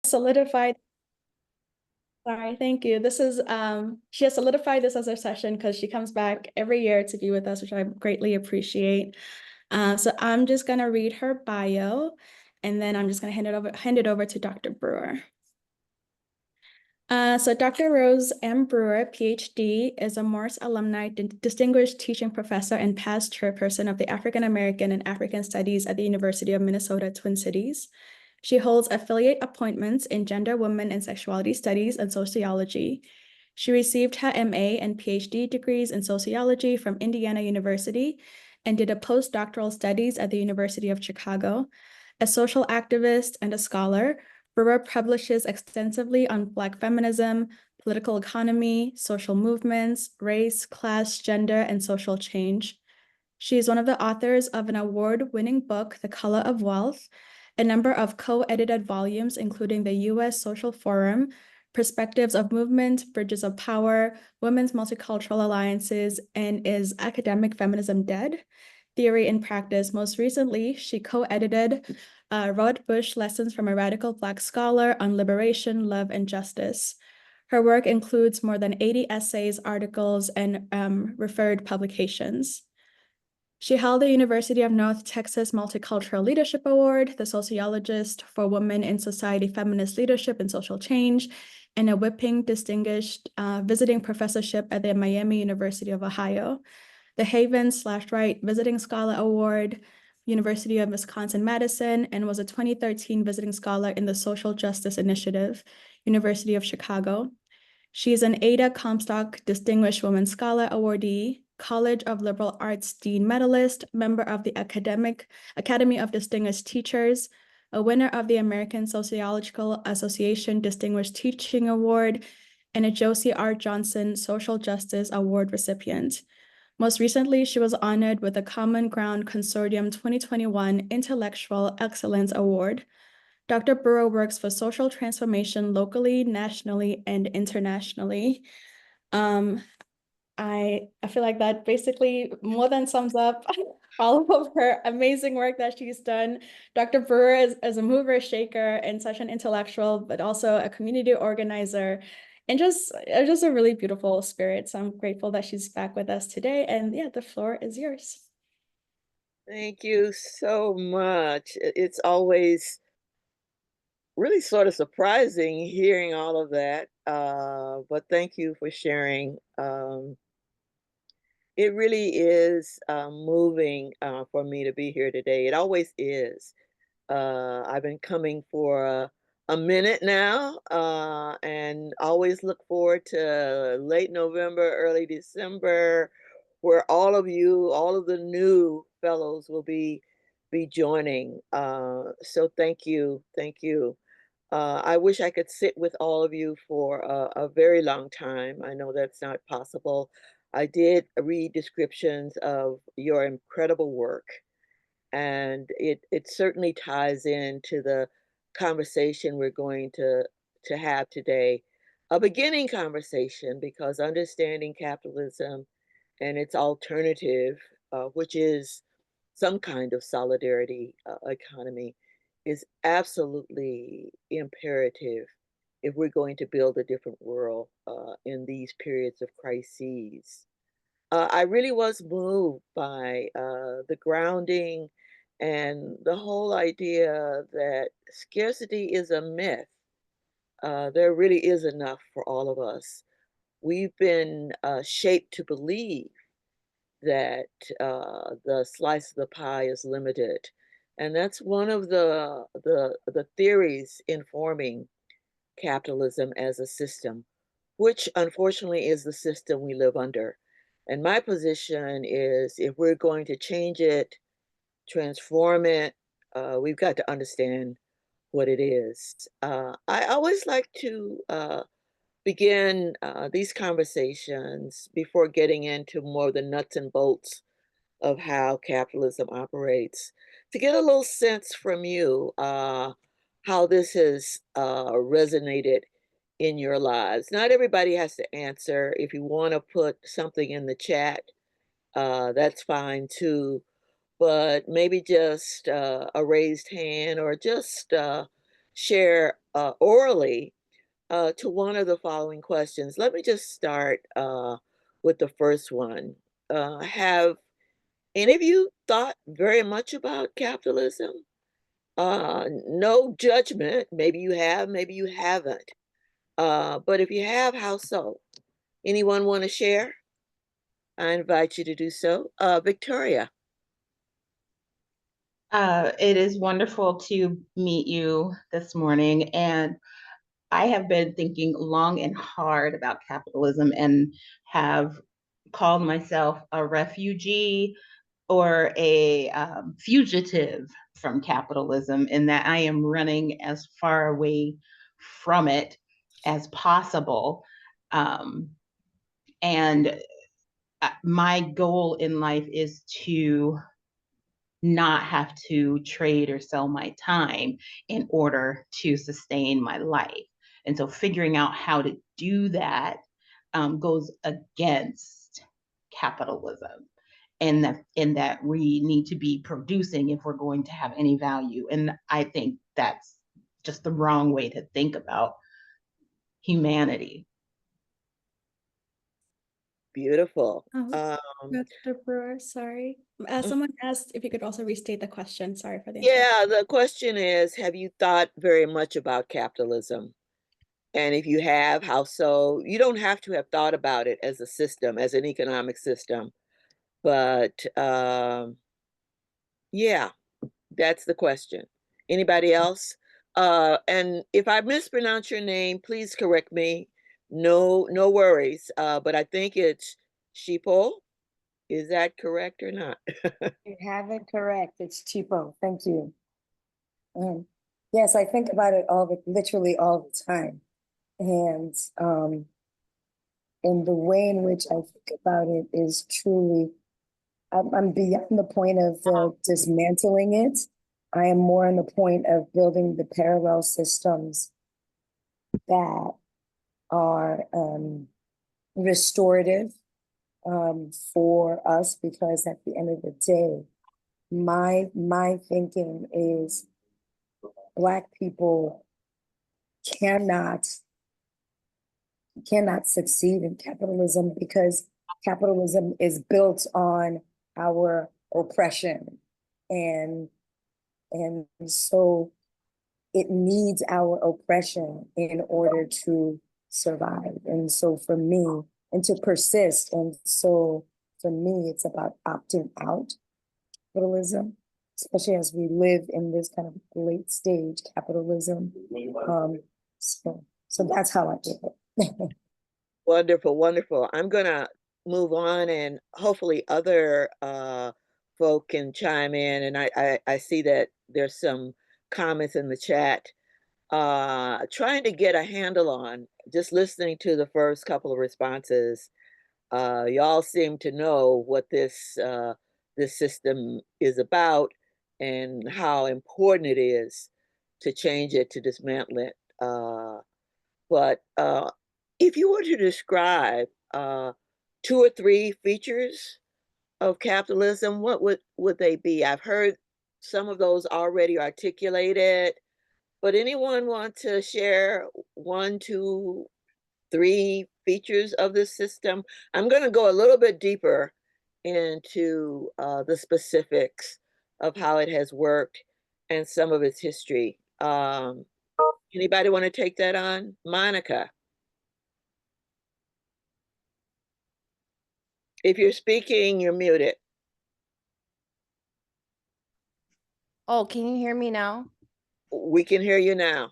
solidified. Sorry, thank you. This is she has solidified this as her session because she comes back every year to be with us, which I greatly appreciate. So I'm just gonna read her bio, and then I'm just gonna hand it over to Dr. Brewer. So Dr. Rose M. Brewer, PhD, is a Morse alumni, distinguished teaching professor and past chairperson of the African American and African Studies at the University of Minnesota Twin Cities. She holds affiliate appointments in gender, women, and sexuality studies and sociology. She received her MA and PhD degrees in sociology from Indiana University and did a postdoctoral studies at the University of Chicago. A social activist and a scholar, Brewer publishes extensively on Black feminism, political economy, social movements, race, class, gender, and social change. She is one of the authors of an award-winning book, The Color of Wealth, a number of co-edited volumes, including the U.S. Social Forum, Perspectives of Movement, Bridges of Power, Women's Multicultural Alliances, and Is Academic Feminism Dead? Theory and Practice. Most recently, she co-edited Rod Bush Lessons from a Radical Black Scholar on Liberation, Love, and Justice. Her work includes more than 80 essays, articles, and referred publications. She held the University of North Texas Multicultural Leadership Award, the Sociologist for Women in Society, Feminist Leadership and Social Change, and a Whipping Distinguished Visiting Professorship at the Miami University of Ohio, the Haven/Wright Visiting Scholar Award, University of Wisconsin-Madison, and was a 2013 Visiting Scholar in the Social Justice Initiative, University of Chicago. She is an Ada Comstock Distinguished Woman Scholar awardee, College of Liberal Arts Dean Medalist, member of the Academy of Distinguished Teachers, a winner of the American Sociological Association Distinguished Teaching Award, and a Josie R. Johnson Social Justice Award recipient. Most recently, she was honored with the Common Ground Consortium 2021 Intellectual Excellence Award. Dr. Brewer works for social transformation locally, nationally, and internationally. Um, I feel like that basically more than sums up all of her amazing work that she's done. Dr. Brewer is a mover, shaker, and such an intellectual, but also a community organizer, and just a really beautiful spirit. So I'm grateful that she's back with us today. And yeah, the floor is yours. Thank you so much. It's always really sort of surprising hearing all of that, but thank you for sharing. It really is moving for me to be here today. It always is. I've been coming for a minute now, and always look forward to late November, early December, where all of you, all of the new fellows will be joining. So thank you. I wish I could sit with all of you for a very long time. I know that's not possible. I did read descriptions of your incredible work, and it certainly ties into the conversation we're going to have today. A beginning conversation, because understanding capitalism and its alternative, which is some kind of solidarity economy, is absolutely imperative if we're going to build a different world in these periods of crises. I really was moved by the grounding and the whole idea that scarcity is a myth. There really is enough for all of us. We've been shaped to believe that the slice of the pie is limited, and that's one of the theories informing capitalism as a system, which unfortunately is the system we live under. And my position is if we're going to change it, transform it, we've got to understand what it is. I always like to begin these conversations before getting into more of the nuts and bolts of how capitalism operates to get a little sense from you how this has resonated in your lives. Not everybody has to answer. If you want to put something in the chat, that's fine too. But maybe just a raised hand or just share orally to one of the following questions. Let me just start with the first one. Have any of you thought very much about capitalism? No judgment. Maybe you have, maybe you haven't. But if you have, how so? Anyone want to share? I invite you to do so. Victoria. It is wonderful to meet you this morning. And I have been thinking long and hard about capitalism and have called myself a refugee or a fugitive from capitalism, in that I am running as far away from it as possible. Um, and my goal in life is to not have to trade or sell my time in order to sustain my life. And so figuring out how to do that goes against capitalism, and that we need to be producing if we're going to have any value. And I think that's just the wrong way to think about humanity. Beautiful. Oh, Dr. Brewer, sorry. Someone asked if you could also restate the question. Sorry for the interruption. Yeah, the question is, have you thought very much about capitalism? And if you have, how so? You don't have to have thought about it as a system, as an economic system, but yeah, that's the question. Anybody else? And if I mispronounce your name, please correct me. No, no worries. But I think it's Sheeple. Is that correct or not? You have it correct. It's cheapo. Thank you. Yes, I think about it literally all the time. And the way in which I think about it is truly, I'm beyond the point of dismantling it. I am more on the point of building the parallel systems that are restorative for us, because at the end of the day, my thinking is Black people cannot succeed in capitalism, because capitalism is built on our oppression, and so it needs our oppression in order to survive. And so for me, and to persist, and so for me, it's about opting out capitalism, especially as we live in this kind of late stage capitalism. So that's how I do it. Wonderful, wonderful. I'm gonna move on, and hopefully other folk can chime in. And I see that there's some comments in the chat. Trying to get a handle on, just listening to the first couple of responses. Y'all seem to know what this system is about and how important it is to change it, to dismantle it. But if you were to describe two or three features of capitalism, what would they be? I've heard some of those already articulated, but anyone want to share one, two, three features of this system? I'm going to go a little bit deeper into the specifics of how it has worked and some of its history. Anybody want to take that on? Monica, if you're speaking, you're muted. Oh, can you hear me now? We can hear you now.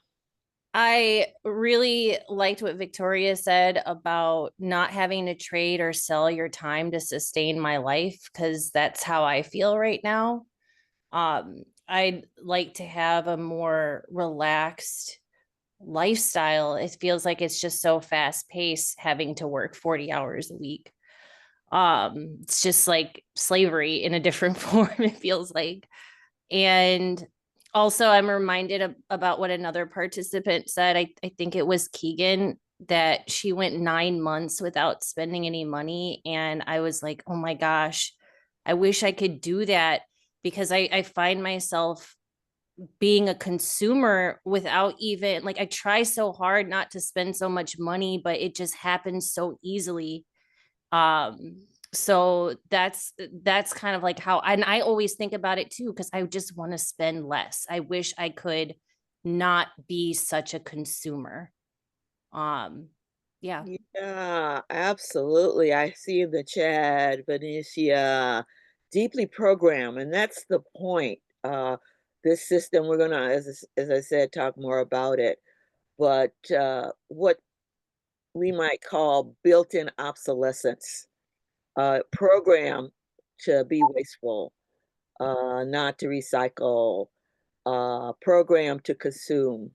I really liked what Victoria said about not having to trade or sell your time to sustain my life, because that's how I feel right now. I'd like to have a more relaxed lifestyle. It feels like it's just so fast paced having to work 40 hours a week. It's just like slavery in a different form, it feels like. And also, I'm reminded about what another participant said. I think it was Keegan, that she went 9 months without spending any money. And I was like, oh my gosh, I wish I could do that, because I find myself being a consumer without even like I try so hard not to spend so much money, but it just happens so easily. So that's kind of like how, and I always think about it too, because I just want to spend less. I wish I could not be such a consumer. Yeah. Yeah, absolutely. I see in the chat, Venetia, deeply programmed, and that's the point. This system, we're gonna, as I said, talk more about it, but what we might call built-in obsolescence, programmed to be wasteful, not to recycle, programmed to consume,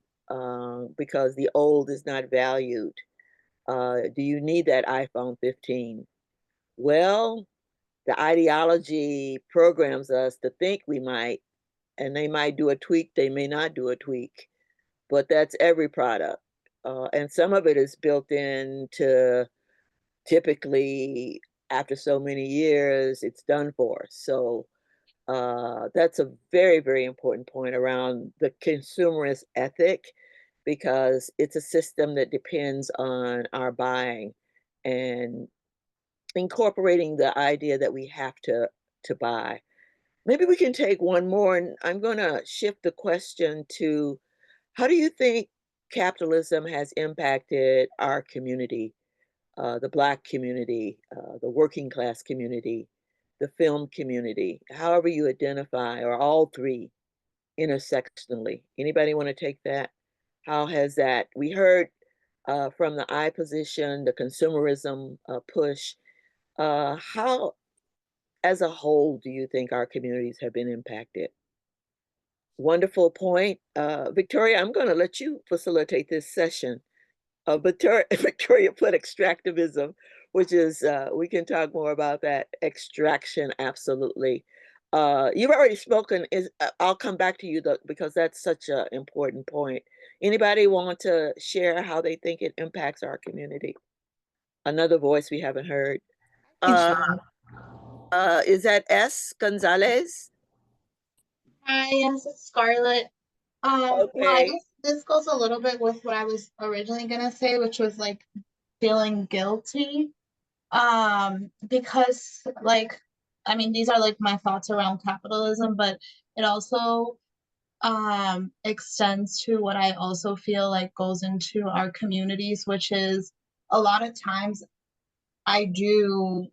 because the old is not valued. Do you need that iPhone 15? Well, the ideology programs us to think we might, and they might do a tweak, they may not do a tweak, but that's every product. And some of it is built into typically after so many years, it's done for. So that's a very, very important point around the consumerist ethic, because it's a system that depends on our buying and incorporating the idea that we have to buy. Maybe we can take one more, and I'm going to shift the question to how do you think capitalism has impacted our community, the Black community, the working class community, the film community, however you identify, or all three intersectionally? Anybody want to take that? How has that? We heard from the I position, the consumerism push. How, as a whole, do you think our communities have been impacted? Wonderful point. Victoria, I'm going to let you facilitate this session. Victoria, Victoria put extractivism, which is, we can talk more about that. Extraction, absolutely. You've already spoken. I'll come back to you though, because that's such an important point. Anybody want to share how they think it impacts our community? Another voice we haven't heard. Uh, is that S. Gonzalez? Hi, yes, it's Scarlett. Well, I Okay. guess this goes a little bit with what I was originally gonna say, which was like feeling guilty. Because like, I mean, these are like my thoughts around capitalism, but it also extends to what I also feel like goes into our communities, which is a lot of times I do,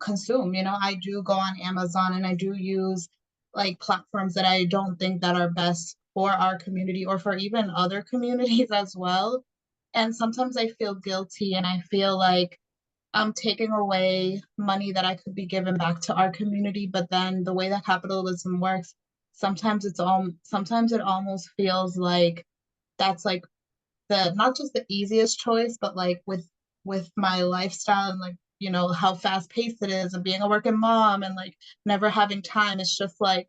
consume, I do go on Amazon and I do use like platforms that I don't think that are best for our community or for even other communities as well. And sometimes I feel guilty and I feel like I'm taking away money that I could be given back to our community. But then the way that capitalism works, sometimes it almost feels like that's like the not just the easiest choice, but like with my lifestyle and like how fast paced it is and being a working mom and like never having time, it's just like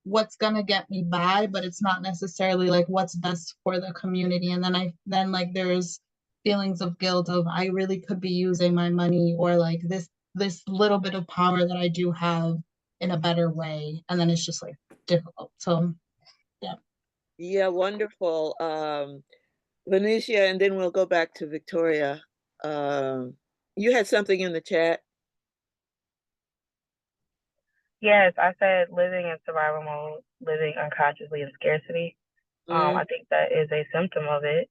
what's gonna get me by, but it's not necessarily like what's best for the community. And then like there's feelings of guilt of I really could be using my money or like this little bit of power that I do have in a better way, and then it's just like difficult. So yeah. Yeah, wonderful. Venetia, and then we'll go back to Victoria. You had something in the chat. Yes, I said living in survival mode, living unconsciously in scarcity. I think that is a symptom of it.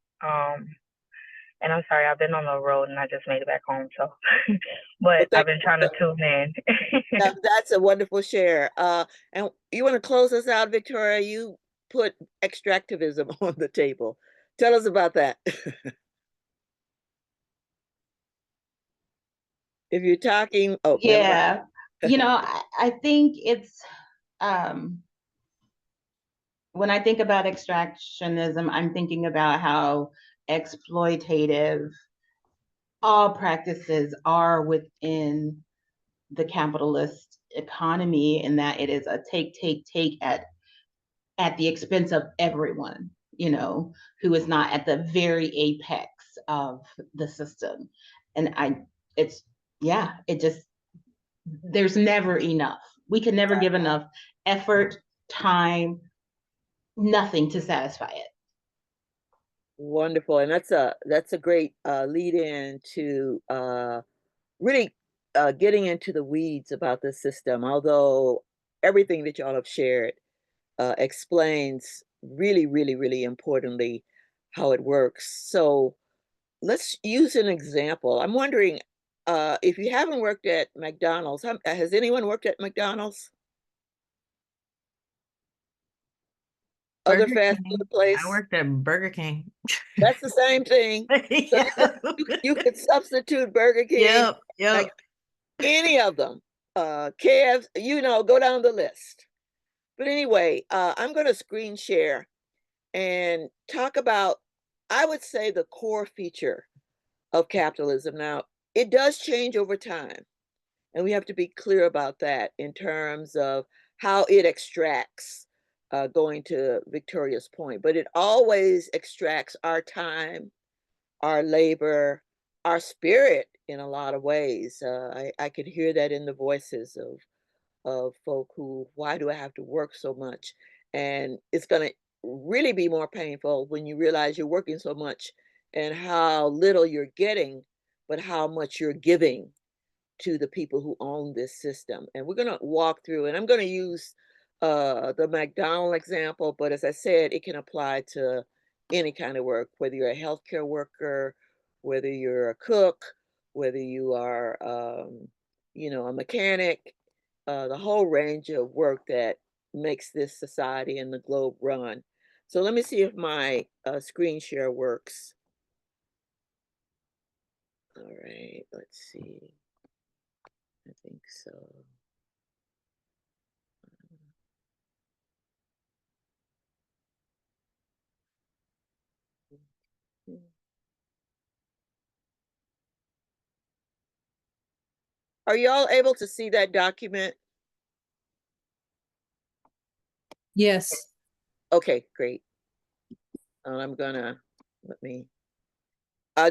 And I'm sorry, I've been on the road and I just made it back home, so Well, but I've thank been you. trying to tune in. That's a wonderful share. And you want to close us out, Victoria? You put extractivism on the table. Tell us about that. If you're talking, oh, never mind. Yeah. I think it's when I think about extractionism, I'm thinking about how exploitative all practices are within the capitalist economy, in that it is a take at the expense of everyone, who is not at the very apex of the system. And it's, yeah, it just, there's never enough. We can never give enough effort, time, nothing to satisfy it. Wonderful. And that's a great lead in to really getting into the weeds about the system, although everything that y'all have shared explains really, really, really importantly how it works. So let's use an example. I'm wondering if you haven't worked at McDonald's, has anyone worked at McDonald's? Other Burger fast King. food place? I worked at Burger King. That's the same thing. So Yeah. you could substitute Burger King, Yep. like any of them. KFC, you know, go down the list. But anyway, I'm going to screen share and talk about, I would say, the core feature of capitalism. Now, it does change over time, and we have to be clear about that in terms of how it extracts, going to Victoria's point, but it always extracts our time, our labor, our spirit in a lot of ways. I could hear that in the voices of folk who, why do I have to work so much? And it's going to really be more painful when you realize you're working so much and how little you're getting, but how much you're giving to the people who own this system. And we're going to walk through, and I'm going to use the McDonald example, but as I said, it can apply to any kind of work, whether you're a healthcare worker, whether you're a cook, whether you are, you know, a mechanic, the whole range of work that makes this society and the globe run. So let me see if my screen share works. All right, let's see. I think so. Are y'all able to see that document? Yes. Okay, great. I'm gonna, let me,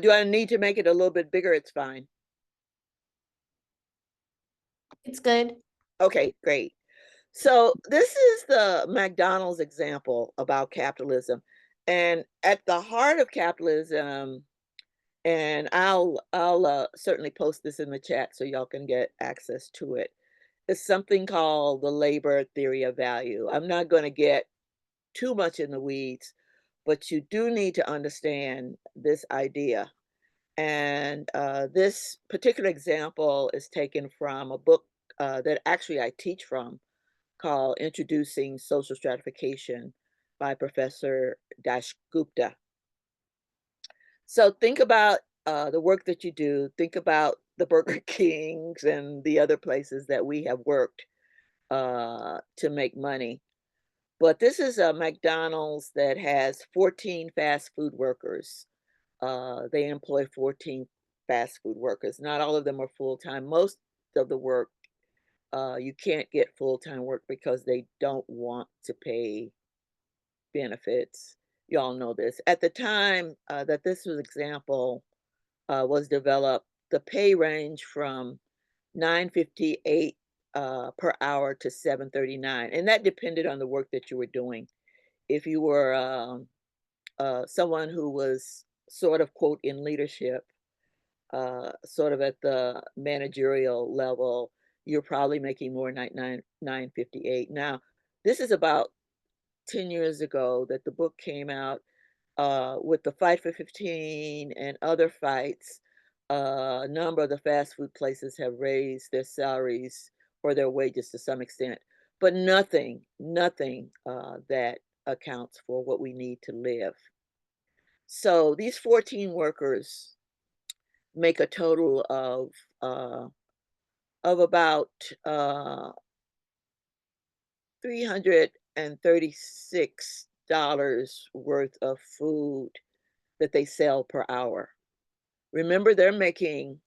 do I need to make it a little bit bigger? It's fine. It's good. Okay, great. So this is the McDonald's example about capitalism. And at the heart of capitalism, and I'll certainly post this in the chat so y'all can get access to it, is something called the labor theory of value. I'm not going to get too much in the weeds, but you do need to understand this idea. And this particular example is taken from a book that actually I teach from, called Introducing Social Stratification by Professor Dash Gupta. So think about the work that you do. Think about the Burger Kings and the other places that we have worked to make money. But this is a McDonald's that has 14 fast food workers. They employ 14 fast food workers. Not all of them are full-time. Most of the work, you can't get full-time work because they don't want to pay benefits. Y'all know this. At the time that this was example was developed, the pay range from $9.58 per hour to $7.39, and that depended on the work that you were doing. If you were someone who was sort of quote in leadership, sort of at the managerial level, you're probably making more $9.58. Now, this is about 10 years ago that the book came out. With the Fight for 15 and other fights, a number of the fast food places have raised their salaries or their wages to some extent, but nothing that accounts for what we need to live. So these 14 workers make a total of about $336 worth of food that they sell per hour. Remember, they're making,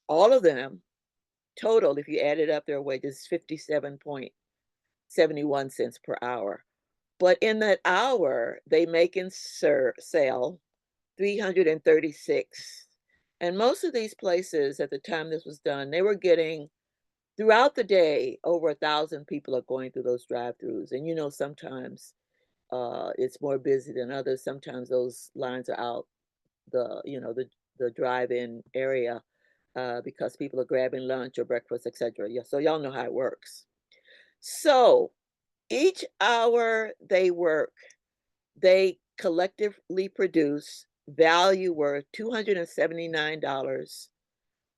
all of them total, if you added up their wages, 57.71 cents per hour. But in that hour, they make and sell 336. And most of these places at the time this was done, they were getting, throughout the day, over 1,000 people are going through those drive-throughs. And you know, sometimes it's more busy than others. Sometimes those lines are out the drive-in area because people are grabbing lunch or breakfast, etc. Yeah, so y'all know how it works. So each hour they work, they collectively produce value worth $279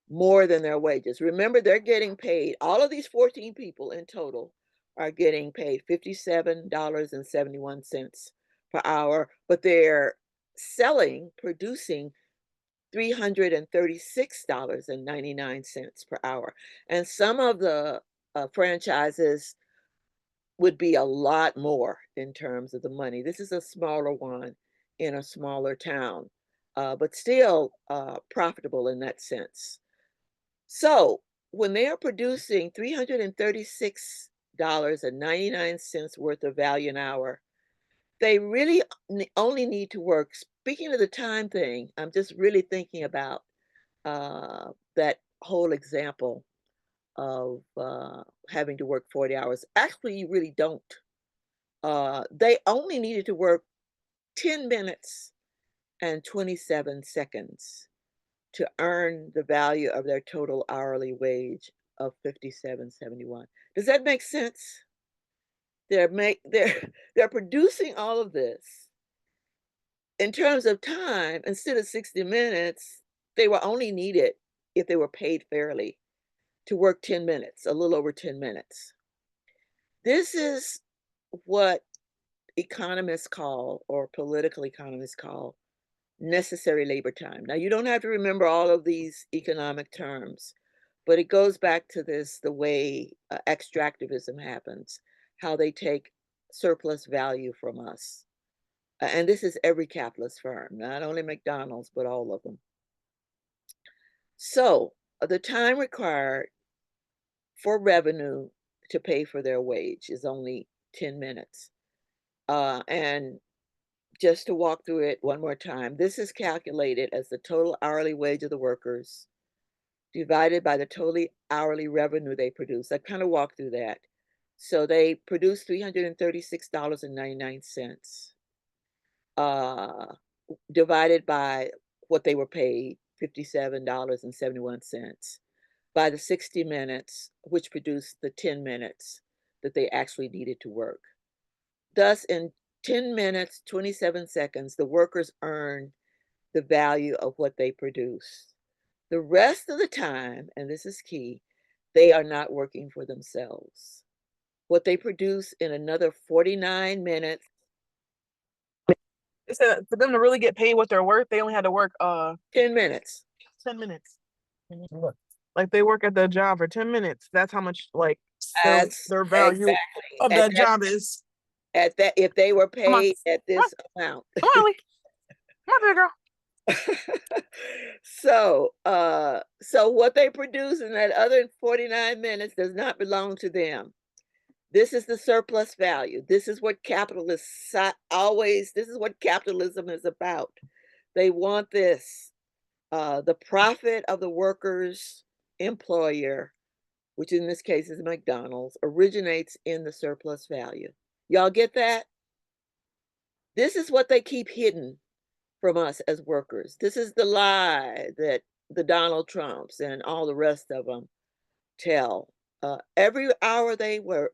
more than their wages. Remember, they're getting paid, all of these 14 people in total are getting paid $57.71 per hour, but they're producing $336.99 per hour. And some of the franchises would be a lot more in terms of the money. This is a smaller one in a smaller town, but still profitable in that sense. So when they are producing $336.99 worth of value an hour, they really only need to work. Speaking of the time thing, I'm just really thinking about that whole example of having to work 40 hours. Actually, you really don't. They only needed to work 10 minutes and 27 seconds to earn the value of their total hourly wage of $57.71. Does that make sense? They're they're producing all of this in terms of time. Instead of 60 minutes, they were only needed, if they were paid fairly, to work 10 minutes, a little over 10 minutes. This is what economists call, or political economists call, necessary labor time. Now, you don't have to remember all of these economic terms, but it goes back to the way extractivism happens, how they take surplus value from us. And this is every capitalist firm, not only McDonald's, but all of them. So the time required for revenue to pay for their wage is only 10 minutes. And just to walk through it one more time, this is calculated as the total hourly wage of the workers divided by the total hourly revenue they produce. I kind of walked through that. So they produce $336.99 divided by what they were paid, $57.71, by the 60 minutes, which produced the 10 minutes that they actually needed to work. Thus, in 10 minutes, 27 seconds, the workers earn the value of what they produce. The rest of the time, and this is key, they are not working for themselves. What they produce in another 49 minutes. It said for them to really get paid what they're worth, they only had to work 10 minutes. 10 minutes. Like they work at the job for 10 minutes. That's how much like their value exactly of that job is. At that, if they were paid at this amount. Come on, Lee. Come on, girl. So what they produce in that other 49 minutes does not belong to them. This is the surplus value. This is what capitalists this is what capitalism is about. They want this. The profit of the workers' employer, which in this case is McDonald's, originates in the surplus value. Y'all get that? This is what they keep hidden from us as workers. This is the lie that the Donald Trumps and all the rest of them tell. Every hour they work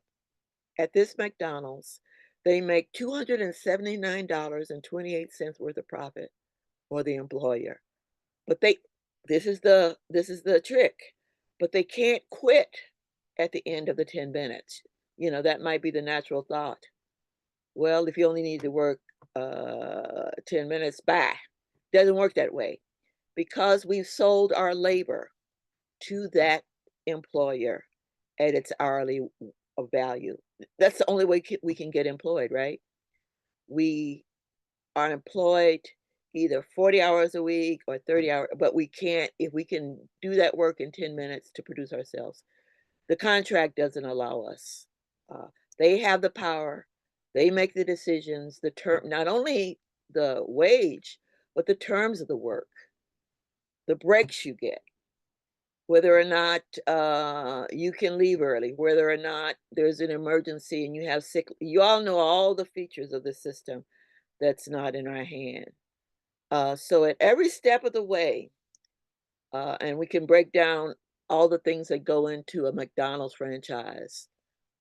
at this McDonald's, they make $279.28 worth of profit for the employer. But this is the trick. But they can't quit at the end of the 10 minutes. That might be the natural thought. Well, if you only need to work 10 minutes, bye. Doesn't work that way, because we've sold our labor to that employer at its hourly value. That's the only way we can get employed, right? We are employed either 40 hours a week or 30 hours, but we can't, if we can do that work in 10 minutes to produce ourselves. The contract doesn't allow us. They have the power. They make the decisions, the term, not only the wage, but the terms of the work, the breaks you get, whether or not you can leave early, whether or not there's an emergency and you have sick. You all know all the features of the system that's not in our hand. So at every step of the way, and we can break down all the things that go into a McDonald's franchise.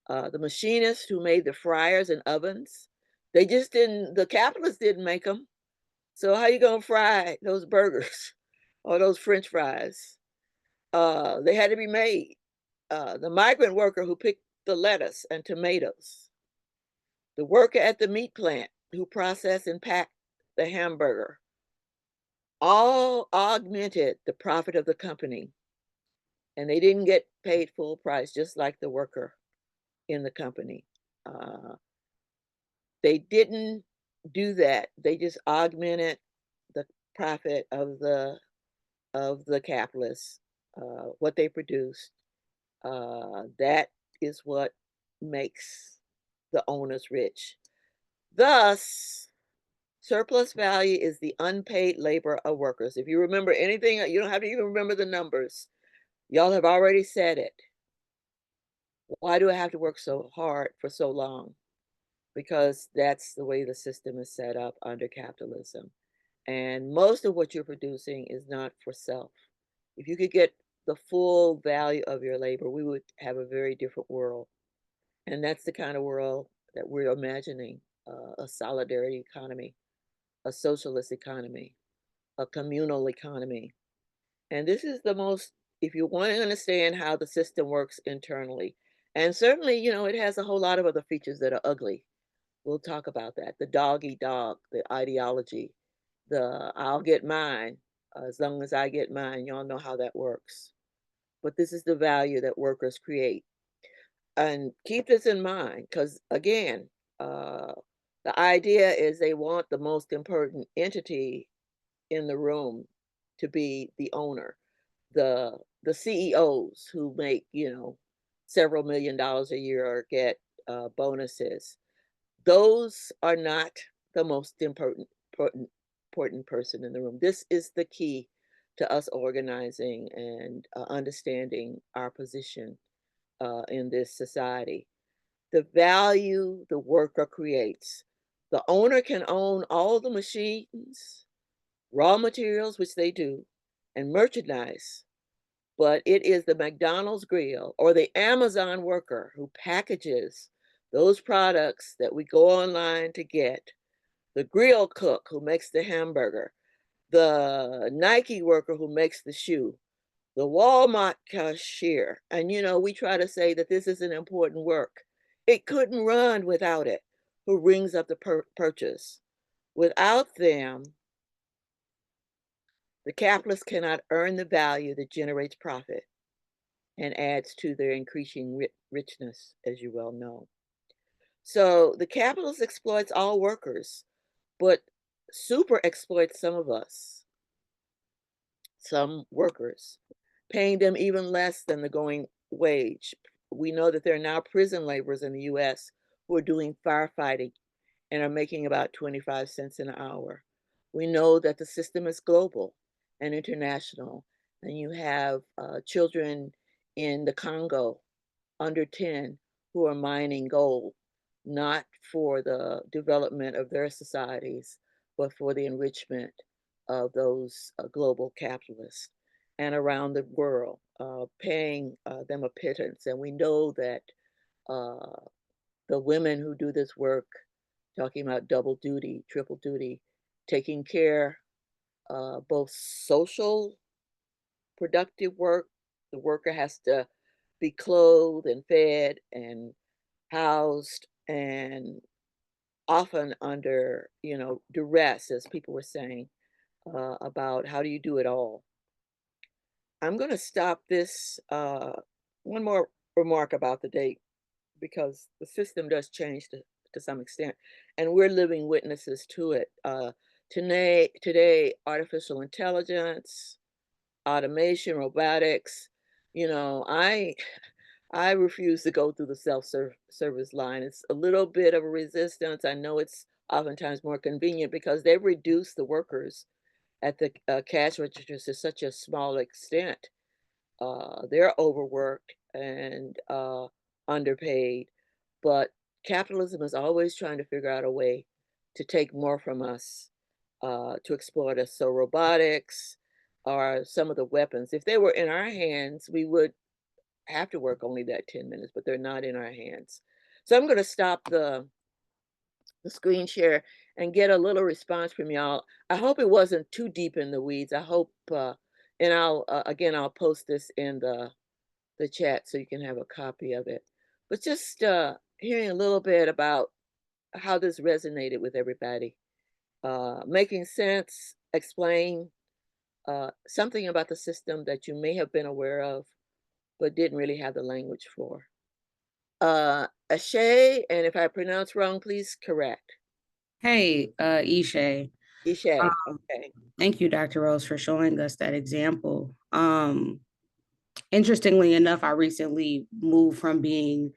The machinists who made the fryers and ovens, they just didn't, the capitalists didn't make them. So how you gonna fry those burgers or those French fries? They had to be made. The migrant worker who picked the lettuce and tomatoes, the worker at the meat plant who processed and packed the hamburger, all augmented the profit of the company. And they didn't get paid full price, just like the worker in the company. They didn't do that. They just augmented the profit of the capitalists, what they produced. That is what makes the owners rich. Thus, surplus value is the unpaid labor of workers. If you remember anything, you don't have to even remember the numbers. Y'all have already said it. Why do I have to work so hard for so long? Because that's the way the system is set up under capitalism. And most of what you're producing is not for self. If you could get the full value of your labor, we would have a very different world. And that's the kind of world that we're imagining, a solidarity economy, a socialist economy, a communal economy. And this is the most, if you want to understand how the system works internally, and certainly, it has a whole lot of other features that are ugly. We'll talk about that. The dog eat dog, the ideology, the I'll get mine as long as I get mine. Y'all know how that works. But this is the value that workers create. And keep this in mind, because again, the idea is they want the most important entity in the room to be the owner, the CEOs who make several $1,000,000 a year or get bonuses. Those are not the most important person in the room. This is the key to us organizing and understanding our position in this society. The value the worker creates. The owner can own all the machines, raw materials, which they do, and merchandise, but it is the McDonald's grill or the Amazon worker who packages those products that we go online to get, the grill cook who makes the hamburger, the Nike worker who makes the shoe, the Walmart cashier. And we try to say that this is an important work. It couldn't run without it, who rings up the purchase. Without them, the capitalists cannot earn the value that generates profit and adds to their increasing richness, as you well know. So the capitalist exploits all workers, but super exploits some of us, some workers, paying them even less than the going wage. We know that there are now prison laborers in the US who are doing firefighting and are making about 25 cents an hour. We know that the system is global and international, and you have children in the Congo under 10 who are mining gold, not for the development of their societies, but for the enrichment of those global capitalists, and around the world, paying them a pittance. And we know that the women who do this work, talking about double duty, triple duty, taking care, both social productive work, the worker has to be clothed and fed and housed and often under, duress, as people were saying, about how do you do it all. I'm going to stop this. One more remark about the date, because the system does change to some extent, and we're living witnesses to it. Today, artificial intelligence, automation, robotics, I refuse to go through the self-service line. It's a little bit of a resistance. I know it's oftentimes more convenient because they've reduced the workers at the cash registers to such a small extent. they're overworked and underpaid, but capitalism is always trying to figure out a way to take more from us, to exploit us. So robotics are some of the weapons. If they were in our hands, we would have to work only that 10 minutes, but they're not in our hands. So I'm going to stop the screen share and get a little response from y'all. I hope it wasn't too deep in the weeds. I hope, and I'll again, I'll post this in the chat so you can have a copy of it. But just hearing a little bit about how this resonated with everybody, making sense, explain something about the system that you may have been aware of, but didn't really have the language for. Ashay, and if I pronounce wrong, please correct. Hey, Ishay. Ishay, okay. Thank you, Dr. Rose, for showing us that example. Interestingly enough, I recently moved from being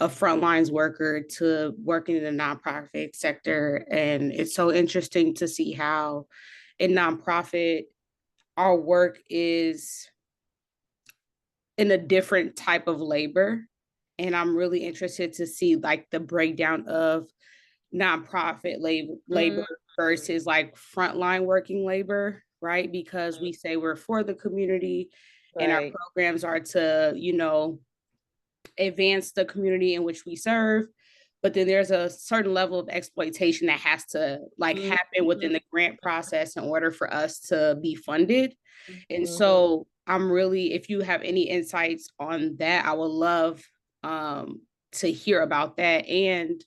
a frontlines worker to working in the nonprofit sector. And it's so interesting to see how in nonprofit, our work is in a different type of labor. And I'm really interested to see like the breakdown of nonprofit labor versus like frontline working labor, right? Because we say we're for the community and our programs are to, you know, advance the community in which we serve. But then there's a certain level of exploitation that has to like happen within the grant process in order for us to be funded. And so I'm really, if you have any insights on that, I would love to hear about that. And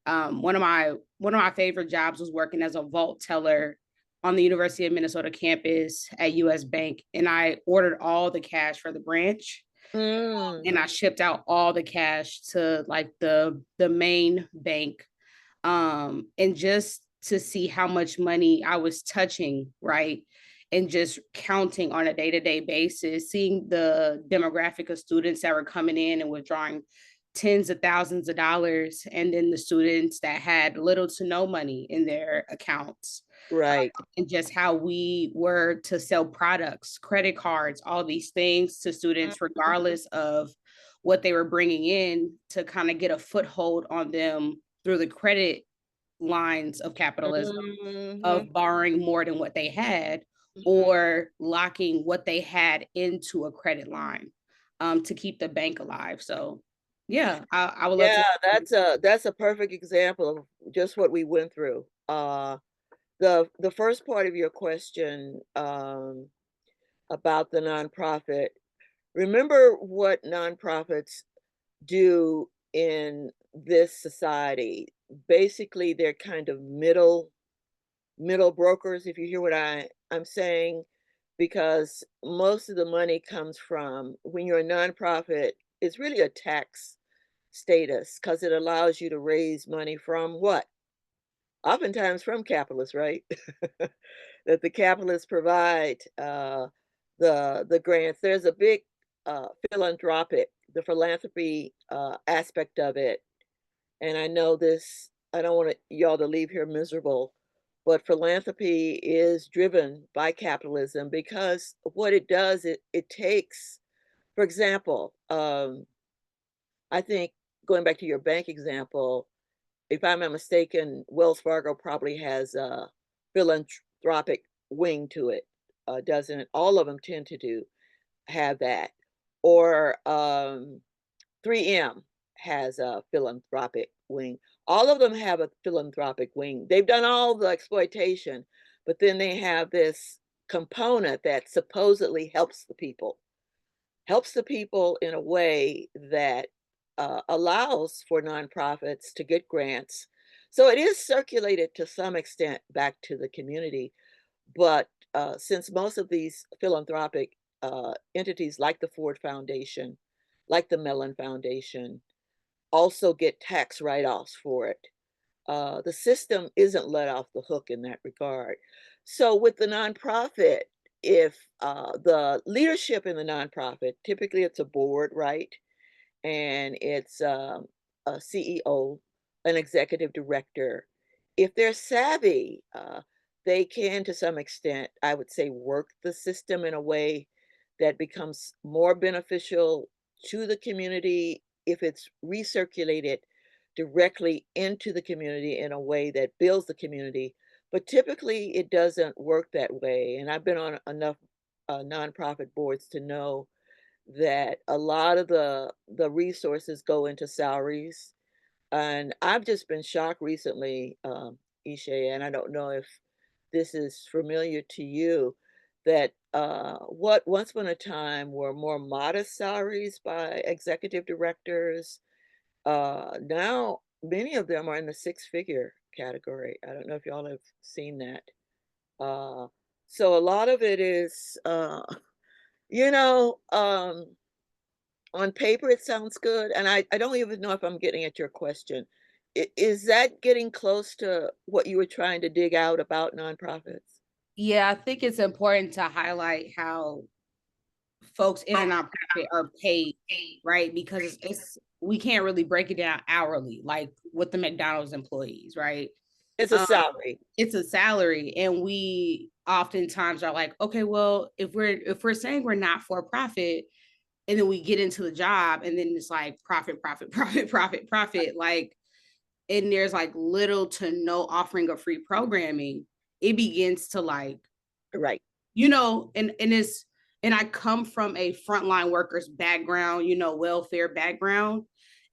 one of my favorite jobs was working as a vault teller on the University of Minnesota campus at US Bank. And I ordered all the cash for the branch. And I shipped out all the cash to like the main bank. And just to see how much money I was touching, right? And just counting on a day-to-day basis, seeing the demographic of students that were coming in and withdrawing tens of thousands of dollars, and then the students that had little to no money in their accounts. Right. And just how we were to sell products, credit cards, all these things to students, regardless of what they were bringing in, to kind of get a foothold on them through the credit lines of capitalism, of borrowing more than what they had, or locking what they had into a credit line to keep the bank alive. So yeah, I would love to. That's a perfect example of just what we went through. The first part of your question about the nonprofit. Remember what nonprofits do in this society. Basically, they're kind of middle brokers, if you hear what I'm saying, because most of the money comes from, when you're a nonprofit, it's really a tax status because it allows you to raise money from what? Oftentimes from capitalists, right? That the capitalists provide the grants. There's a big the philanthropy aspect of it. And I know this, I don't want y'all to leave here miserable, but philanthropy is driven by capitalism because what it does, it takes, for example, I think going back to your bank example, if I'm not mistaken, Wells Fargo probably has a philanthropic wing to it, doesn't it? All of them tend to have that. Or 3M has a philanthropic wing. All of them have a philanthropic wing. They've done all the exploitation, but then they have this component that supposedly helps the people in a way that allows for nonprofits to get grants. So it is circulated to some extent back to the community. But since most of these philanthropic entities like the Ford Foundation, like the Mellon Foundation, also get tax write-offs for it, the system isn't let off the hook in that regard. So with the nonprofit, if the leadership in the nonprofit, typically it's a board, right? And it's a CEO, an executive director. If they're savvy, they can, to some extent, I would say, work the system in a way that becomes more beneficial to the community if it's recirculated directly into the community in a way that builds the community. But typically, it doesn't work that way. And I've been on enough nonprofit boards to know that a lot of the resources go into salaries. And I've just been shocked recently, Ishe, and I don't know if this is familiar to you, that what once upon a time were more modest salaries by executive directors, now many of them are in the six-figure category. I don't know if y'all have seen that. Uh, so a lot of it is, you know, on paper it sounds good, and I don't even know if I'm getting at your question. Is that getting close to what you were trying to dig out about nonprofits? Yeah, I think it's important to highlight how folks in a nonprofit are paid, right? Because it's we can't really break it down hourly, like with the McDonald's employees, right? It's a salary. It's a salary, and we oftentimes are like, okay, well, if we're saying we're not for profit, and then we get into the job, and then it's like profit, profit, profit, profit, profit, like, and there's like little to no offering of free programming, it begins to like, Right. you know, and I come from a frontline workers background, you know, welfare background.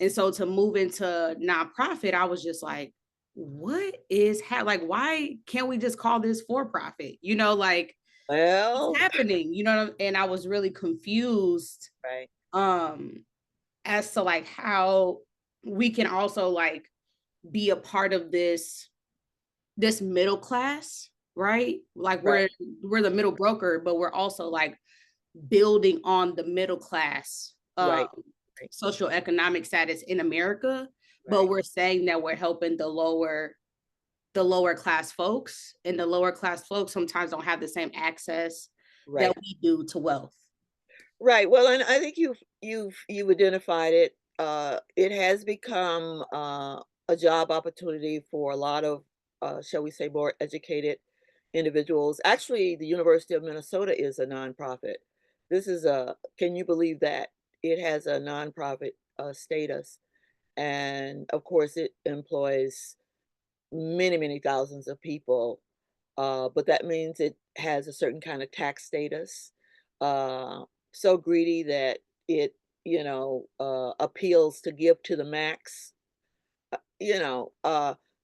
And so to move into nonprofit, I was just like, what is like, why can't we just call this for profit? You know, like, Well, what's happening, you know, and I was really confused right. As to like how we can also like be a part of this middle class, right? Like Right. we're the middle broker, but we're also like building on the middle class Right. Right. socioeconomic status in America, but Right. we're saying that we're helping the lower class folks, and the lower class folks sometimes don't have the same access that Right. we do to wealth. Right. Well, and I think you've identified it. It has become a job opportunity for a lot of, shall we say, more educated individuals. Actually, the University of Minnesota is a nonprofit. This is a, can you believe that? It has a nonprofit status. And of course, it employs many, many thousands of people. But that means it has a certain kind of tax status. So greedy that it, appeals to give to the max. You know,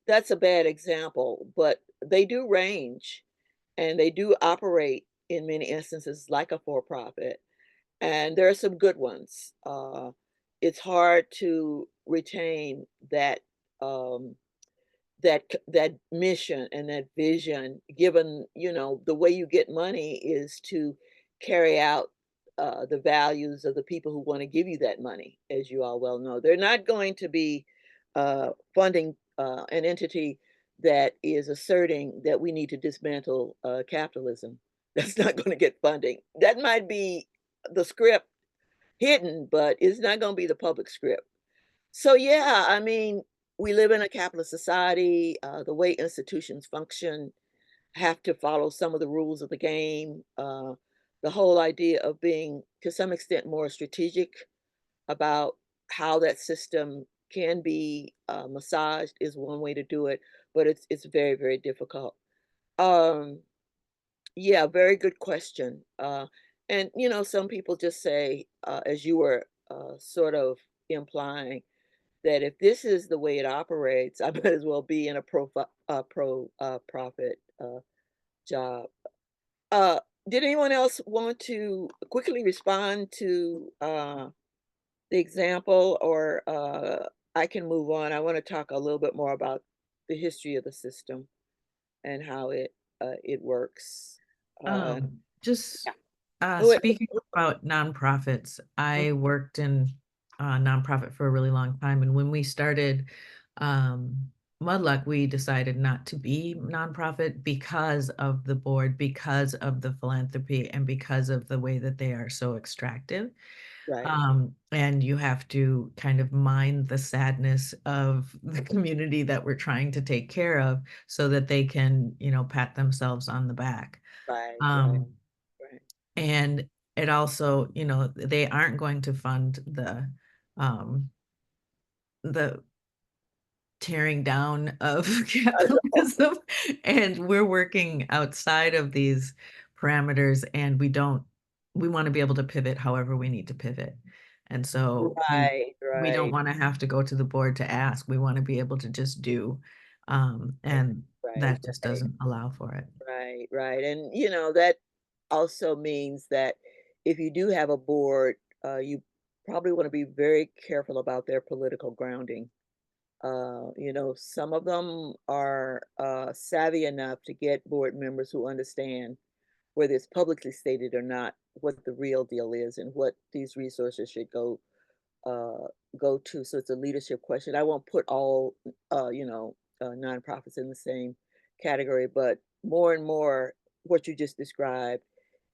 that's a bad example, but they do range and they do operate in many instances like a for-profit. And there are some good ones. It's hard to retain um, that mission and that vision, given the way you get money is to carry out the values of the people who want to give you that money. As you all well know, they're not going to be funding an entity that is asserting that we need to dismantle capitalism. That's not going to get funding. That might be the script hidden, but it's not going to be the public script. So yeah, I mean, we live in a capitalist society. The way institutions function have to follow some of the rules of the game. The whole idea of being, to some extent, more strategic about how that system can be massaged is one way to do it, but it's very, very difficult. Um, yeah, very good question. And some people just say, as you were sort of implying, that if this is the way it operates, I might as well be in a profit job. Uh, did anyone else want to quickly respond to the example, or I can move on? I want to talk a little bit more about the history of the system and how it works. Just Who- speaking about nonprofits, I worked in nonprofit for a really long time, and when we started Mudluck, we decided not to be nonprofit because of the board, because of the philanthropy, and because of the way that they are so extractive. Right. And you have to kind of mind the sadness of the community that we're trying to take care of so that they can, pat themselves on the back. Right. Um, Right. and it also, you know, they aren't going to fund the tearing down of capitalism, and we're working outside of these parameters, and we want to be able to pivot however we need to pivot. And so Right, we don't right, want to have to go to the board to ask. We want to be able to just do, and right, that just right, doesn't allow for it. right, right. And you know, that also means that if you do have a board, you probably want to be very careful about their political grounding. You know, some of them are savvy enough to get board members who understand, whether it's publicly stated or not, what the real deal is and what these resources should uh, go to. So it's a leadership question. I won't put all, you know, nonprofits in the same category, but more and more, what you just described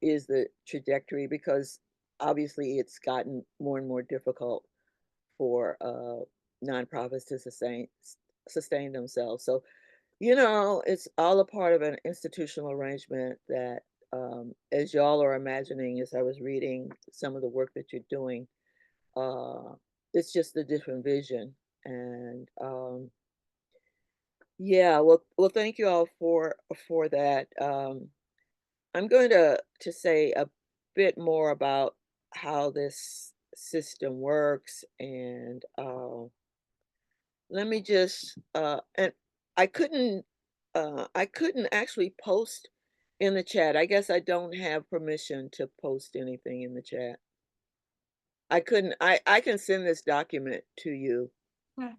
is the trajectory, because obviously it's gotten more and more difficult for nonprofits to sustain themselves. So, you know, it's all a part of an institutional arrangement that, as y'all are imagining, as I was reading some of the work that you're doing, uh, it's just a different vision. And yeah, well, thank you all for that. I'm going to say a bit more about how this system works, and let me just and I couldn't actually post in the chat. I guess I don't have permission to post anything in the chat. I couldn't I can send this document to you, Yeah,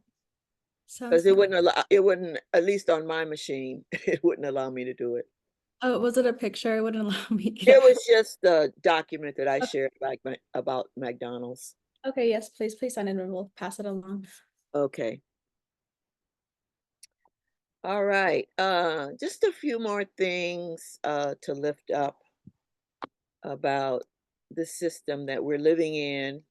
because sounds it wouldn't, at least on my machine, it wouldn't allow me to do it. Oh, was it a picture? It wouldn't allow me either. It was just the document that I shared, like, about McDonald's. Okay, yes, please send it and we'll pass it along. Okay. All right. Just a few more things to lift up about the system that we're living in.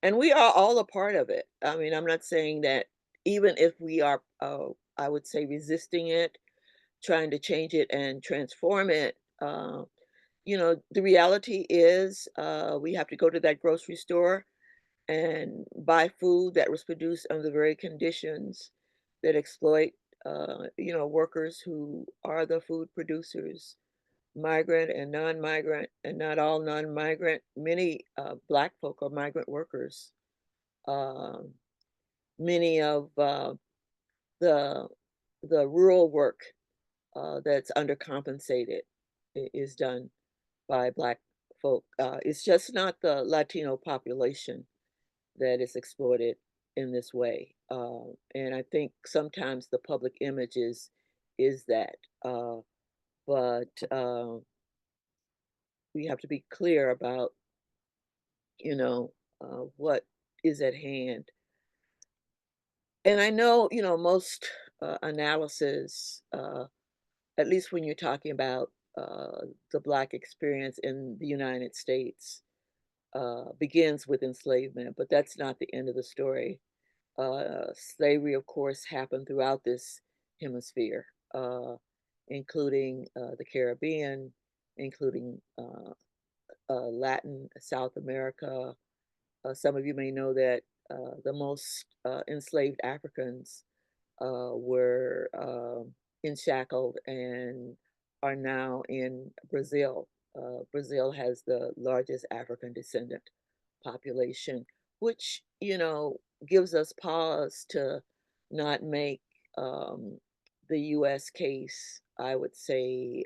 And we are all a part of it. I mean, I'm not saying that even if we are, I would say, resisting it, trying to change it and transform it, you know, the reality is we have to go to that grocery store and buy food that was produced under the very conditions that exploit, you know, workers who are the food producers, migrant and non-migrant, and not all non-migrant. Many Black folk are migrant workers. Um, Many of the the rural work that's undercompensated is done by Black folk. It's just not the Latino population that is exploited in this way. And I think sometimes the public image is that, but we have to be clear about, you know, what is at hand. And I know, you know, most analysis, at least when you're talking about the Black experience in the United States, begins with enslavement, but that's not the end of the story. Slavery, of course, happened throughout this hemisphere, including the Caribbean, including Latin, South America. Some of you may know that the most enslaved Africans were enshackled and are now in Brazil. Brazil has the largest African descendant population, which, you know, gives us pause to not make um, the US case, I would say,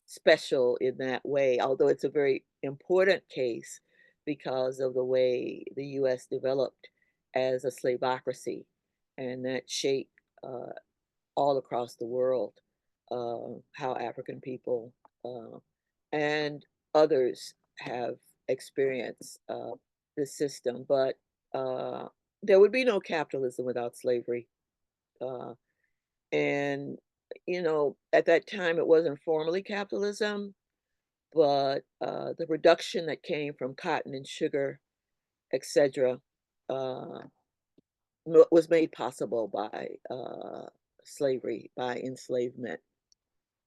special in that way, although it's a very important case because of the way the US developed as a slavocracy, and that shaped all across the world how African people and others have experienced this system. But uh, there would be no capitalism without slavery. Uh, and, you know, at that time, it wasn't formally capitalism, but the production that came from cotton and sugar, etc., uh, was made possible by slavery, by enslavement,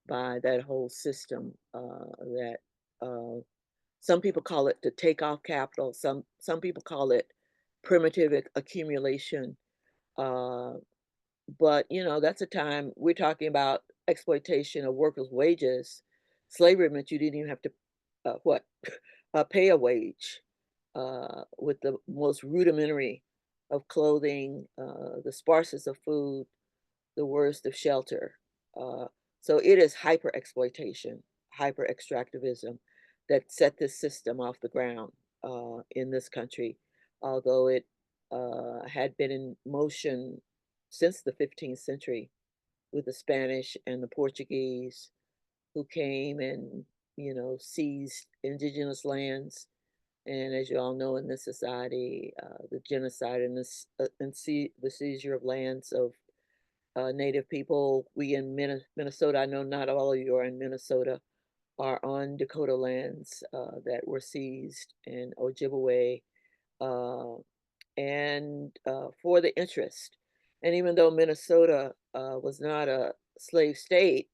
by that whole system that Some people call it the takeoff capital. Some people call it primitive accumulation. Uh, but you know, that's a time we're talking about exploitation of workers' wages. Slavery meant you didn't even have to what pay a wage with the most rudimentary of clothing, the sparsest of food, the worst of shelter. Uh, so it is hyper exploitation, hyper extractivism that set this system off the ground in this country, although it had been in motion since the 15th century with the Spanish and the Portuguese who came and, you know, seized indigenous lands. And as you all know, in this society, the genocide and the seizure of lands of Native people. We in Minnesota, I know not all of you are in Minnesota, are on Dakota lands that were seized in Ojibwe uh, and for the interest. And even though Minnesota was not a slave state,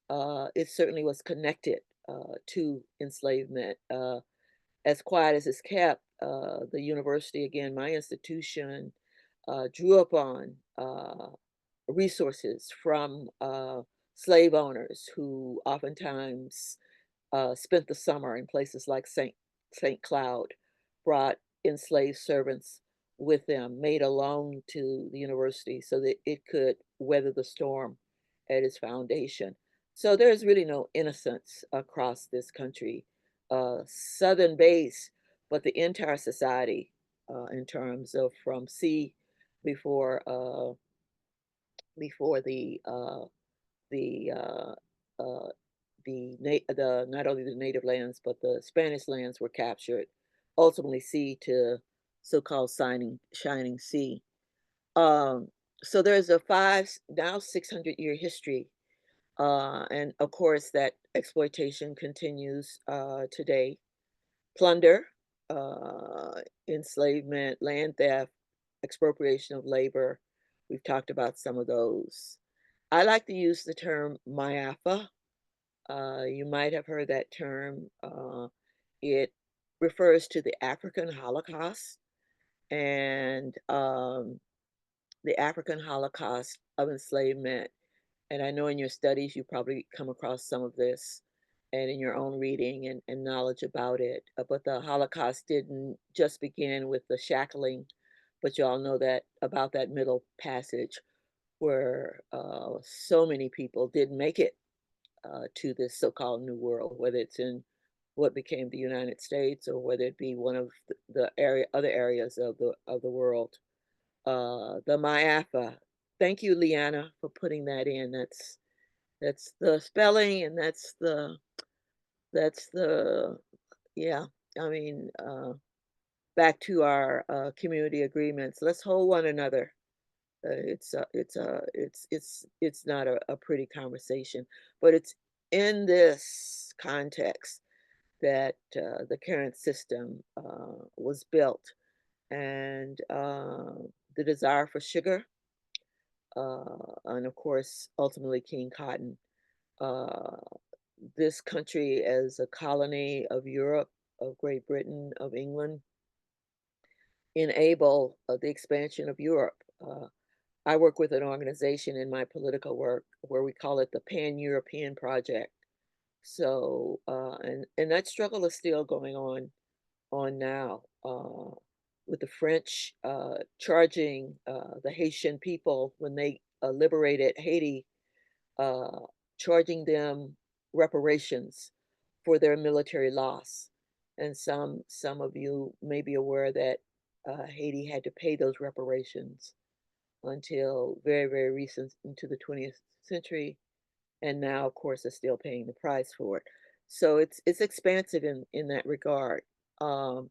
it certainly was connected to enslavement. As quiet as it's kept, the university, again, my institution, drew upon resources from slave owners who oftentimes spent the summer in places like St. Cloud, brought enslaved servants with them, made a loan to the university so that it could weather the storm at its foundation. So there's really no innocence across this country, Southern base, but the entire society in terms of from sea before before the uh, the not only the native lands but the Spanish lands were captured, ultimately sea to so-called shining sea. Um, so there's a now 600-year history, and of course that exploitation continues today. Plunder, enslavement, land theft, expropriation of labor. We've talked about some of those. I like to use the term MIAFA. You might have heard that term. It refers to the African Holocaust and the African Holocaust of enslavement. And I know in your studies you probably come across some of this and in your own reading and knowledge about it. But the Holocaust didn't just begin with the shackling, but you all know that about that middle passage where so many people didn't make it to this so-called New World, whether it's in what became the United States or whether it be one of the other areas of the world. The MIAFA. Thank you, Leanna, for putting that in. That's the spelling, and that's the yeah. I mean, back to our community agreements. Let's hold one another. It's not a pretty conversation, but it's in this context that the current system was built, and the desire for sugar, and of course, ultimately King Cotton. Uh, this country, as a colony of Europe, of Great Britain, of England, enable the expansion of Europe. I work with an organization in my political work where we call it the Pan-European Project. So, and that struggle is still going on now, with the French charging the Haitian people when they liberated Haiti, uh, charging them reparations for their military loss. And some of you may be aware that Haiti had to pay those reparations until very, very recent into the 20th century. And now, of course, they're still paying the price for it. So it's expansive in that regard. The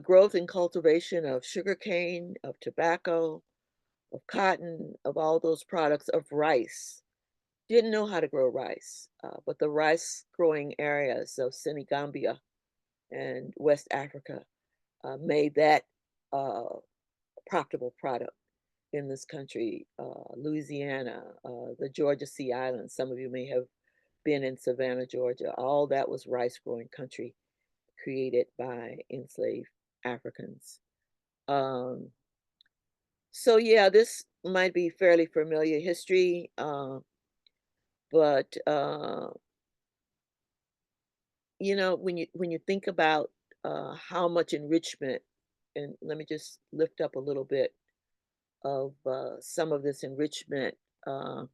growth and cultivation of sugarcane, of tobacco, of cotton, of all those products, of rice. Didn't know how to grow rice, but the rice growing areas of Senegambia and West Africa made that profitable product in this country. Louisiana, the Georgia Sea Islands, some of you may have been in Savannah, Georgia. All that was rice growing country created by enslaved Africans. So yeah, this might be fairly familiar history, but you know, when you think about how much enrichment, and let me just lift up a little bit of some of this enrichment uh,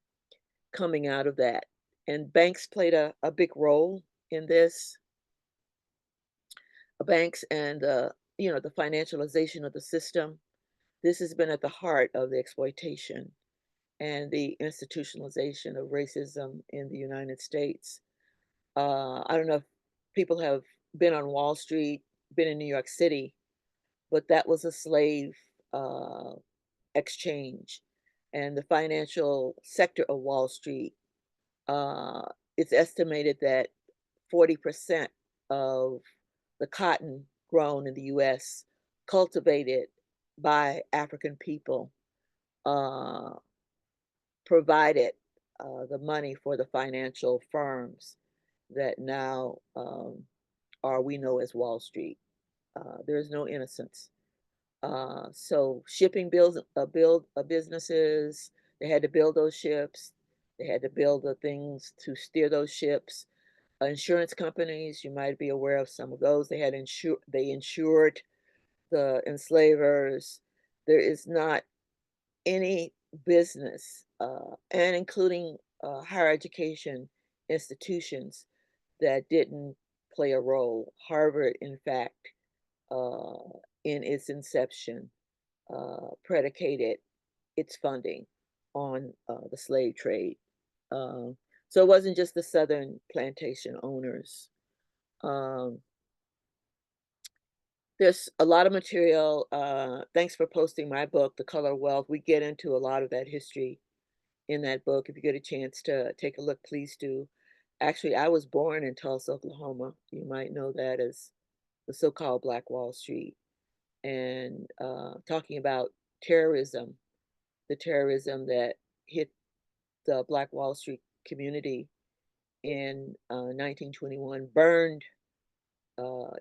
coming out of that, and banks played a big role in this. Banks and you know, the financialization of the system. This has been at the heart of the exploitation and the institutionalization of racism in the United States. I don't know if people have been on Wall Street, been in New York City, but that was a slave uh, exchange. And the financial sector of Wall Street, uh, it's estimated that 40% of the cotton grown in the US cultivated by African people uh, provided the money for the financial firms that now are we know as Wall Street. There is no innocence. So shipping bills, businesses, they had to build those ships. They had to build the things to steer those ships. Insurance companies, you might be aware of some of those. They insured the enslavers. There is not any business, and including higher education institutions, that didn't play a role. Harvard, in fact, uh, in its inception, predicated its funding on the slave trade. So it wasn't just the Southern plantation owners. Um, there's a lot of material. Thanks for posting my book, The Color of Wealth. We get into a lot of that history in that book. If you get a chance to take a look, please do. Actually, I was born in Tulsa, Oklahoma. You might know that as the so-called Black Wall Street. And talking about terrorism, the terrorism that hit the Black Wall Street community in 1921, burned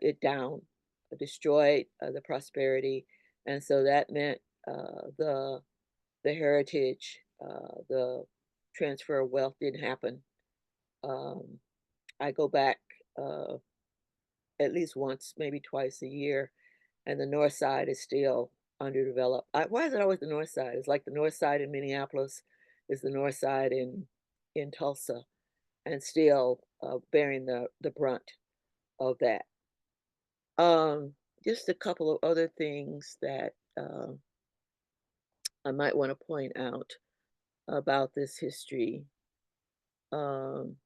it down, destroyed the prosperity. And so that meant the heritage, the transfer of wealth didn't happen. Um, I go back at least once, maybe twice a year, and the north side is still underdeveloped. Why is it always the north side? It's like the north side in Minneapolis is the north side in Tulsa, and still bearing the brunt of that. Just a couple of other things that I might want to point out about this history. Um,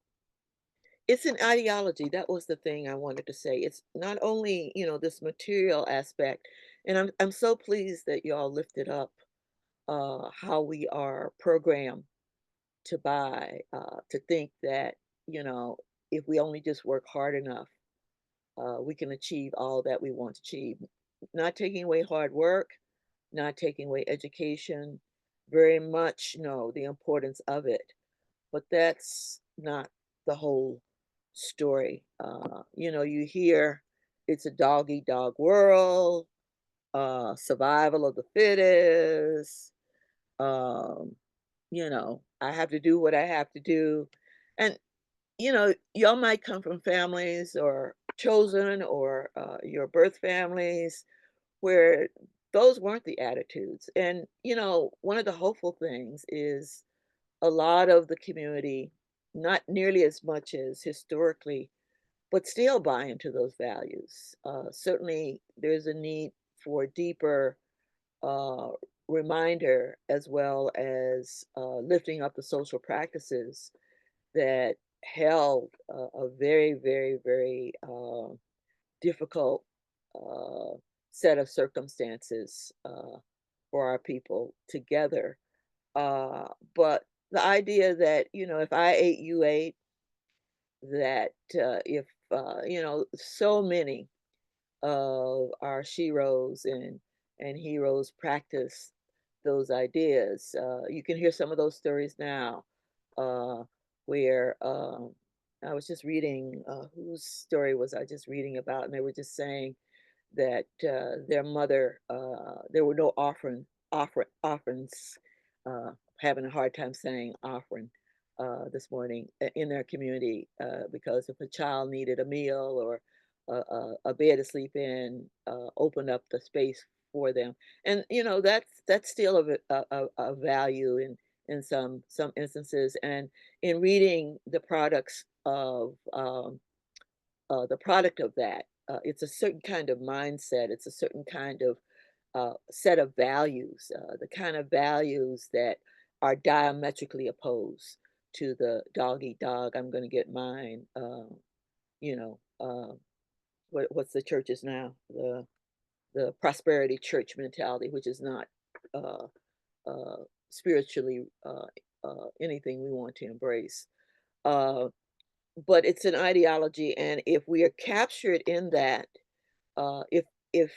it's an ideology. That was the thing I wanted to say. It's not only, you know, this material aspect, and I'm so pleased that y'all lifted up how we are programmed to buy, to think that, you know, if we only just work hard enough, we can achieve all that we want to achieve. Not taking away hard work, not taking away education, very much know the importance of it, but that's not the whole story. You know, you hear it's a dog eat dog world, survival of the fittest, um, you know, I have to do what I have to do. And, you know, y'all might come from families or chosen or your birth families where those weren't the attitudes. And, you know, one of the hopeful things is a lot of the community, not nearly as much as historically, but still buy into those values. Certainly, there's a need for deeper uh, reminder, as well as lifting up the social practices that held a very, very, very difficult uh, set of circumstances for our people together. But the idea that, you know, if I ate, you ate, that if, you know, so many of our sheroes and heroes practice those ideas. You can hear some of those stories now, where I was just reading, whose story was I just reading about, and they were just saying that their mother, there were no offerings, having a hard time saying offering this morning in their community because if a child needed a meal or a bed to sleep in, open up the space for them, and you know that's still a value in some instances. And in reading the products of the product of that. It's a certain kind of mindset. It's a certain kind of set of values, the kind of values that are diametrically opposed to the dog eat dog. I'm going to get mine. You know, what's the churches now? The prosperity church mentality, which is not uh, spiritually anything we want to embrace. Uh, but it's an ideology, and if we are captured in that, if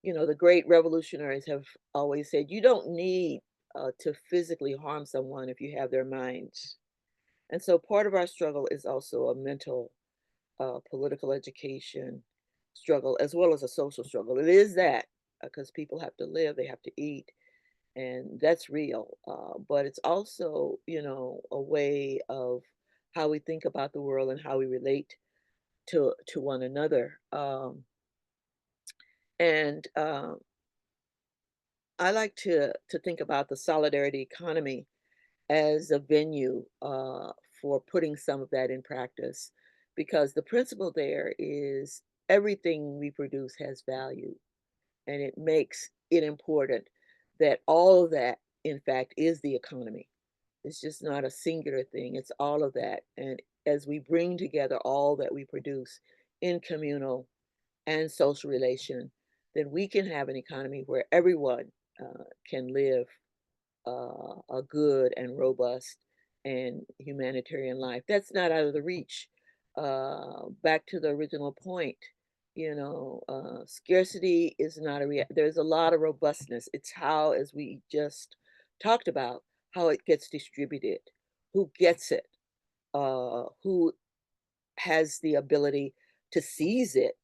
you know, the great revolutionaries have always said you don't need to physically harm someone if you have their minds. And so part of our struggle is also a mental political education struggle as well as a social struggle. It is that because people have to live, they have to eat, and that's real. But it's also, you know, a way of how we think about the world and how we relate to one another. And I like to think about the solidarity economy as a venue for putting some of that in practice, because the principle there is everything we produce has value, and it makes it important that all of that, in fact, is the economy. It's just not a singular thing, it's all of that. And as we bring together all that we produce in communal and social relation, then we can have an economy where everyone can live a good and robust and humanitarian life. That's not out of the reach. Back to the original point, you know, scarcity is not there's a lot of robustness. It's how, as we just talked about, how it gets distributed, who gets it, who has the ability to seize it,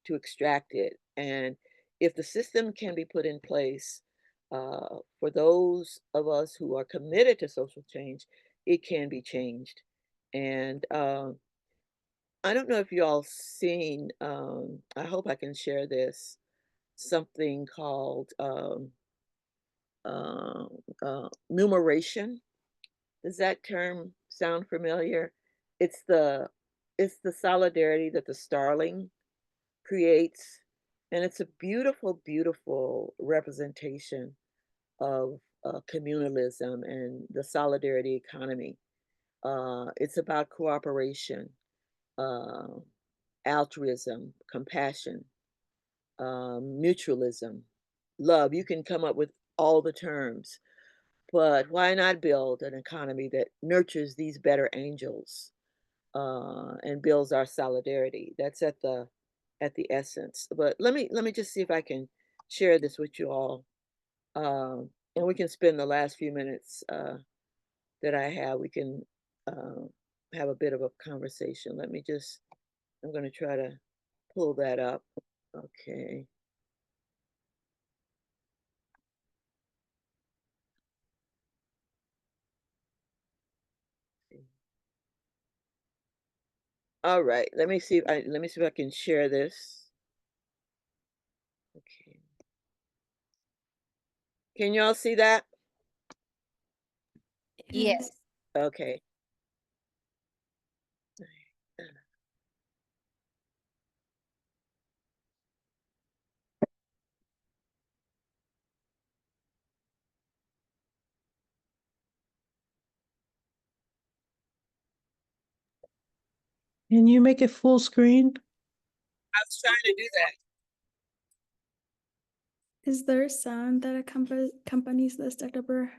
to extract it. And if the system can be put in place for those of us who are committed to social change, it can be changed. And I don't know if you all seen, I hope I can share this, something called uh, numeration. Does that term sound familiar? It's the it's the solidarity that the starling creates, and it's a beautiful, beautiful representation of communalism and the solidarity economy. It's about cooperation, uh, altruism, compassion, mutualism, love. You can come up with all the terms, but why not build an economy that nurtures these better angels and builds our solidarity? That's at the essence. But let me just see if I can share this with you all, and we can spend the last few minutes that I have. We can uh, have a bit of a conversation. Let me just. I'm going to try to pull that up. Okay. All right. Let me see if I can share this. Okay. Can y'all see that? Yes. Okay. Can you make it full screen? I was trying to do that. Is there sound that accompanies this, Dr. Burr?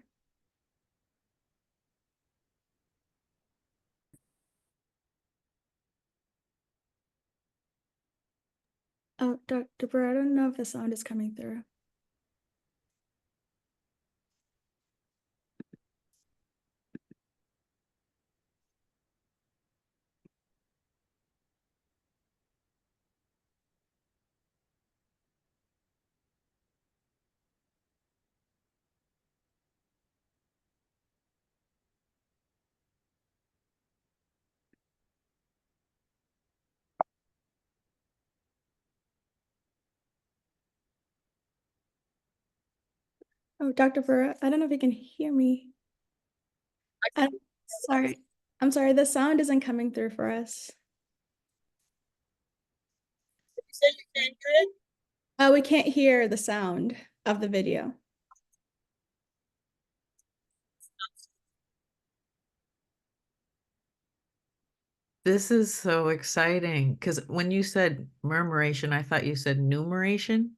Oh, Dr. Burr, I don't know if the sound is coming through. Oh, Dr. Burra, I don't know if you can hear me. Sorry. I'm sorry, the sound isn't coming through for us. You said you can't hear it? We can't hear the sound of the video. This is so exciting because when you said murmuration, I thought you said numeration.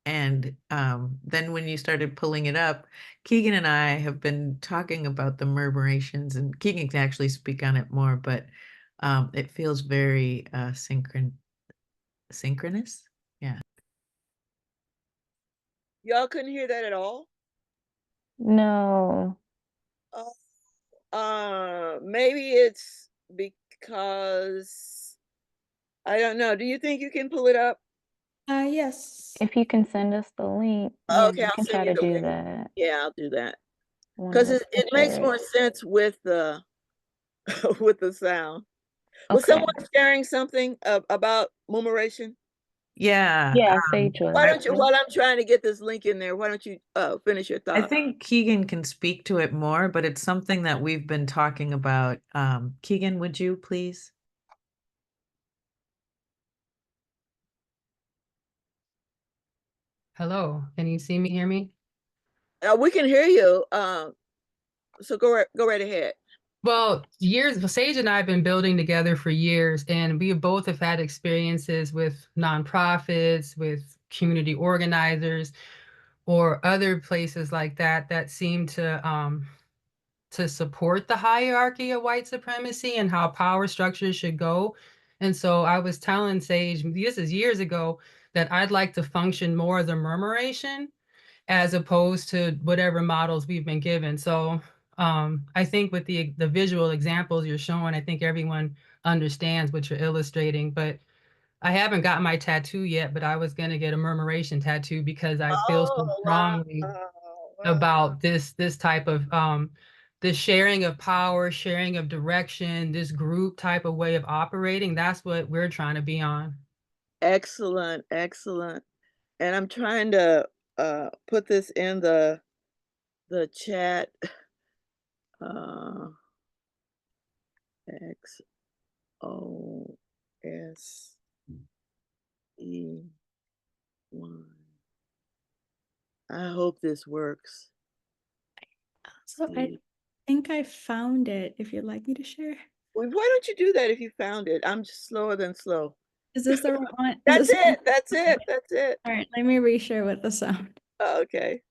And then when you started pulling it up, Keegan and I have been talking about the murmurations, and Keegan can actually speak on it more, but it feels very synchronous. Yeah. Y'all couldn't hear that at all? No. Maybe it's because I don't know. Do you think you can pull it up? Yes. If you can send us the link, Okay, we I'll can send try you to the do link. that. Yeah, I'll do that. One Because of us it can makes share more it. sense with the with the sound. Was Okay. someone sharing something about murmuration? Yeah. Yeah, Sage Why was. don't you, while I'm trying to get this link in there, why don't you finish your I thought? think Keegan can speak to it more, but it's something that we've been talking about. Keegan, would you please? Hello, can you see me, hear me? We can hear you. So go right ahead. Well, Sage and I have been building together for years, and we both have had experiences with nonprofits, with community organizers, or other places like that that seem to support the hierarchy of white supremacy and how power structures should go. And so I was telling Sage, this is years ago, that I'd like to function more as a murmuration as opposed to whatever models we've been given. So I think with the visual examples you're showing, I think everyone understands what you're illustrating. But I haven't got my tattoo yet, but I was going to get a murmuration tattoo because I feel so strongly about this type of this sharing of power, sharing of direction, this group type of way of operating. That's what we're trying to be on. Excellent, excellent. And I'm trying to put this in the chat. XOSE1. I hope this works. So I think I found it, if you'd like me to share. Well, why don't you do that if you found it? I'm just slower than slow. Is this the right one? That's it. That's it. That's it. All right, let me reshare with the sound. Oh, okay.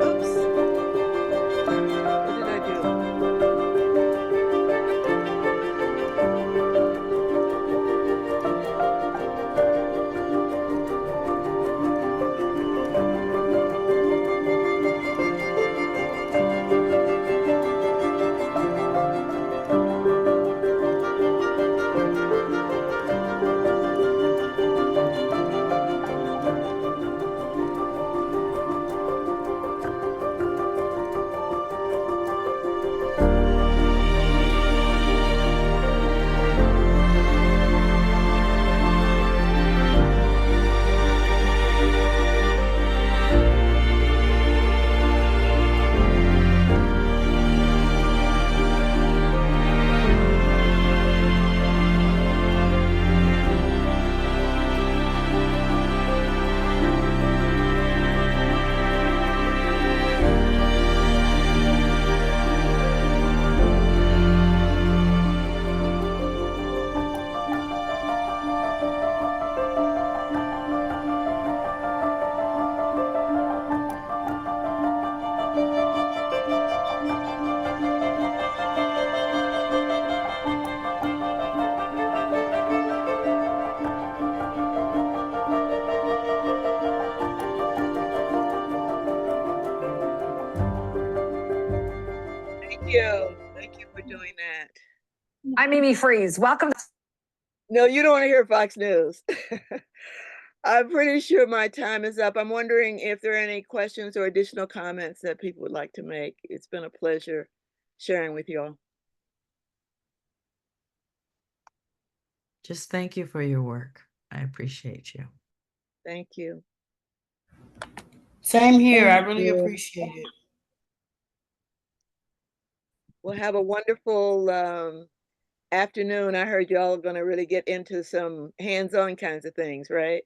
Oops. What did I do? I'm Mimi Freeze. Welcome. No, you don't want to hear Fox News. I'm pretty sure my time is up. I'm wondering if there are any questions or additional comments that people would like to make. It's been a pleasure sharing with you all. Just thank you for your work. I appreciate you. Thank you. Same here. I Thank really you. appreciate it. Well, have a wonderful afternoon. I heard y'all are going to really get into some hands-on kinds of things, right?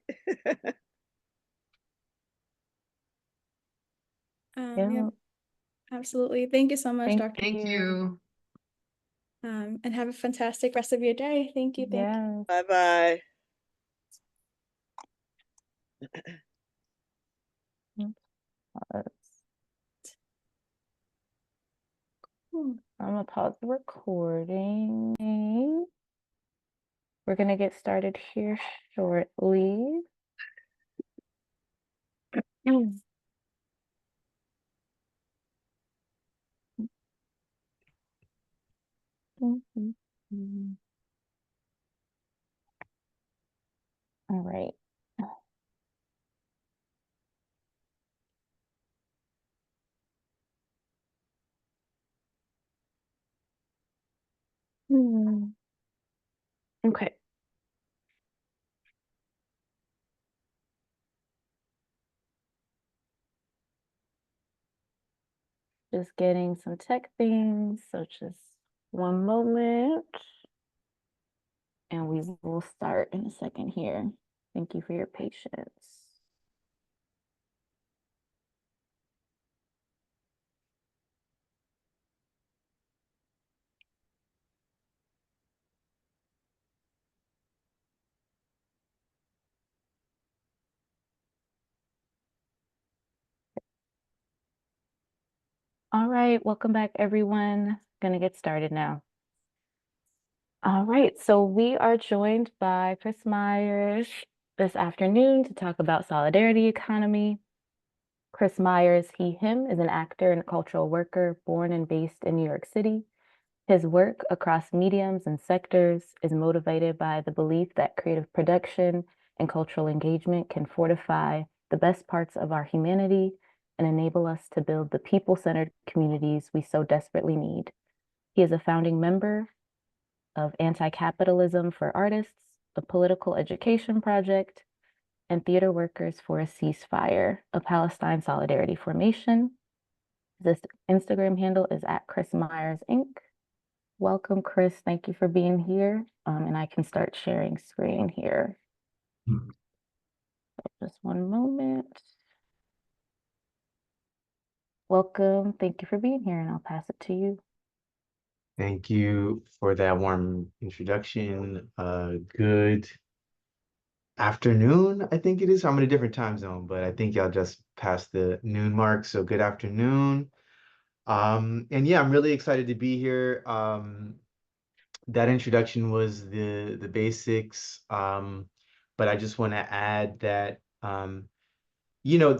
Yeah, absolutely. Thank you so much, Dr. Thank you. And have a fantastic rest of your day. Thank you. Thank you. Bye-bye. I'm gonna pause the recording. We're gonna get started here shortly. All right. Okay. Just getting some tech things, so just one moment. And we will start in a second here. Thank you for your patience. All right, welcome back, everyone. Gonna get started now. All right, so we are joined by Chris Myers this afternoon to talk about solidarity economy. Chris Myers, he, him, is an actor and cultural worker born and based in New York City. His work across mediums and sectors is motivated by the belief that creative production and cultural engagement can fortify the best parts of our humanity and enable us to build the people-centered communities we so desperately need. He is a founding member of Anti-Capitalism for Artists, a political education project, and Theater Workers for a Ceasefire, a Palestine solidarity formation. This Instagram handle is at Chris Myers Inc. Welcome, Chris. Thank you for being here. And I can start sharing screen here. Just one moment. Welcome. Thank you for being here, and I'll pass it to you. Thank you for that warm introduction. Good afternoon, I think it is. I'm in a different time zone, but I think y'all just passed the noon mark, so good afternoon. And yeah, I'm really excited to be here. That introduction was the basics, but I just want to add that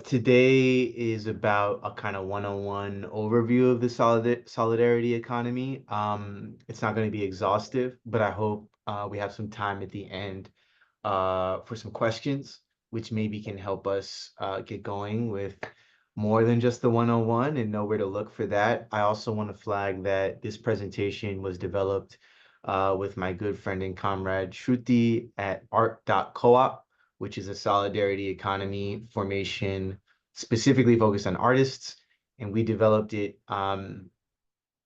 today is about a kind of one-on-one overview of the solidarity economy. It's not going to be exhaustive, but I hope we have some time at the end for some questions, which maybe can help us get going with more than just the one-on-one and know where to look for that. I also want to flag that this presentation was developed with my good friend and comrade Shruti at art.coop, which is a solidarity economy formation specifically focused on artists. And we developed it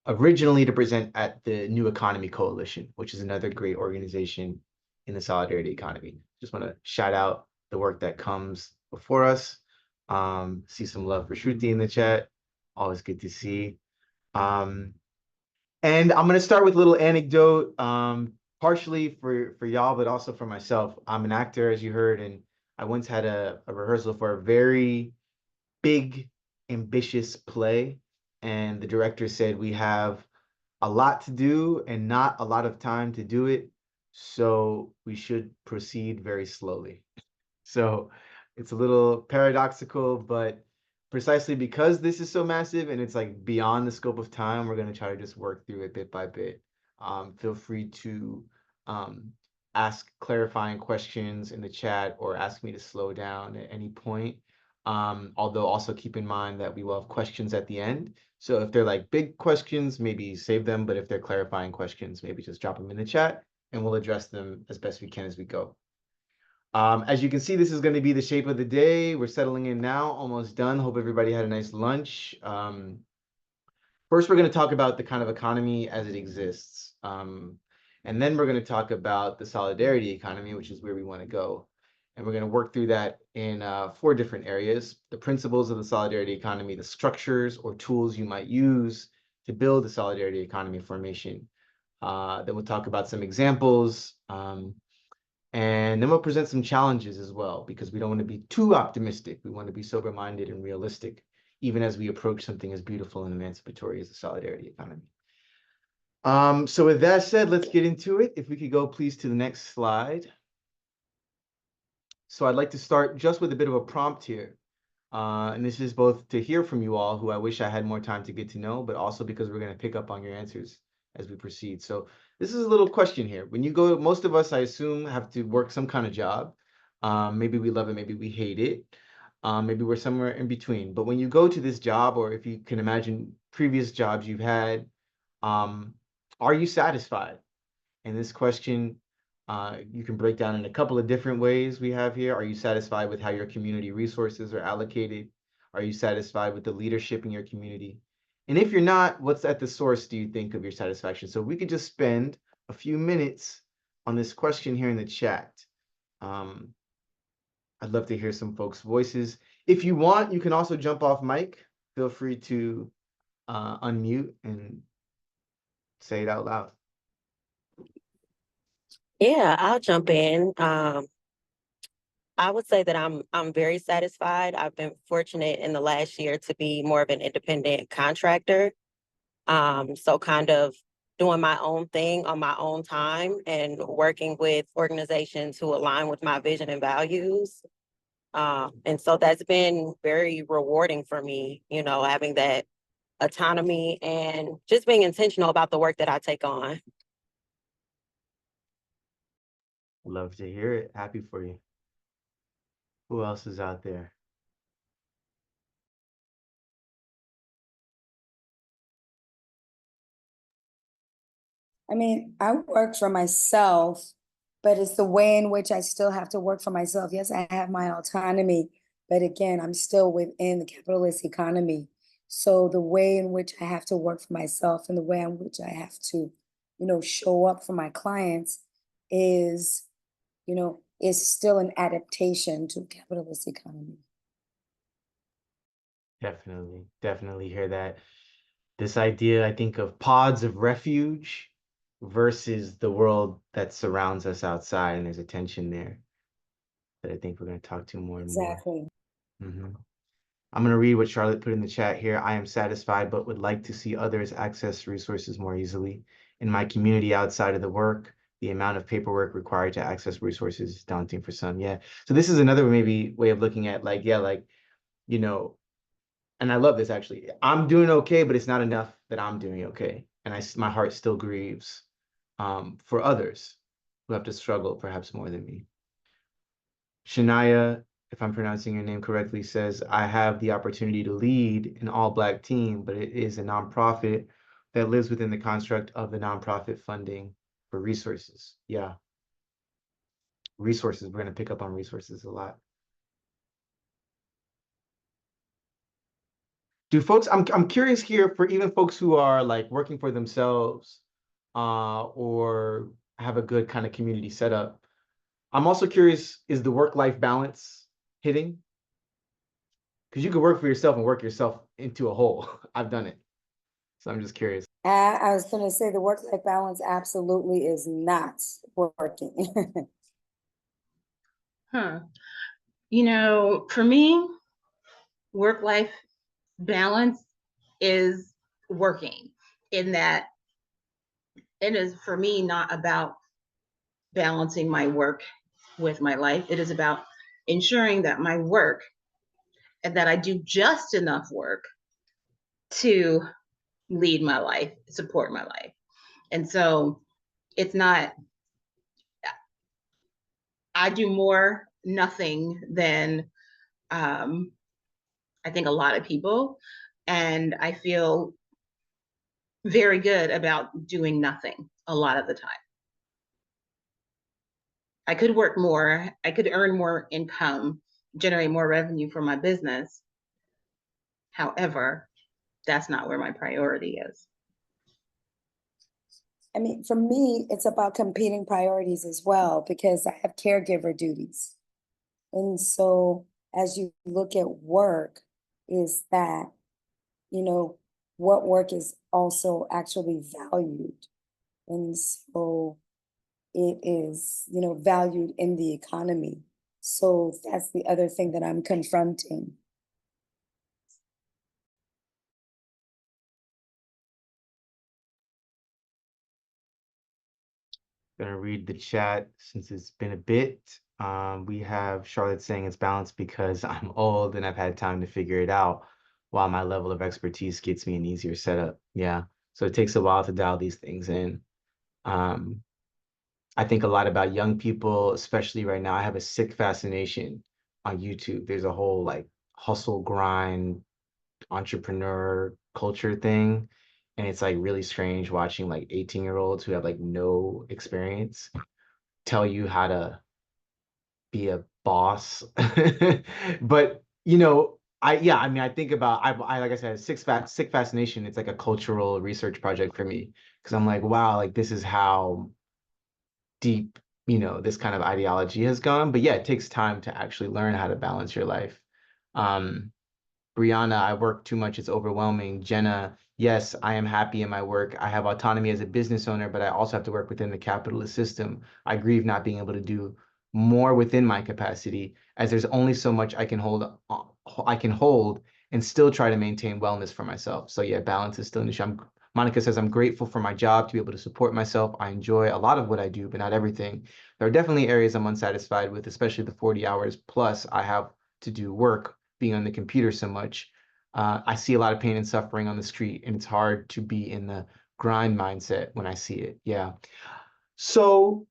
originally to present at the New Economy Coalition, which is another great organization in the solidarity economy. Just want to shout out the work that comes before us. See some love for Shruti in the chat. Always good to see. And I'm going to start with a little anecdote, partially for y'all, but also for myself. I'm an actor, as you heard, and I once had a rehearsal for a very big, ambitious play. And the director said, we have a lot to do and not a lot of time to do it. So we should proceed very slowly. So it's a little paradoxical, but precisely because this is so massive and it's like beyond the scope of time, we're going to try to just work through it bit by bit. Feel free to ask clarifying questions in the chat or ask me to slow down at any point. Although also keep in mind that we will have questions at the end. So if they're like big questions, maybe save them. But if they're clarifying questions, maybe just drop them in the chat and we'll address them as best we can as we go. As you can see, this is going to be the shape of the day. We're settling in now, almost done. Hope everybody had a nice lunch. First, we're going to talk about the kind of economy as it exists. And then we're going to talk about the solidarity economy, which is where we want to go. And we're going to work through that in 4 different areas: the principles of the solidarity economy, the structures or tools you might use to build a solidarity economy formation. Then we'll talk about some examples. And then we'll present some challenges as well, because we don't want to be too optimistic. We want to be sober-minded and realistic, even as we approach something as beautiful and emancipatory as the solidarity economy. So with that said, let's get into it. If we could go, please, to the next slide. So I'd like to start just with a bit of a prompt here. And this is both to hear from you all, who I wish I had more time to get to know, but also because we're going to pick up on your answers as we proceed. So this is a little question here. When you go, most of us, I assume, have to work some kind of job. Maybe we love it, maybe we hate it. Maybe we're somewhere in between. But when you go to this job, or if you can imagine previous jobs you've had, are you satisfied? And this question, you can break down in a couple of different ways we have here. Are you satisfied with how your community resources are allocated? Are you satisfied with the leadership in your community? And if you're not, what's at the source, do you think, of your satisfaction? So we could just spend a few minutes on this question here in the chat. I'd love to hear some folks' voices. If you want, you can also jump off mic. Feel free to unmute and say it out loud. Yeah, I'll jump in. I would say that I'm very satisfied. I've been fortunate in the last year to be more of an independent contractor. So kind of doing my own thing on my own time and working with organizations who align with my vision and values. And so that's been very rewarding for me, having that autonomy and just being intentional about the work that I take on. Love to hear it. Happy for you. Who else is out there? I mean, I work for myself, but it's the way in which I still have to work for myself. Yes, I have my autonomy, but again, I'm still within the capitalist economy. So the way in which I have to work for myself and the way in which I have to, show up for my clients is, is still an adaptation to the capitalist economy. Definitely hear that. This idea, I think, of pods of refuge versus the world that surrounds us outside, and there's a tension there that I think we're going to talk to more and more. Exactly. I'm going to read what Charlotte put in the chat here. I am satisfied, but would like to see others access resources more easily. In my community outside of the work, the amount of paperwork required to access resources is daunting for some. Yeah. So this is another maybe way of looking at and I love this actually. I'm doing okay, but it's not enough that I'm doing okay. And my heart still grieves for others who have to struggle perhaps more than me. Shania, if I'm pronouncing your name correctly, says, I have the opportunity to lead an all-Black team, but it is a nonprofit that lives within the construct of the nonprofit funding for resources. Yeah. Resources, we're going to pick up on resources a lot. Do folks, I'm curious here for even folks who are like working for themselves or have a good kind of community setup. I'm also curious, is the work-life balance hitting? Because you could work for yourself and work yourself into a hole. I've done it. So I'm just curious. I was going to say the work-life balance absolutely is not working. For me, work-life balance is working in that it is, for me, not about balancing my work with my life. It is about ensuring that my work and that I do just enough work to lead my life, support my life. And so it's not, I do more nothing than I think a lot of people. And I feel very good about doing nothing a lot of the time. I could work more, I could earn more income, generate more revenue for my business. However, that's not where my priority is. I mean, for me, it's about competing priorities as well, because I have caregiver duties. And so as you look at work, is that, you know, what work is also actually valued. And so it is, you know, valued in the economy. So that's the other thing that I'm confronting. Gonna read the chat since it's been a bit. We have Charlotte saying it's balanced because I'm old and I've had time to figure it out, while my level of expertise gets me an easier setup. Yeah, so it takes a while to dial these things in. I think a lot about young people, especially right now. I have a sick fascination on YouTube. There's a whole like hustle grind entrepreneur culture thing. And it's like really strange watching like 18-year-olds who have like no experience tell you how to be a boss. But you know, I mean I think about I like I said, sick fascination. It's like a cultural research project for me because I'm like, wow, like this is how deep, you know, this kind of ideology has gone. But yeah, it takes time to actually learn how to balance your life. Um, Brianna, I work too much, it's overwhelming. Jenna, yes, I am happy in my work. I have autonomy as a business owner, but I also have to work within the capitalist system. I grieve not being able to do more within my capacity, as there's only so much I can hold and still try to maintain wellness for myself. So yeah, balance is still an issue. Monica says, I'm grateful for my job to be able to support myself. I enjoy a lot of what I do, but not everything. There are definitely areas I'm unsatisfied with, especially the 40 hours plus I have to do work being on the computer so much. I see a lot of pain and suffering on the street, and it's hard to be in the grind mindset when I see it. Yeah. So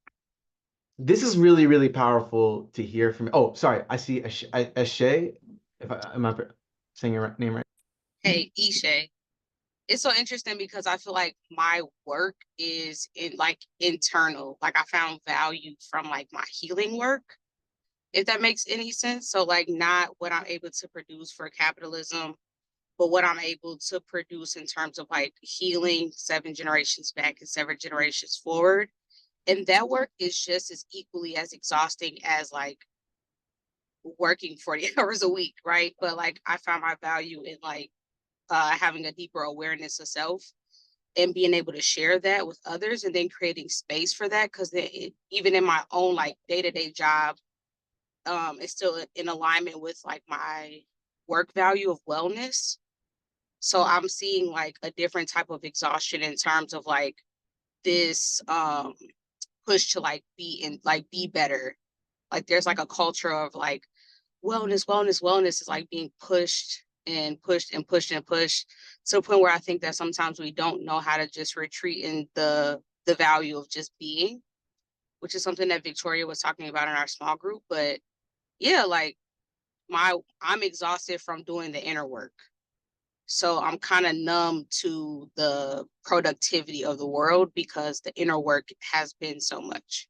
this is really, really powerful to hear from. Oh, sorry. I see Ashay. Am I saying your name right? Hey, Ishay. It's so interesting because I feel like my work is internal. Like I found value from like my healing work, if that makes any sense. So like not what I'm able to produce for capitalism, but what I'm able to produce in terms of like healing 7 generations back and 7 generations forward. And that work is just as equally as exhausting as like working 40 hours a week, right? But like I found my value in like having a deeper awareness of self and being able to share that with others, and then creating space for that, because even in my own like day-to-day job, it's still in alignment with like my work value of wellness. So I'm seeing like a different type of exhaustion in terms of like this push to like be better. Like there's like a culture of like wellness is like being pushed and pushed and pushed and pushed to the point where I think that sometimes we don't know how to just retreat in the value of just being, which is something that Victoria was talking about in our small group. But yeah, like I'm exhausted from doing the inner work. So I'm kind of numb to the productivity of the world because the inner work has been so much.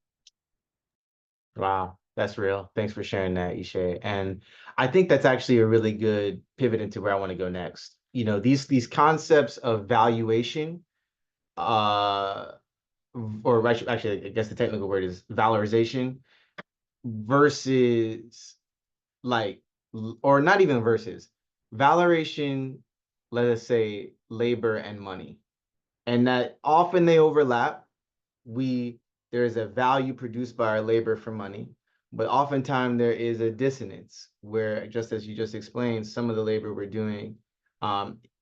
Wow, that's real. Thanks for sharing that, Ishay. And I think that's actually a really good pivot into where I want to go next. You know, these concepts of valuation, or actually, I guess the technical word is valorization versus like, or not even versus valorization, let us say labor and money, and that often they overlap. There is a value produced by our labor for money, but oftentimes there is a dissonance where, just as you just explained, some of the labor we're doing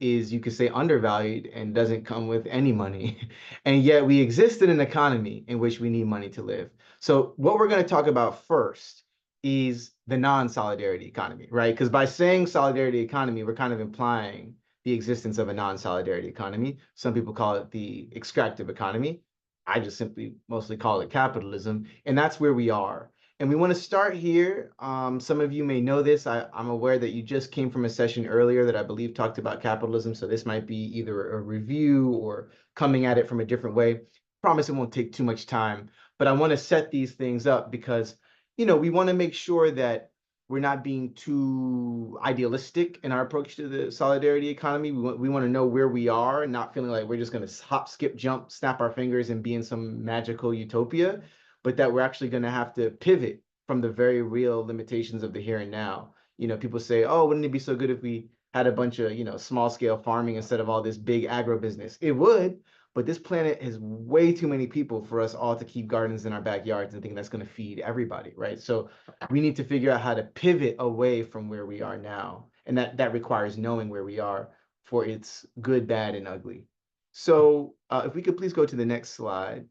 is, you could say, undervalued and doesn't come with any money. And yet we exist in an economy in which we need money to live. So what we're going to talk about first is the non-solidarity economy, right? Because by saying solidarity economy, we're kind of implying the existence of a non-solidarity economy. Some people call it the extractive economy. I just simply mostly call it capitalism, and that's where we are. And we want to start here. Some of you may know this. I'm aware that you just came from a session earlier that I believe talked about capitalism, so this might be either a review or coming at it from a different way. Promise it won't take too much time, but I want to set these things up because, we want to make sure that we're not being too idealistic in our approach to the solidarity economy. We want to know where we are and not feeling like we're just going to hop, skip, jump, snap our fingers and be in some magical utopia, but that we're actually going to have to pivot from the very real limitations of the here and now. People say, oh, wouldn't it be so good if we had a bunch of, small scale farming instead of all this big agribusiness? It would, but this planet has way too many people for us all to keep gardens in our backyards and think that's going to feed everybody, right? So we need to figure out how to pivot away from where we are now. And that requires knowing where we are for its good, bad, and ugly. So if we could please go to the next slide.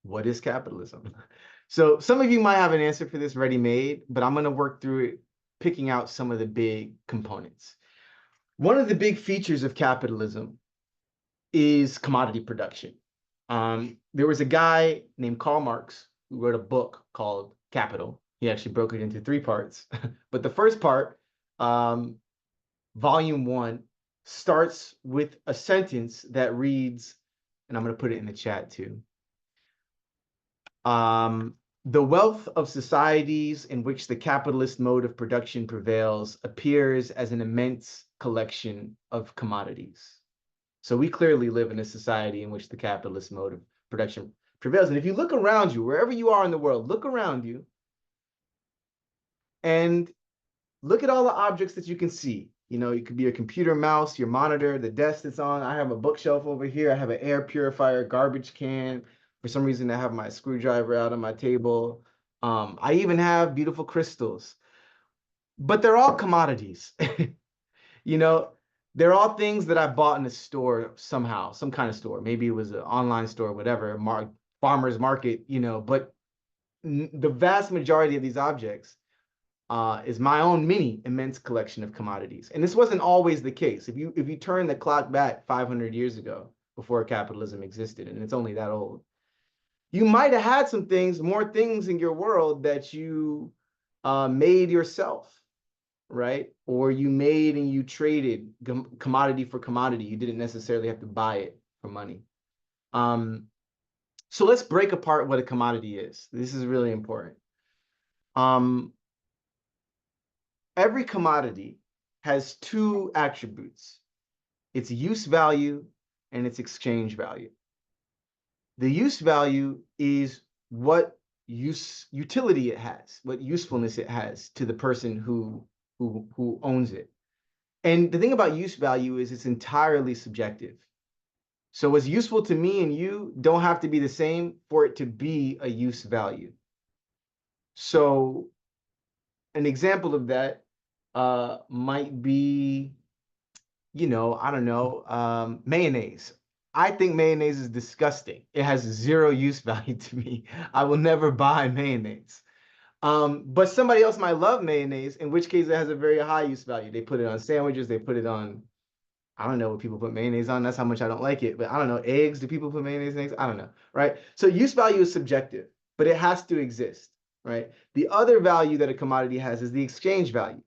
What is capitalism? So some of you might have an answer for this ready-made, but I'm going to work through it, picking out some of the big components. One of the big features of capitalism is commodity production. There was a guy named Karl Marx who wrote a book called Capital. He actually broke it into 3 parts. But the first part, volume 1, starts with a sentence that reads, and I'm going to put it in the chat too. The wealth of societies in which the capitalist mode of production prevails appears as an immense collection of commodities. So we clearly live in a society in which the capitalist mode of production prevails. And if you look around you, wherever you are in the world, look around you and look at all the objects that you can see. It could be your computer mouse, your monitor, the desk that's on. I have a bookshelf over here. I have an air purifier, garbage can. For some reason, I have my screwdriver out on my table. I even have beautiful crystals. But they're all commodities. They're all things that I bought in a store somehow, some kind of store. Maybe it was an online store, whatever, farmer's market, but the vast majority of these objects is my own mini immense collection of commodities. And this wasn't always the case. If you turn the clock back 500 years ago, before capitalism existed, and it's only that old, you might have had more things in your world that you made yourself, right? Or you made and you traded commodity for commodity. You didn't necessarily have to buy it for money. So let's break apart what a commodity is. This is really important. Every commodity has 2 attributes: its use value and its exchange value. The use value is what utility it has, what usefulness it has to the person who owns it. And the thing about use value is it's entirely subjective. So what's useful to me and you don't have to be the same for it to be a use value. So an example of that might be, I don't know, mayonnaise. I think mayonnaise is disgusting. It has 0 use value to me. I will never buy mayonnaise. But somebody else might love mayonnaise, in which case it has a very high use value. They put it on sandwiches, they put it on, I don't know what people put mayonnaise on. That's how much I don't like it. But I don't know, eggs. Do people put mayonnaise in eggs? I don't know, right? So use value is subjective, but it has to exist, right? The other value that a commodity has is the exchange value,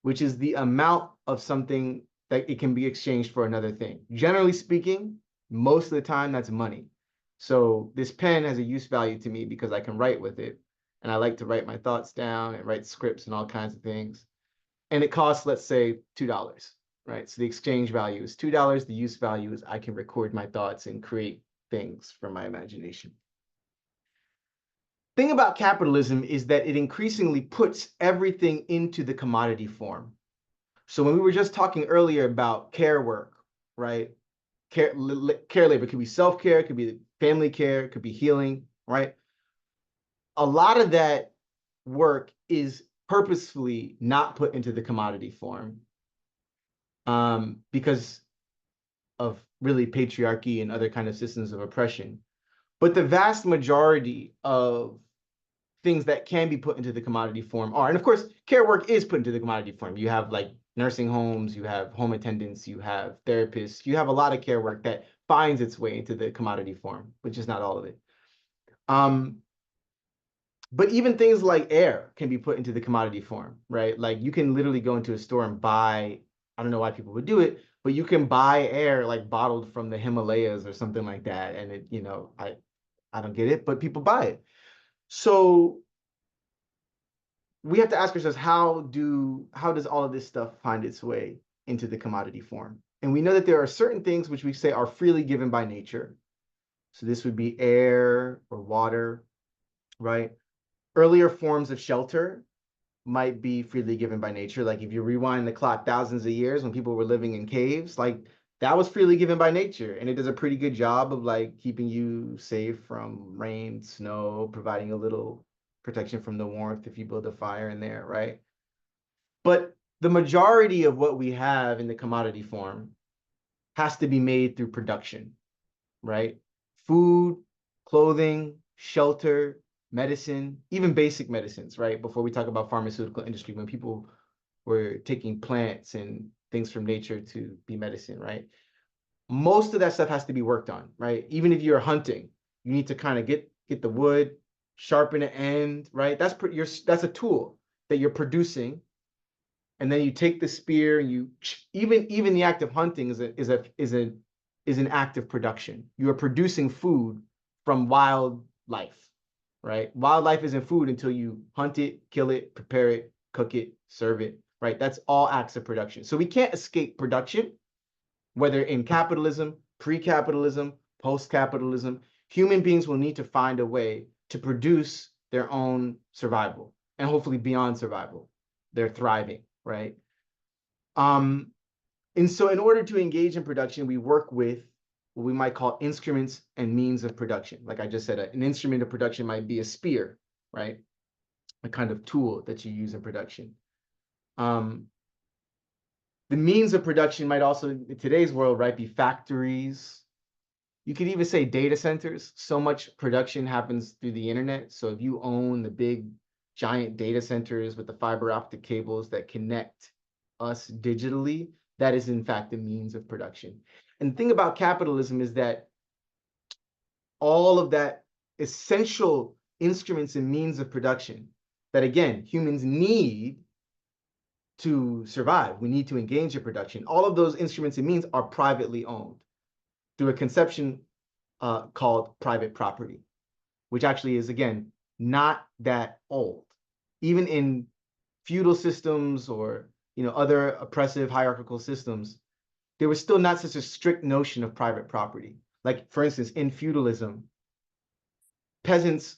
which is the amount of something that it can be exchanged for another thing. Generally speaking, most of the time that's money. So this pen has a use value to me because I can write with it. And I like to write my thoughts down and write scripts and all kinds of things. And it costs, let's say, $2, right? So the exchange value is $2. The use value is I can record my thoughts and create things from my imagination. Thing about capitalism is that it increasingly puts everything into the commodity form. So when we were just talking earlier about care work, right? Care labor could be self-care, it could be family care, it could be healing, right? A lot of that work is purposefully not put into the commodity form because of really patriarchy and other kind of systems of oppression. But the vast majority of things that can be put into the commodity form are, and of course, care work is put into the commodity form. You have like nursing homes, you have home attendants, you have therapists, you have a lot of care work that finds its way into the commodity form, which is not all of it. But even things like air can be put into the commodity form, right? Like you can literally go into a store and buy, I don't know why people would do it, but you can buy air like bottled from the Himalayas or something like that. And it, I don't get it, but people buy it. So we have to ask ourselves, how does all of this stuff find its way into the commodity form? And we know that there are certain things which we say are freely given by nature. So this would be air or water, right? Earlier forms of shelter might be freely given by nature. Like if you rewind the clock thousands of years when people were living in caves, like that was freely given by nature. And it does a pretty good job of like keeping you safe from rain, snow, providing a little protection from the warmth if you build a fire in there, right? But the majority of what we have in the commodity form has to be made through production, right? Food, clothing, shelter, medicine, even basic medicines, right? Before we talk about pharmaceutical industry, when people were taking plants and things from nature to be medicine, right? Most of that stuff has to be worked on, right? Even if you're hunting, you need to kind of get the wood, sharpen the end, right? That's a tool that you're producing, and then you take the spear and you even the act of hunting is an act of production. You are producing food from wildlife, right? Wildlife isn't food until you hunt it, kill it, prepare it, cook it, serve it, right? That's all acts of production. So we can't escape production, whether in capitalism, pre-capitalism, post-capitalism. Human beings will need to find a way to produce their own survival and hopefully beyond survival. They're thriving, right? And so in order to engage in production, we work with what we might call instruments and means of production. Like I just said, an instrument of production might be a spear, right? A kind of tool that you use in production. The means of production might also, in today's world, right, be factories. You could even say data centers. So much production happens through the internet. So if you own the big, giant data centers with the fiber optic cables that connect us digitally, that is in fact the means of production. And the thing about capitalism is that all of that essential instruments and means of production that, again, humans need to survive, we need to engage in production. All of those instruments and means are privately owned through a conception called private property, which actually is, again, not that old. Even in feudal systems or other oppressive hierarchical systems, there was still not such a strict notion of private property. Like, for instance, in feudalism, peasants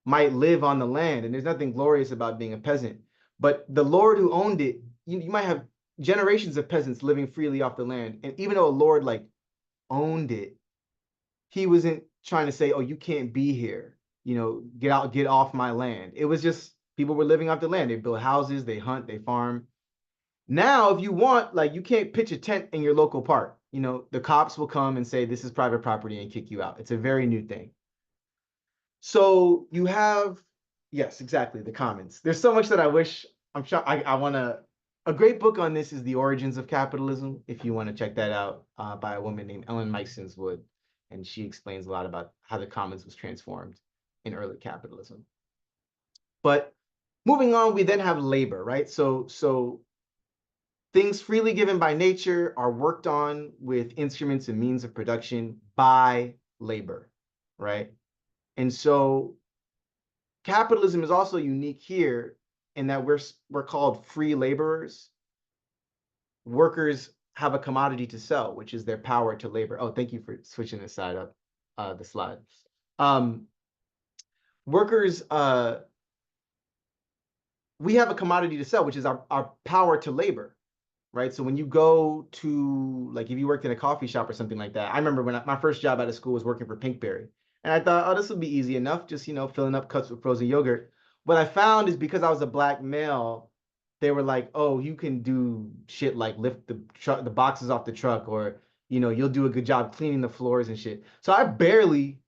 might live on the land, and there's nothing glorious about being a peasant. But the lord who owned it, you might have generations of peasants living freely off the land. And even though a lord like owned it, he wasn't trying to say, oh, you can't be here, get out, get off my land. It was just people were living off the land. They build houses, they hunt, they farm. Now, if you want, like, you can't pitch a tent in your local park. The cops will come and say, this is private property and kick you out. It's a very new thing. So you have, yes, exactly, the commons. There's so much that I wish, I'm sure I want to, a great book on this is The Origins of Capitalism, if you want to check that out, by a woman named Ellen Meisenswood. And she explains a lot about how the commons was transformed in early capitalism. But moving on, we then have labor, right? So things freely given by nature are worked on with instruments and means of production by labor, right? And so capitalism is also unique here in that we're called free laborers. Workers have a commodity to sell, which is their power to labor. Oh, thank you for switching this side up, the slide. Workers, we have a commodity to sell, which is our power to labor, right? So when you go to, like, if you worked in a coffee shop or something like that, I remember when my first job out of school was working for Pinkberry. And I thought, oh, this will be easy enough, just, filling up cups with frozen yogurt. What I found is because I was a Black male, they were like, oh, you can do shit like lift the boxes off the truck, or, you'll do a good job cleaning the floors and shit. So I barely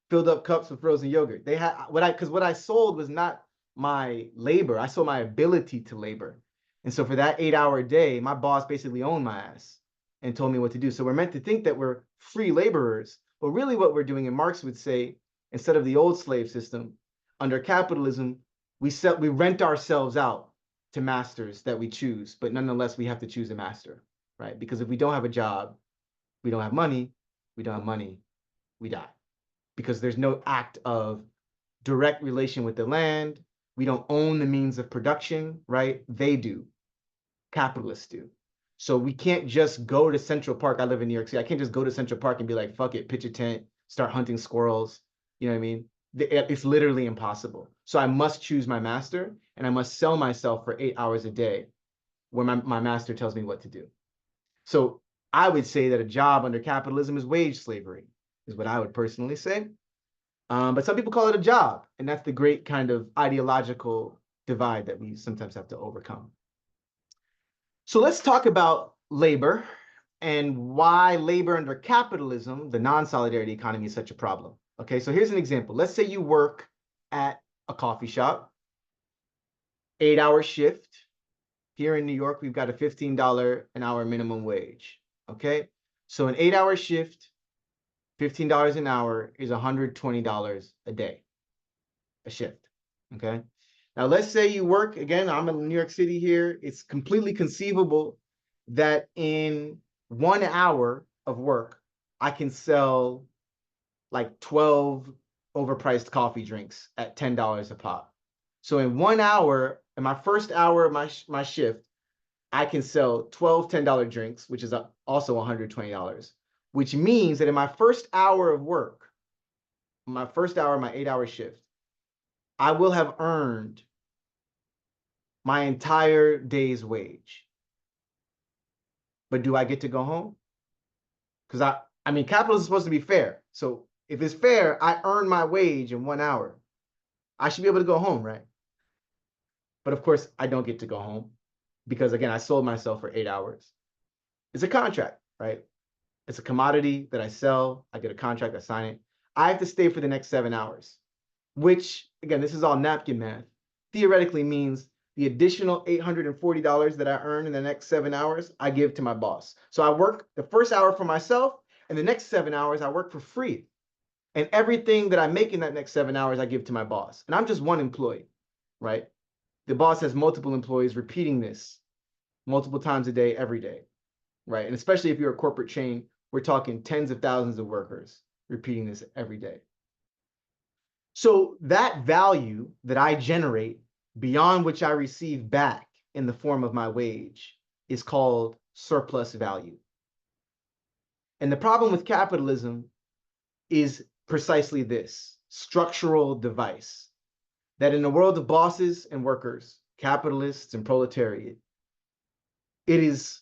filled up cups with frozen yogurt. They had because what I sold was not my labor. I sold my ability to labor. And so for that 8-hour day, my boss basically owned my ass and told me what to do. So we're meant to think that we're free laborers, but really what we're doing, and Marx would say, instead of the old slave system, under capitalism, we rent ourselves out to masters that we choose, but nonetheless, we have to choose a master, right? Because if we don't have a job, we don't have money, we don't have money, we die. Because there's no act of direct relation with the land. We don't own the means of production, right? They do. Capitalists do. So we can't just go to Central Park. I live in New York City. I can't just go to Central Park and be like, fuck it, pitch a tent, start hunting squirrels. You know what I mean? It's literally impossible. So I must choose my master, and I must sell myself for 8 hours a day where my master tells me what to do. So I would say that a job under capitalism is wage slavery, is what I would personally say. But some people call it a job, and that's the great kind of ideological divide that we sometimes have to overcome. So let's talk about labor and why labor under capitalism, the non-solidarity economy, is such a problem. Okay, so here's an example. Let's say you work at a coffee shop, 8-hour shift. Here in New York, we've got a $15 an hour minimum wage. Okay, so an 8-hour shift, $15 an hour is $120 a day, a shift. Okay, now let's say you work, again, I'm in New York City here. It's completely conceivable that in 1 hour of work, I can sell like 12 overpriced coffee drinks at $10 a pop. So in 1 hour, in my first hour of my shift, I can sell 12 $10 drinks, which is also $120, which means that in my first hour of work, my 8-hour shift, I will have earned my entire day's wage. But do I get to go home? Because I mean, capitalism is supposed to be fair. So if it's fair, I earn my wage in 1 hour. I should be able to go home, right? But of course, I don't get to go home because, again, I sold myself for 8 hours. It's a contract, right? It's a commodity that I sell. I get a contract, I sign it. I have to stay for the next 7 hours, which, again, this is all napkin math, theoretically means the additional $840 that I earn in the next 7 hours, I give to my boss. So I work the first hour for myself, and the next 7 hours, I work for free. And everything that I make in that next 7 hours, I give to my boss. And I'm just one employee, right? The boss has multiple employees repeating this multiple times a day, every day, right? And especially if you're a corporate chain, we're talking tens of thousands of workers repeating this every day. So that value that I generate beyond which I receive back in the form of my wage is called surplus value. And the problem with capitalism is precisely this structural device, that in the world of bosses and workers, capitalists and proletariat, it is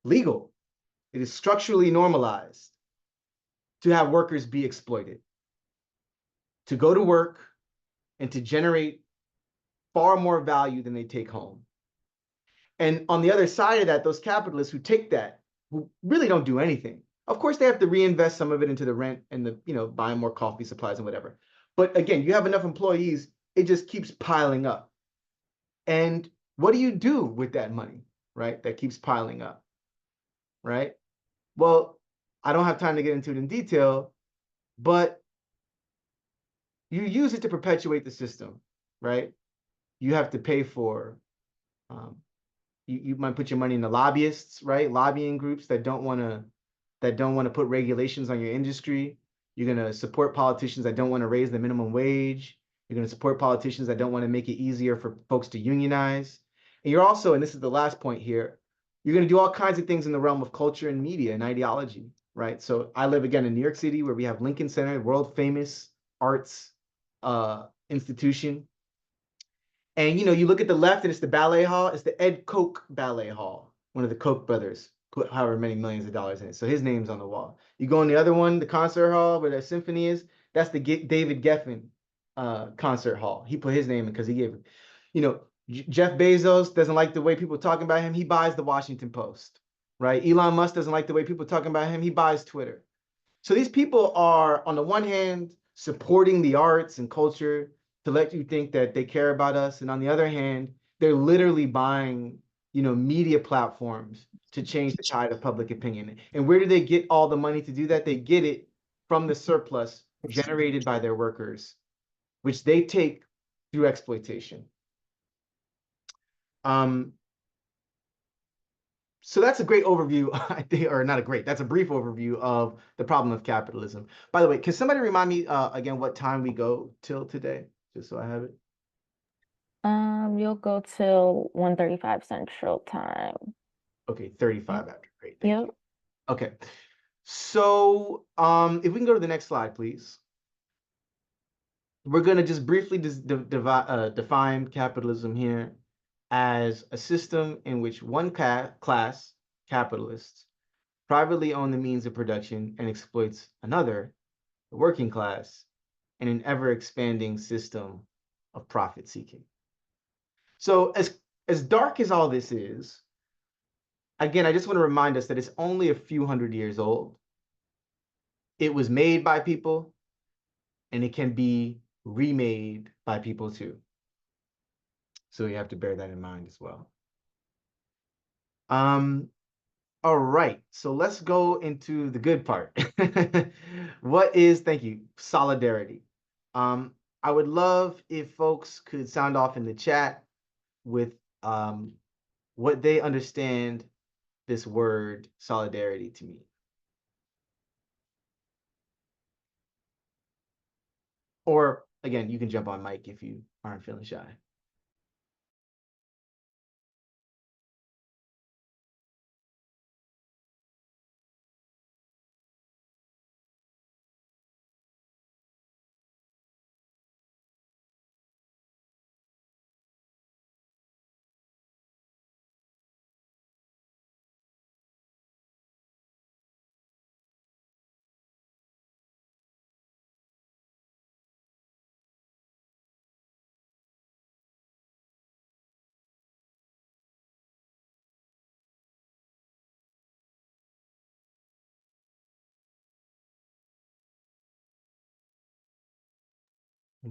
legal, it is structurally normalized to have workers be exploited, to go to work and to generate far more value than they take home. And on the other side of that, those capitalists who take that, who really don't do anything, of course, they have to reinvest some of it into the rent and the, buying more coffee supplies and whatever. But again, you have enough employees, it just keeps piling up. And what do you do with that money, right? That keeps piling up, right? Well, I don't have time to get into it in detail, but you use it to perpetuate the system, right? You have to pay for, you might put your money in the lobbyists, right? Lobbying groups that don't want to put regulations on your industry. You're going to support politicians that don't want to raise the minimum wage. You're going to support politicians that don't want to make it easier for folks to unionize. And you're also, and this is the last point here, you're going to do all kinds of things in the realm of culture and media and ideology, right? So I live again in New York City, where we have Lincoln Center, world famous arts institution. And you look at the left and it's the ballet hall. It's the Ed Koch Ballet Hall. One of the Koch brothers put however many millions of dollars in it. So his name's on the wall. You go in the other one, the concert hall where the symphony is, that's the David Geffen concert hall. He put his name in because he gave, Jeff Bezos doesn't like the way people talking about him. He buys the Washington Post, right? Elon Musk doesn't like the way people talking about him. He buys Twitter. So these people are, on the one hand, supporting the arts and culture to let you think that they care about us. And on the other hand, they're literally buying, media platforms to change the tide of public opinion. And where do they get all the money to do that? They get it from the surplus generated by their workers, which they take through exploitation. So that's a great overview, I think, or not a great, that's a brief overview of the problem of capitalism. By the way, can somebody remind me again what time we go till today, just so I have it? You'll go till 1:35 Central Time. Okay, 35 Yep. after. Great, thank you. Okay, so if we can go to the next slide, please. We're going to just briefly define capitalism here as a system in which one class, capitalists, privately own the means of production and exploits another, the working class, in an ever-expanding system of profit seeking. So as dark as all this is, again, I just want to remind us that it's only a few hundred years old. It was made by people, and it can be remade by people too. So you have to bear that in mind as well. All right, so let's go into the good part. What is, thank you, solidarity? I would love if folks could sound off in the chat with what they understand this word solidarity to mean. Or again, you can jump on mic if you aren't feeling shy.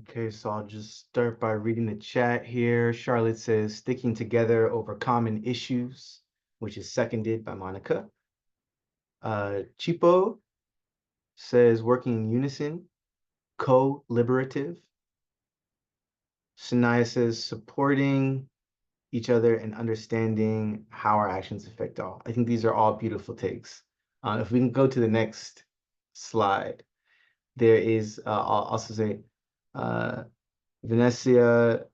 Okay, so I'll just start by reading the chat here. Charlotte says, sticking together over common issues, which is seconded by Monica. Chipo says, working in unison, co-liberative. Shania says, supporting each other and understanding how our actions affect all. I think these are all beautiful takes. If we can go to the next slide, there is, I'll also say, Venetia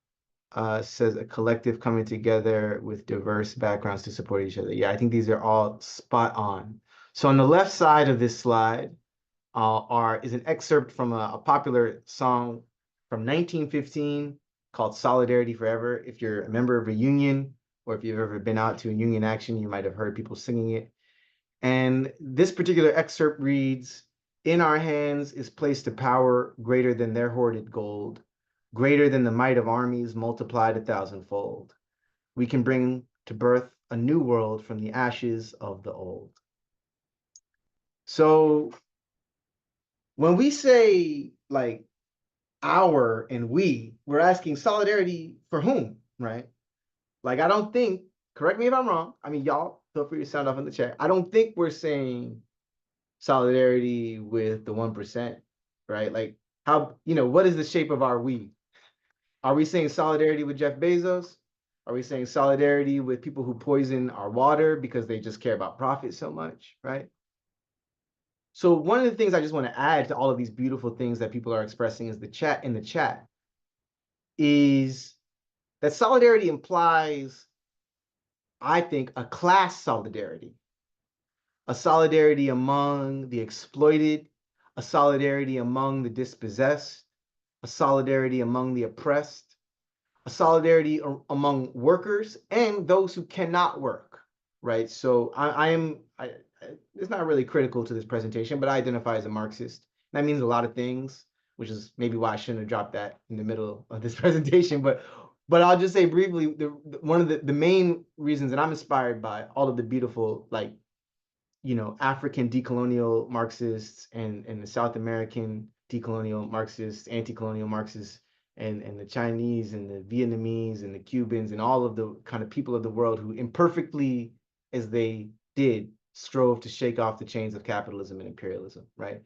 says a collective coming together with diverse backgrounds to support each other. Yeah, I think these are all spot on. So on the left side of this slide is an excerpt from a popular song from 1915 called Solidarity Forever. If you're a member of a union, or if you've ever been out to a union action, you might have heard people singing it. And this particular excerpt reads, in our hands is placed a power greater than their hoarded gold, greater than the might of armies multiplied 1,000-fold. We can bring to birth a new world from the ashes of the old. So when we say like our and we're asking solidarity for whom, right? Like, I don't think, correct me if I'm wrong, I mean, y'all feel free to sound off in the chat. I don't think we're saying solidarity with the 1%, right? Like, how, what is the shape of our we? Are we saying solidarity with Jeff Bezos? Are we saying solidarity with people who poison our water because they just care about profit so much, right? So one of the things I just want to add to all of these beautiful things that people are expressing is the chat is that solidarity implies, I think, a class solidarity, a solidarity among the exploited, a solidarity among the dispossessed, a solidarity among the oppressed, a solidarity among workers and those who cannot work, right? So it's not really critical to this presentation, but I identify as a Marxist. That means a lot of things, which is maybe why I shouldn't have dropped that in the middle of this presentation. But I'll just say briefly, one of the main reasons that I'm inspired by all of the beautiful, like, African decolonial Marxists and the South American decolonial Marxists, anti-colonial Marxists, and the Chinese and the Vietnamese and the Cubans and all of the kind of people of the world who imperfectly as they did strove to shake off the chains of capitalism and imperialism, right?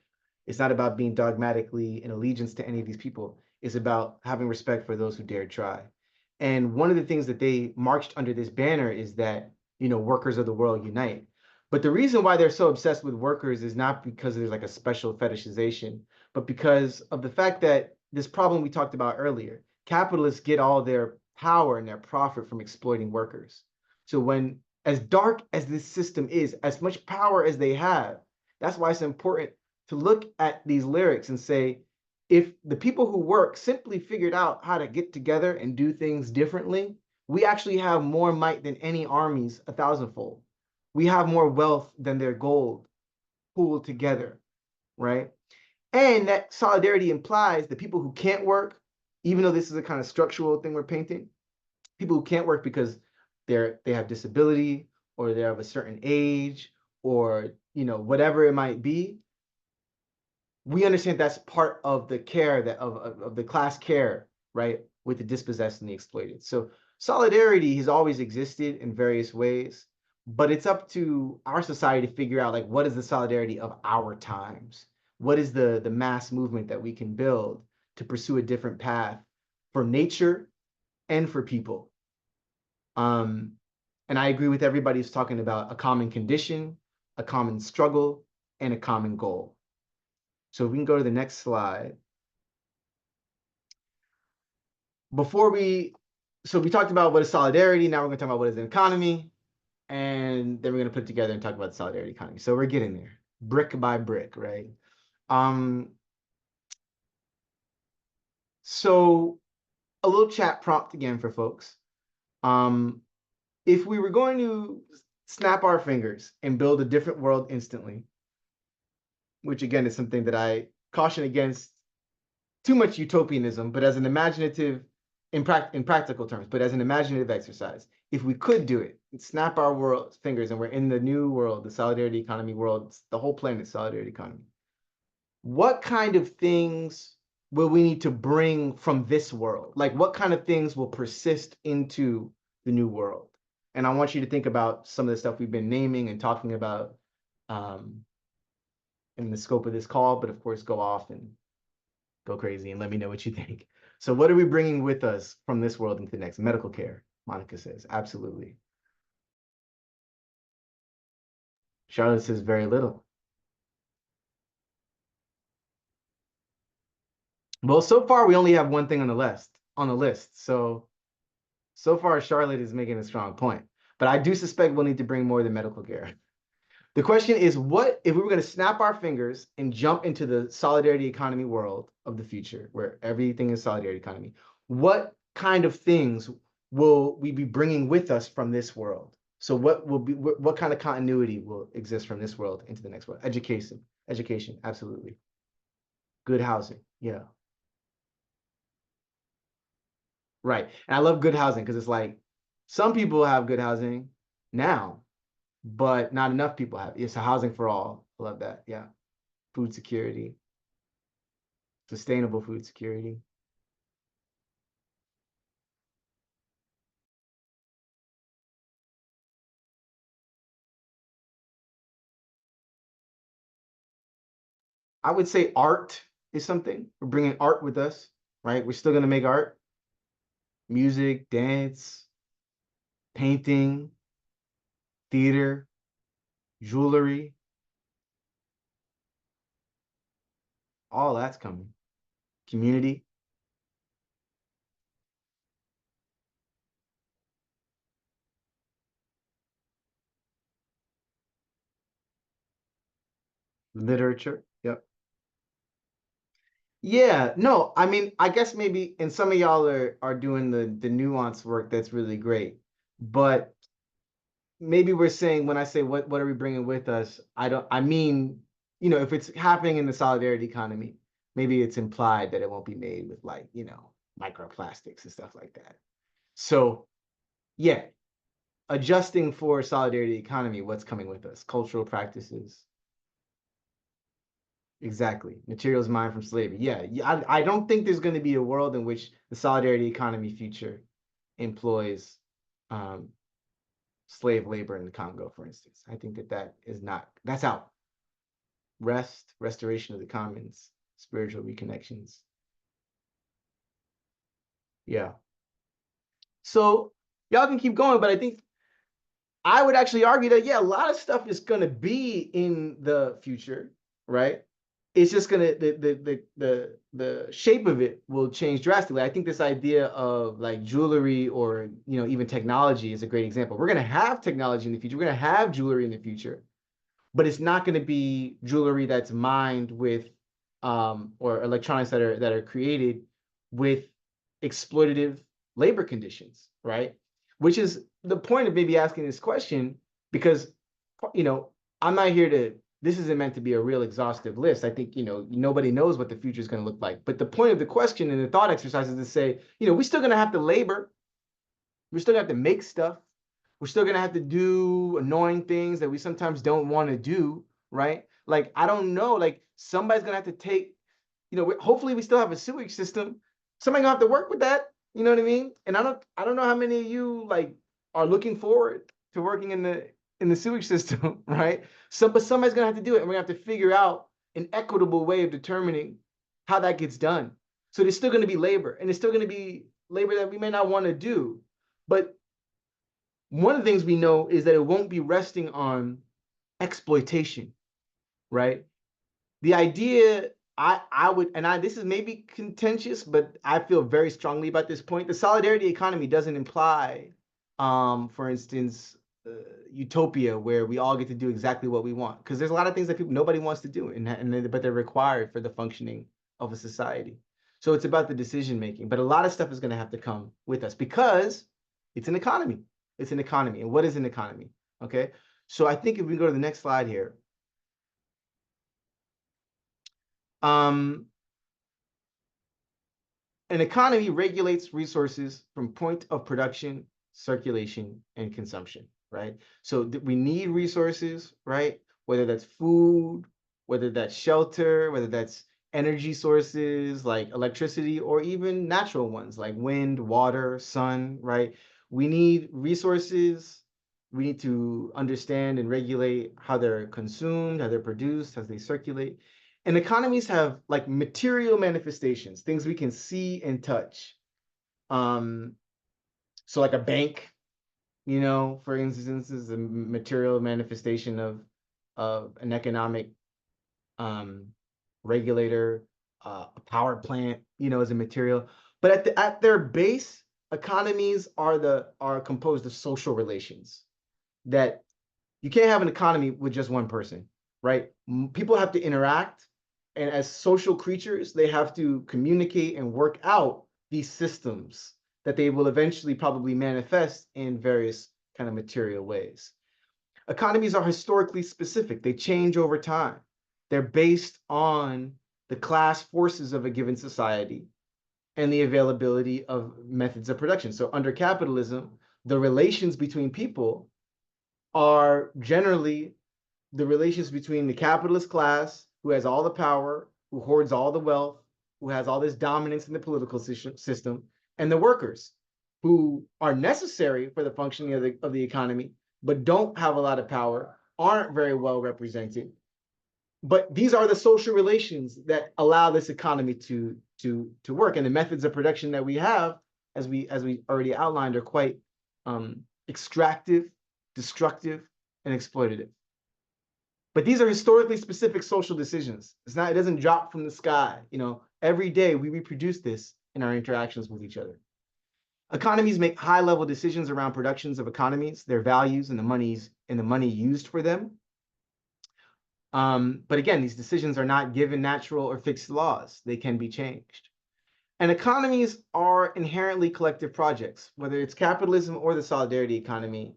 It's not about being dogmatically in allegiance to any of these people. It's about having respect for those who dared try. And one of the things that they marched under this banner is that, workers of the world unite. But the reason why they're so obsessed with workers is not because there's like a special fetishization, but because of the fact that this problem we talked about earlier, capitalists get all their power and their profit from exploiting workers. So when, as dark as this system is, as much power as they have, that's why it's important to look at these lyrics and say, if the people who work simply figured out how to get together and do things differently, we actually have more might than any armies 1,000-fold. We have more wealth than their gold pooled together, right? And that solidarity implies that people who can't work, even though this is a kind of structural thing we're painting, people who can't work because they have disability or they're of a certain age or whatever it might be, we understand that's part of the care that of the class care, right, with the dispossessed and the exploited. So solidarity has always existed in various ways, but it's up to our society to figure out, like, what is the solidarity of our times? What is the mass movement that we can build to pursue a different path for nature and for people? And I agree with everybody who's talking about a common condition, a common struggle, and a common goal. So if we can go to the next slide. So we talked about what is solidarity. Now we're going to talk about what is an economy. And then we're going to put it together and talk about the solidarity economy. So we're getting there, brick by brick, right? So a little chat prompt again for folks. If we were going to snap our fingers and build a different world instantly, which again is something that I caution against too much utopianism, but as an imaginative, in practical terms, but as an imaginative exercise, if we could do it, snap our fingers and we're in the new world, the solidarity economy world, the whole planet solidarity economy, what kind of things will we need to bring from this world? Like, what kind of things will persist into the new world? And I want you to think about some of the stuff we've been naming and talking about in the scope of this call, but of course, go off and go crazy and let me know what you think. So what are we bringing with us from this world into the next? Medical care, Monica says. Absolutely. Charlotte says very little. Well, so far we only have one thing on the list. So far Charlotte is making a strong point. But I do suspect we'll need to bring more than medical care. The question is, what if we were going to snap our fingers and jump into the solidarity economy world of the future, where everything is solidarity economy? What kind of things will we be bringing with us from this world? So what kind of continuity will exist from this world into the next world? Education, absolutely. Good housing, yeah. Right, and I love good housing because it's like some people have good housing now, but not enough people have. It's a housing for all. I love that. Yeah. Food security, sustainable food security. I would say art is something. We're bringing art with us, right? We're still going to make art, music, dance, painting, theater, jewelry. All that's coming. Community. Literature. Yep. Yeah, no, I mean, I guess maybe, and some of y'all are doing the nuance work that's really great, but maybe we're saying, when I say what are we bringing with us, I mean, if it's happening in the solidarity economy, maybe it's implied that it won't be made with, like, microplastics and stuff like that. So yeah, adjusting for solidarity economy, what's coming with us? Cultural practices, Exactly. Materials mined from slavery. Yeah, I don't think there's going to be a world in which the solidarity economy future employs um, slave labor in the Congo, for instance. I think that is not, that's out. Restoration of the commons, spiritual reconnections. Yeah. So y'all can keep going, but I think I would actually argue that, yeah, a lot of stuff is going to be in the future, right? It's just gonna the shape of it will change drastically. I think this idea of like jewelry or even technology is a great example. We're gonna have technology in the future. We're gonna have jewelry in the future, but it's not gonna be jewelry that's mined with or electronics that are created with exploitative labor conditions, right? Which is the point of maybe asking this question, because I'm not here to, this isn't meant to be a real exhaustive list. I think, nobody knows what the future is going to look like. But the point of the question and the thought exercise is to say, we're still going to have to labor. We're still going to have to make stuff. We're still going to have to do annoying things that we sometimes don't want to do, right? Like, I don't know, like somebody's going to have to take, hopefully we still have a sewage system. Somebody's going to have to work with that. You know what I mean? And I don't know how many of you like are looking forward to working in the sewage system, right? But somebody's gonna have to do it, and we're gonna have to figure out an equitable way of determining how that gets done. So there's still gonna be labor, and there's still gonna be labor that we may not want to do. But one of the things we know is that it won't be resting on exploitation, right? The idea I would, and this is maybe contentious, but I feel very strongly about this point. The solidarity economy doesn't imply, for instance, utopia where we all get to do exactly what we want, because there's a lot of things that nobody wants to do, but they're required for the functioning of a society. So it's about the decision making, but a lot of stuff is going to have to come with us because it's an economy. It's an economy, and what is an economy? Okay, so I think if we go to the next slide here. An economy regulates resources from point of production, circulation, and consumption, right? So we need resources, right? Whether that's food, whether that's shelter, whether that's energy sources like electricity, or even natural ones like wind, water, sun, right? We need resources. We need to understand and regulate how they're consumed, how they're produced, how they circulate. And economies have like material manifestations, things we can see and touch. So like a bank, for instance, is a material manifestation of an economic regulator. A power plant, is a material. But at their base, economies are composed of social relations that you can't have an economy with just one person, right? People have to interact, and as social creatures, they have to communicate and work out these systems that they will eventually probably manifest in various kind of material ways. Economies are historically specific. They change over time. They're based on the class forces of a given society and the availability of methods of production. So under capitalism, the relations between people are generally the relations between the capitalist class, who has all the power, who hoards all the wealth, who has all this dominance in the political system, and the workers, who are necessary for the functioning of the economy, but don't have a lot of power, aren't very well represented. But these are the social relations that allow this economy to work. And the methods of production that we have, as we already outlined, are quite extractive, destructive, and exploitative. But these are historically specific social decisions. It doesn't drop from the sky. Every day we reproduce this in our interactions with each other. Economies make high-level decisions around productions of economies, their values, and the money used for them. But again, these decisions are not given natural or fixed laws. They can be changed. And economies are inherently collective projects, whether it's capitalism or the solidarity economy.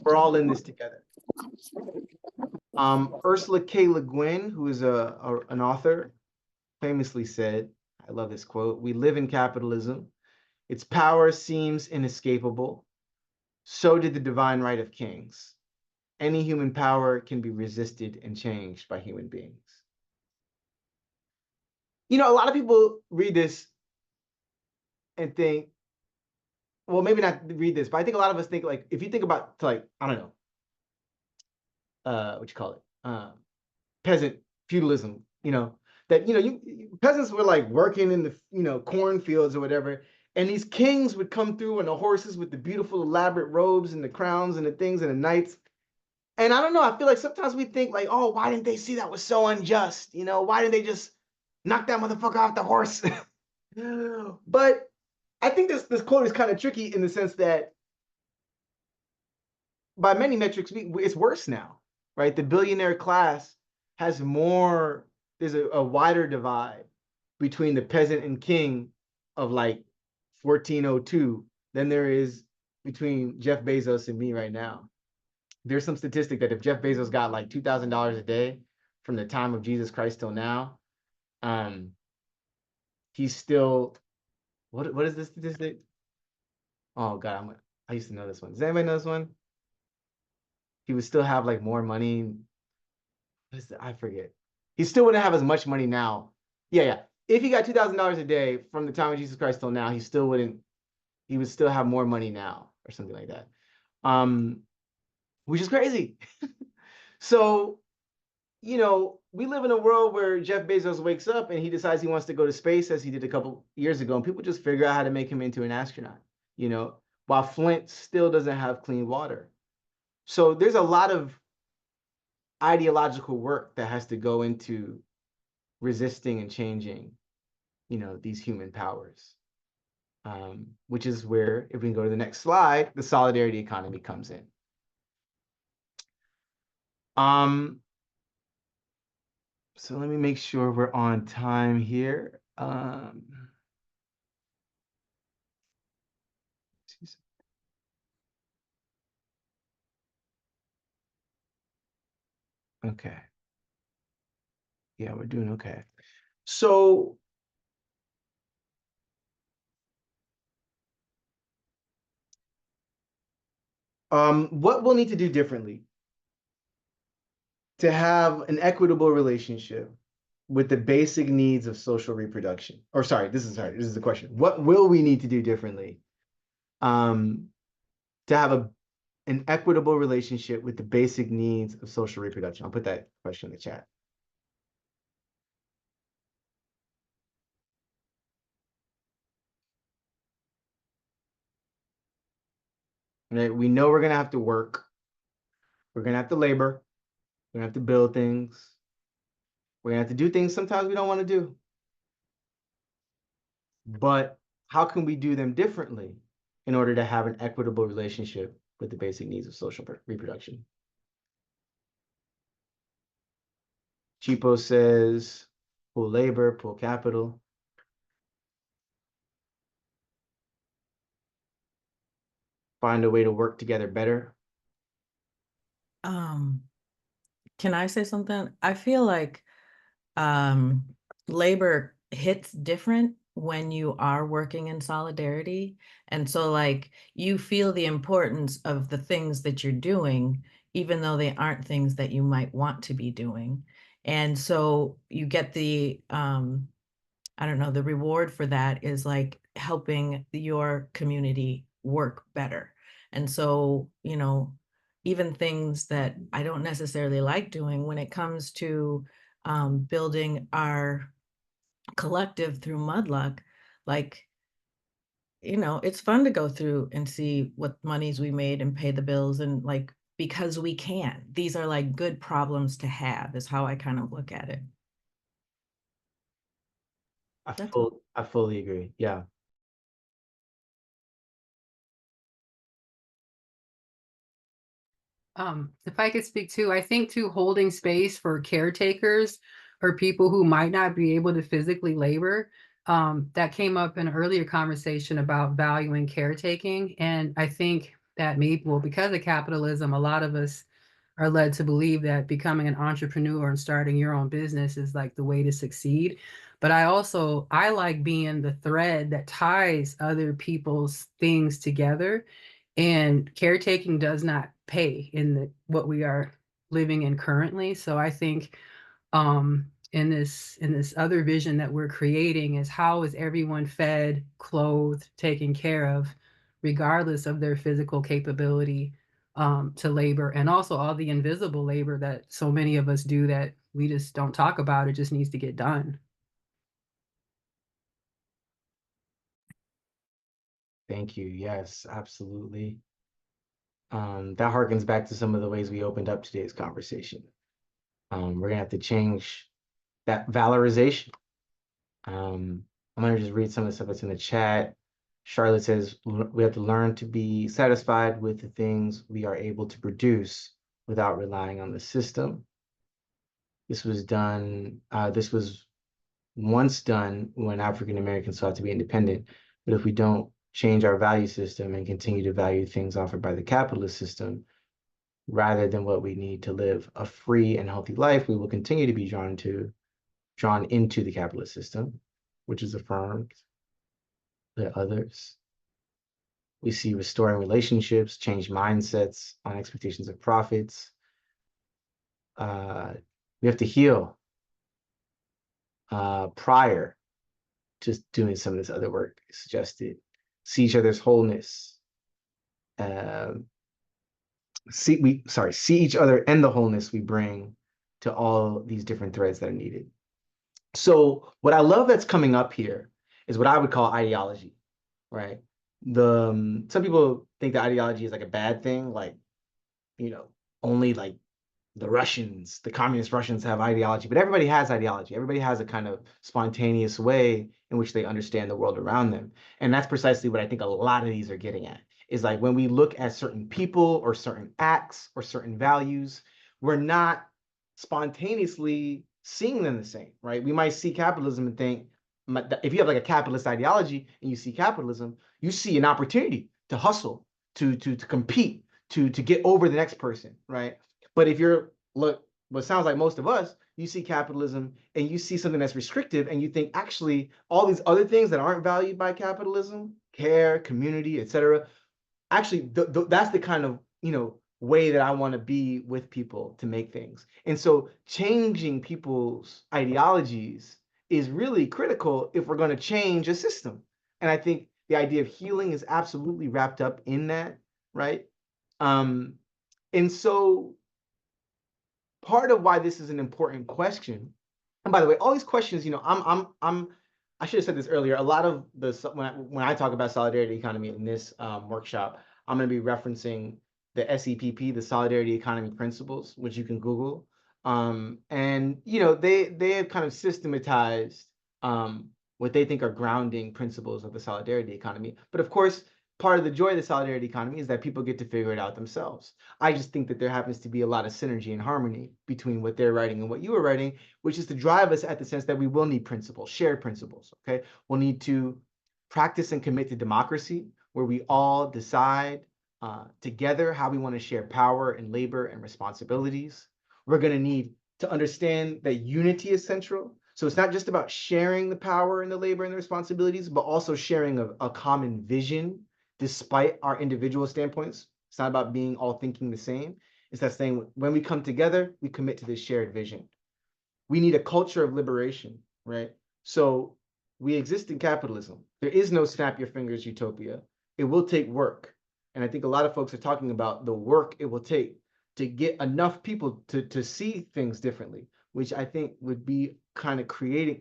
We're all in this together. Ursula K. Le Guin, who is an author, famously said, I love this quote, "We live in capitalism. Its power seems inescapable. So did the divine right of kings. Any human power can be resisted and changed by human beings." you know, a lot of people read this and think, well, maybe not read this, but I think a lot of us think, like, if you think about, like, I don't know, what you call it, peasant feudalism, you know, that, you know, peasants were like working in the, you know, cornfields or whatever, and these kings would come through on the horses with the beautiful elaborate robes and the crowns and the things and the knights. And I don't know, I feel like sometimes we think like, oh, why didn't they see that was so unjust? You know, why didn't they just knock that motherfucker off the horse? But I think this quote is kind of tricky in the sense that by many metrics, it's worse now, right? The billionaire class has more, there's a wider divide between the peasant and king of like 1402 than there is between Jeff Bezos and me right now. There's some statistic that if Jeff Bezos got like $2,000 a day from the time of Jesus Christ till now, he's still, what is this statistic? Oh God, I used to know this one. Does anybody know this one? He would still have like more money. I forget. He still wouldn't have as much money now. Yeah. If he got $2,000 a day from the time of Jesus Christ till now, he would still have more money now or something like that. Which is crazy. So, you know, we live in a world where Jeff Bezos wakes up and he decides he wants to go to space, as he did a couple years ago, and people just figure out how to make him into an astronaut, you know, while Flint still doesn't have clean water. So there's a lot of ideological work that has to go into resisting and changing, you know, these human powers, which is where, if we can go to the next slide, the solidarity economy comes in. So let me make sure we're on time here. Okay. Yeah, we're doing okay. So what we'll need to do differently to have an equitable relationship with the basic needs of social reproduction. Or this is the question. What will we need to do differently to have an equitable relationship with the basic needs of social reproduction? I'll put that question in the chat. Right? We know we're gonna have to work. We're gonna have to labor. We're gonna have to build things. We're gonna have to do things sometimes we don't want to do. But how can we do them differently in order to have an equitable relationship with the basic needs of social reproduction? Chipo says, pull labor, pull capital. Find a way to work together better. Can I say something? I feel like labor hits different when you are working in solidarity. And so like you feel the importance of the things that you're doing, even though they aren't things that you might want to be doing. And so you get the, I don't know, the reward for that is like helping your community work better. And so, you know, even things that I don't necessarily like doing when it comes to building our collective through Mudluck, like, you know, it's fun to go through and see what monies we made and pay the bills, and like, because we can. These are like good problems to have, is how I kind of look at it. I fully agree. Yeah. If I could speak too, I think too, holding space for caretakers or people who might not be able to physically labor, that came up in an earlier conversation about valuing caretaking. And I think that maybe, well, because of capitalism, a lot of us are led to believe that becoming an entrepreneur and starting your own business is like the way to succeed. But I like being the thread that ties other people's things together. And caretaking does not pay in what we are living in currently. So I think in this other vision that we're creating is how is everyone fed, clothed, taken care of, regardless of their physical capability to labor, and also all the invisible labor that so many of us do that we just don't talk about. It just needs to get done. Thank you. Yes, absolutely. That harkens back to some of the ways we opened up today's conversation. We're gonna have to change that valorization. I'm gonna just read some of the stuff that's in the chat. Charlotte says we have to learn to be satisfied with the things we are able to produce without relying on the system. This was once done when African Americans sought to be independent. But if we don't change our value system and continue to value things offered by the capitalist system, rather than what we need to live a free and healthy life, we will continue to be drawn into the capitalist system, which is affirmed by others. We see restoring relationships, change mindsets on expectations of profits. We have to heal prior to doing some of this other work suggested. See each other's wholeness. See each other and the wholeness we bring to all these different threads that are needed. So what I love that's coming up here is what I would call ideology, right? Some people think that ideology is like a bad thing, like, only like the communist Russians have ideology, but everybody has ideology. Everybody has a kind of spontaneous way in which they understand the world around them. And that's precisely what I think a lot of these are getting at, is like when we look at certain people or certain acts or certain values, we're not spontaneously seeing them the same, right? We might see capitalism and think, if you have like a capitalist ideology and you see capitalism, you see an opportunity to hustle, to compete, to get over the next person, right? But if you're what sounds like most of us, you see capitalism and you see something that's restrictive and you think actually all these other things that aren't valued by capitalism, care, community, etc., actually that's the kind of way that I want to be with people to make things. And so changing people's ideologies is really critical if we're going to change a system. And I think the idea of healing is absolutely wrapped up in that, right? And so part of why this is an important question, and by the way, all these questions, I should have said this earlier. A lot of when I talk about solidarity economy in this workshop, I'm going to be referencing the SEPP, the Solidarity Economy Principles, which you can Google. And they have kind of systematized what they think are grounding principles of the solidarity economy. But of course, part of the joy of the solidarity economy is that people get to figure it out themselves. I just think that there happens to be a lot of synergy and harmony between what they're writing and what you are writing, which is to drive us at the sense that we will need principles, shared principles, okay? We'll need to practice and commit to democracy, where we all decide together how we want to share power and labor and responsibilities. We're going to need to understand that unity is central. So it's not just about sharing the power and the labor and the responsibilities, but also sharing a common vision despite our individual standpoints. It's not about being all thinking the same. It's that saying when we come together, we commit to this shared vision. We need a culture of liberation, right? So we exist in capitalism. There is no snap your fingers utopia. It will take work. And I think a lot of folks are talking about the work it will take to get enough people to see things differently, which I think would be kind of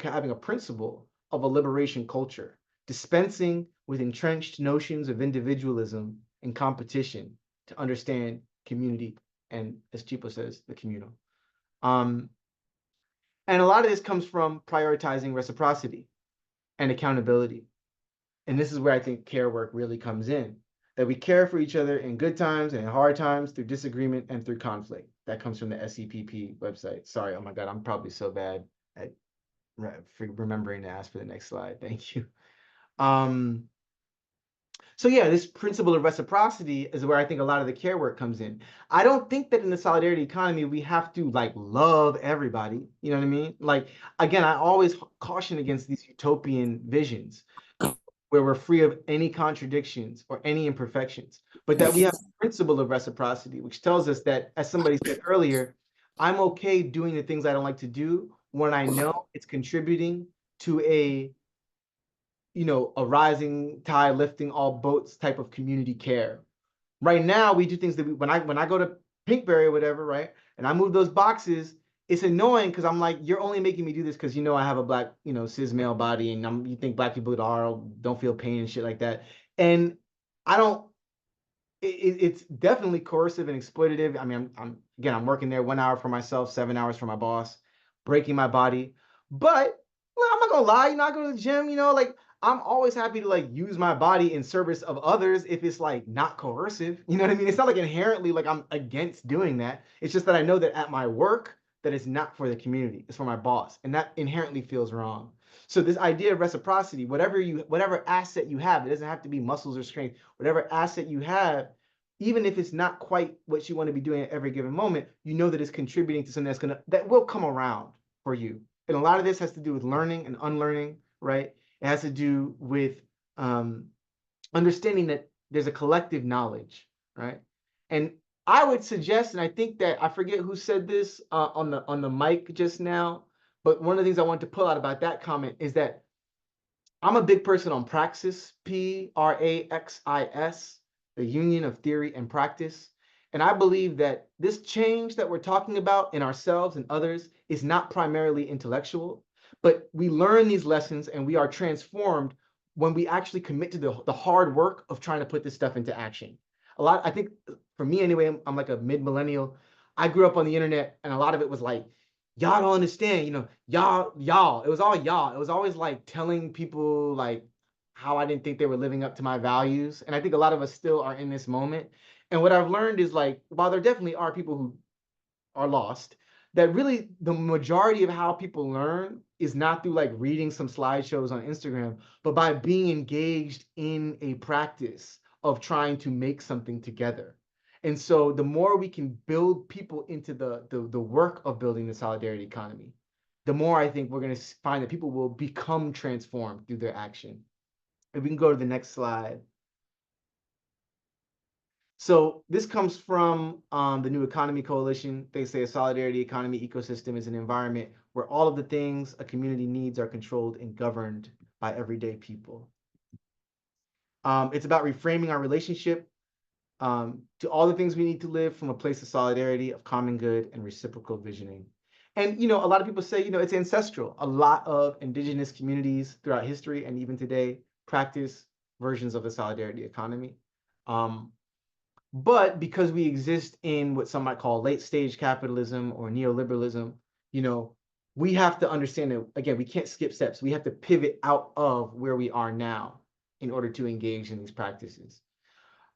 having a principle of a liberation culture, dispensing with entrenched notions of individualism and competition to understand community and, as Chipo says, the communal. And a lot of this comes from prioritizing reciprocity and accountability. And this is where I think care work really comes in, that we care for each other in good times and in hard times, through disagreement and through conflict. That comes from the SEPP website. Sorry, oh my God, I'm probably so bad at remembering to ask for the next slide. Thank you. So yeah, this principle of reciprocity is where I think a lot of the care work comes in. I don't think that in the solidarity economy, we have to like love everybody. You know what I mean? Like, again, I always caution against these utopian visions where we're free of any contradictions or any imperfections, but that we have a principle of reciprocity, which tells us that, as somebody said earlier, I'm okay doing the things I don't like to do when I know it's contributing to a rising tide lifting all boats type of community care. Right now, we do things that when I go to Pinkberry or whatever, right, and I move those boxes, it's annoying because I'm like, you're only making me do this because I have a black, cis male body, and you think black people don't feel pain and shit like that, and I don't. It's definitely coercive and exploitative. I mean, I'm working there 1 hour for myself, 7 hours for my boss, breaking my body. But well, I'm not gonna lie, I go to the gym, like I'm always happy to like use my body in service of others if it's like not coercive. You know what I mean? It's not like inherently like I'm against doing that. It's just that I know that at my work that it's not for the community, it's for my boss, and that inherently feels wrong. So this idea of reciprocity, whatever asset you have, it doesn't have to be muscles or strength, whatever asset you have, even if it's not quite what you want to be doing at every given moment, you know that it's contributing to something that will come around for you. And a lot of this has to do with learning and unlearning, right? It has to do with understanding that there's a collective knowledge, right? And I would suggest, and I think that I forget who said this on the mic just now, but one of the things I want to pull out about that comment is that I'm a big person on praxis, Praxis, the union of theory and practice. And I believe that this change that we're talking about in ourselves and others is not primarily intellectual, but we learn these lessons and we are transformed when we actually commit to the hard work of trying to put this stuff into action. I think for me anyway, I'm like a mid-millennial. I grew up on the internet and a lot of it was like, y'all don't understand, y'all. It was all y'all. It was always like telling people like how I didn't think they were living up to my values. And I think a lot of us still are in this moment. And what I've learned is like, while there definitely are people who are lost, that really the majority of how people learn is not through like reading some slideshows on Instagram, but by being engaged in a practice of trying to make something together. And so the more we can build people into the work of building the solidarity economy, the more I think we're going to find that people will become transformed through their action. If we can go to the next slide. So this comes from the New Economy Coalition. They say a solidarity economy ecosystem is an environment where all of the things a community needs are controlled and governed by everyday people. It's about reframing our relationship to all the things we need to live from a place of solidarity, of common good, and reciprocal visioning. And, a lot of people say, it's ancestral. A lot of indigenous communities throughout history and even today practice versions of the solidarity economy. But because we exist in what some might call late stage capitalism or neoliberalism, we have to understand that, again, we can't skip steps. We have to pivot out of where we are now in order to engage in these practices.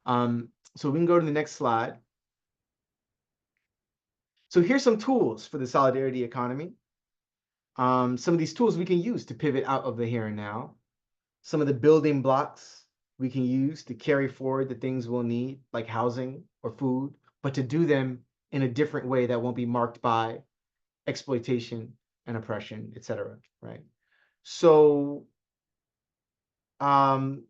So we can go to the next slide. So here's some tools for the solidarity economy. Some of these tools we can use to pivot out of the here and now. Some of the building blocks we can use to carry forward the things we'll need, like housing or food, but to do them in a different way that won't be marked by exploitation and oppression, et cetera, right? So, and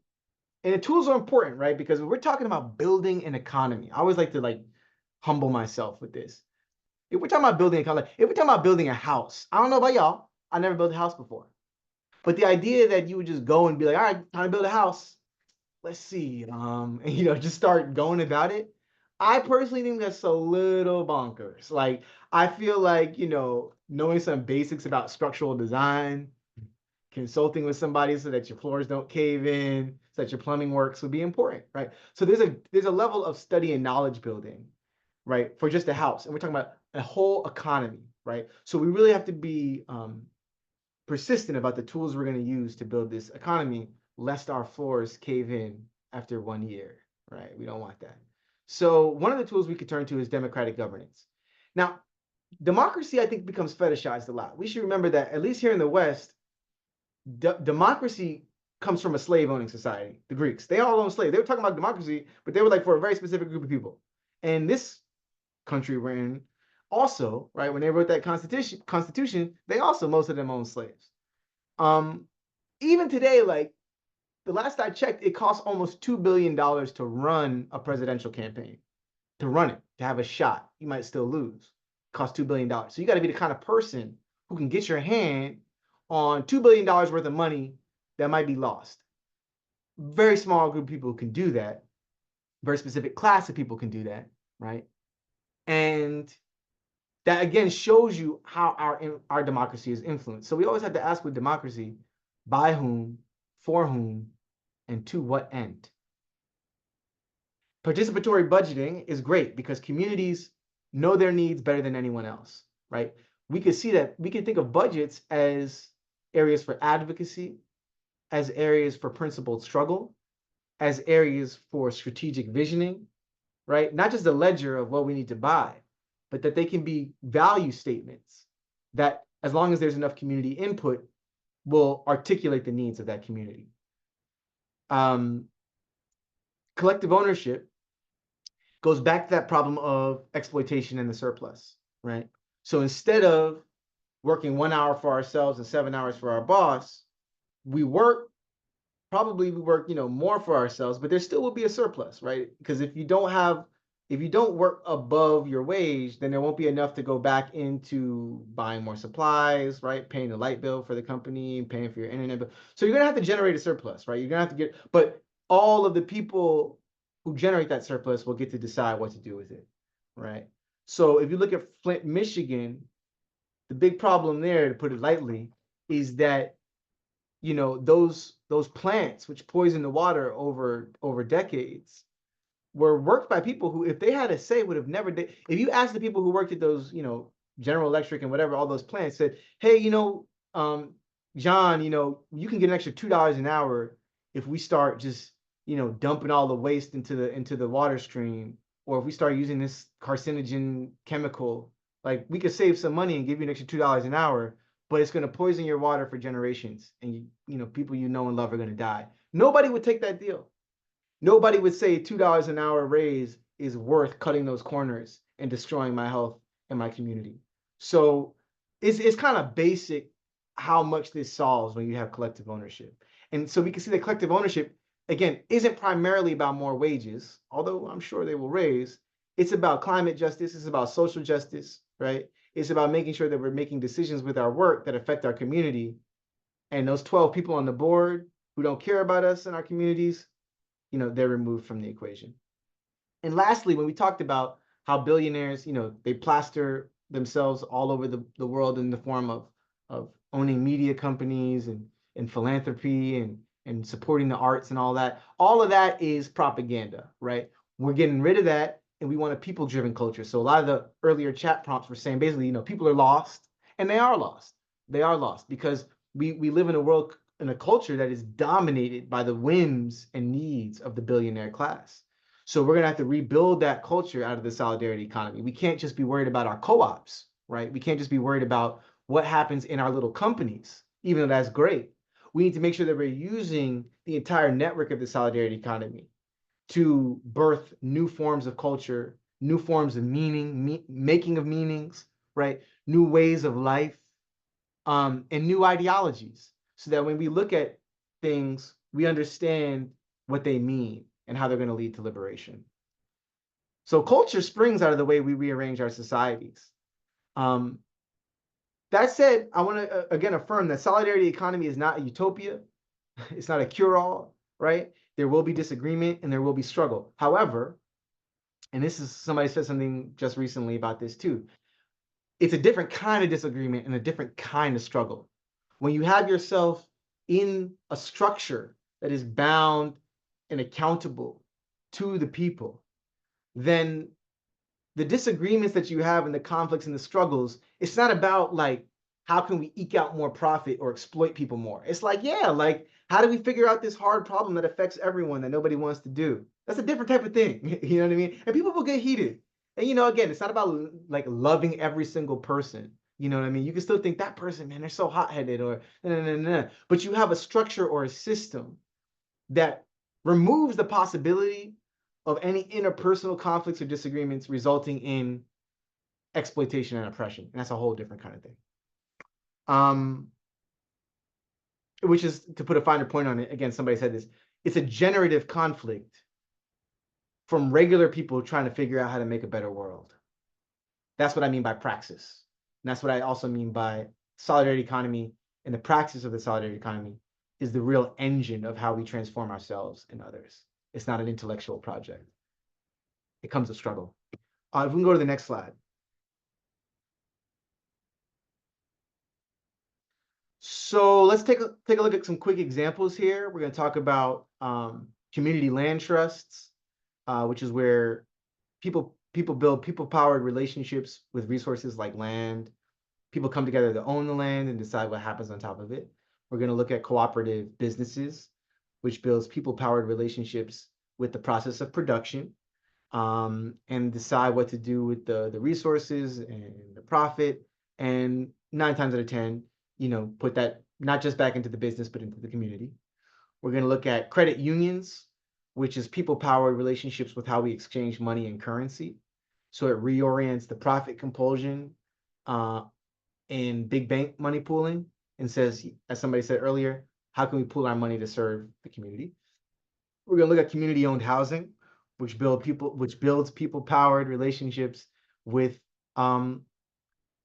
the tools are important, right? Because we're talking about building an economy. I always like to humble myself with this. If we're talking about building a economy, if we're talking about building a house, I don't know about y'all, I never built a house before. But the idea that you would just go and be like, all right, time to build a house. Let's see, and just start going about it. I personally think that's a little bonkers. Like, I feel like, knowing some basics about structural design, consulting with somebody so that your floors don't cave in, so that your plumbing works would be important, right? So there's a level of study and knowledge building, right, for just a house. And we're talking about a whole economy, right? So we really have to be persistent about the tools we're going to use to build this economy, lest our floors cave in after 1 year, right? We don't want that. So one of the tools we could turn to is democratic governance. Now, democracy, I think, becomes fetishized a lot. We should remember that, at least here in the West, democracy comes from a slave-owning society, the Greeks. They all own slaves. They were talking about democracy, but they were like for a very specific group of people. And this country we're in, also, right, when they wrote that constitution, they also, most of them own slaves. Even today, like the last I checked, it costs almost $2 billion to run a presidential campaign. To run it, to have a shot, you might still lose. It costs $2 billion. So you got to be the kind of person who can get your hand on $2 billion worth of money that might be lost. Very small group of people can do that. Very specific class of people can do that, right? And that again shows you how our democracy is influenced. So we always have to ask with democracy, by whom, for whom, and to what end? Participatory budgeting is great because communities know their needs better than anyone else, right? We could see that, we can think of budgets as areas for advocacy, as areas for principled struggle, as areas for strategic visioning, right? Not just a ledger of what we need to buy, but that they can be value statements that, as long as there's enough community input, will articulate the needs of that community. Collective ownership goes back to that problem of exploitation and the surplus, right? So instead of working 1 hour for ourselves and 7 hours for our boss, we work more for ourselves, but there still will be a surplus, right? Because if you don't work above your wage, then there won't be enough to go back into buying more supplies, right? Paying the light bill for the company, paying for your internet bill. So you're gonna have to generate a surplus, right? You're gonna have to but all of the people who generate that surplus will get to decide what to do with it, right? So if you look at Flint, Michigan, the big problem there, to put it lightly, is that those plants which poison the water over decades were worked by people who, if they had a say, would have never did. If you ask the people who worked at those, General Electric and whatever, all those plants, said, hey, John, you can get an extra $2 an hour if we start just, dumping all the waste into the water stream, or if we start using this carcinogen chemical, like we could save some money and give you an extra $2 an hour, but it's going to poison your water for generations, and people and love are going to die. Nobody would take that deal. Nobody would say $2 an hour raise is worth cutting those corners and destroying my health and my community. So it's kind of basic how much this solves when you have collective ownership. And so we can see that collective ownership, again, isn't primarily about more wages, although I'm sure they will raise. It's about climate justice. It's about social justice, right? It's about making sure that we're making decisions with our work that affect our community. And those 12 people on the board who don't care about us and our communities, they're removed from the equation. And lastly, when we talked about how billionaires, they plaster themselves all over the world in the form of owning media companies and philanthropy and supporting the arts and all of that is propaganda, right? We're getting rid of that, and we want a people-driven culture. So a lot of the earlier chat prompts were saying basically, people are lost, and they are lost. They are lost because we live in a world, in a culture that is dominated by the whims and needs of the billionaire class. So we're going to have to rebuild that culture out of the solidarity economy. We can't just be worried about our co-ops, right? We can't just be worried about what happens in our little companies, even though that's great. We need to make sure that we're using the entire network of the solidarity economy to birth new forms of culture, new forms of meaning, making of meanings, right? New ways of life, and new ideologies, so that when we look at things, we understand what they mean and how they're going to lead to liberation. So culture springs out of the way we rearrange our societies. That said, I want to again affirm that solidarity economy is not a utopia. It's not a cure-all, right? There will be disagreement and there will be struggle. However, and somebody said something just recently about this too, it's a different kind of disagreement and a different kind of struggle. When you have yourself in a structure that is bound and accountable to the people, then the disagreements that you have and the conflicts and the struggles, it's not about like, how can we eke out more profit or exploit people more? It's like, yeah, like, how do we figure out this hard problem that affects everyone that nobody wants to do? That's a different type of thing. You know what I mean? And people will get heated. And, again, it's not about like loving every single person. You know what I mean? You can still think that person, man, they're so hot-headed or nah. But you have a structure or a system that removes the possibility of any interpersonal conflicts or disagreements resulting in exploitation and oppression. And that's a whole different kind of thing. Which is, to put a finer point on it, again, somebody said this, it's a generative conflict from regular people trying to figure out how to make a better world. That's what I mean by praxis. And that's what I also mean by solidarity economy and the practice of the solidarity economy is the real engine of how we transform ourselves and others. It's not an intellectual project. It comes with struggle. If we can go to the next slide. So let's take a look at some quick examples here. We're going to talk about community land trusts, which is where people build people-powered relationships with resources like land. People come together to own the land and decide what happens on top of it. We're going to look at cooperative businesses, which builds people-powered relationships with the process of production, and decide what to do with the resources and the profit. And 9 times out of 10, put that not just back into the business, but into the community. We're going to look at credit unions, which is people-powered relationships with how we exchange money and currency. So it reorients the profit compulsion in big bank money pooling and says, as somebody said earlier, how can we pool our money to serve the community? We're going to look at community-owned housing, which builds people-powered relationships with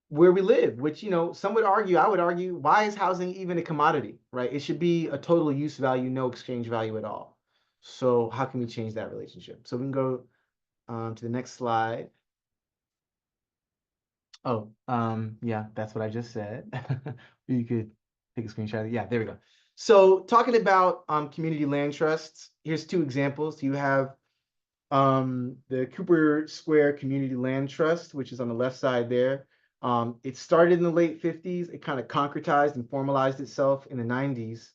where we live, which, some would argue, I would argue, why is housing even a commodity, right? It should be a total use value, no exchange value at all. So how can we change that relationship? So we can go to the next slide. Oh, yeah, that's what I just said. You could take a screenshot. Yeah, there we go. So talking about community land trusts, here's 2 examples. You have the Cooper Square Community Land Trust, which is on the left side there. It started in the late 50s. It kind of concretized and formalized itself in the 90s.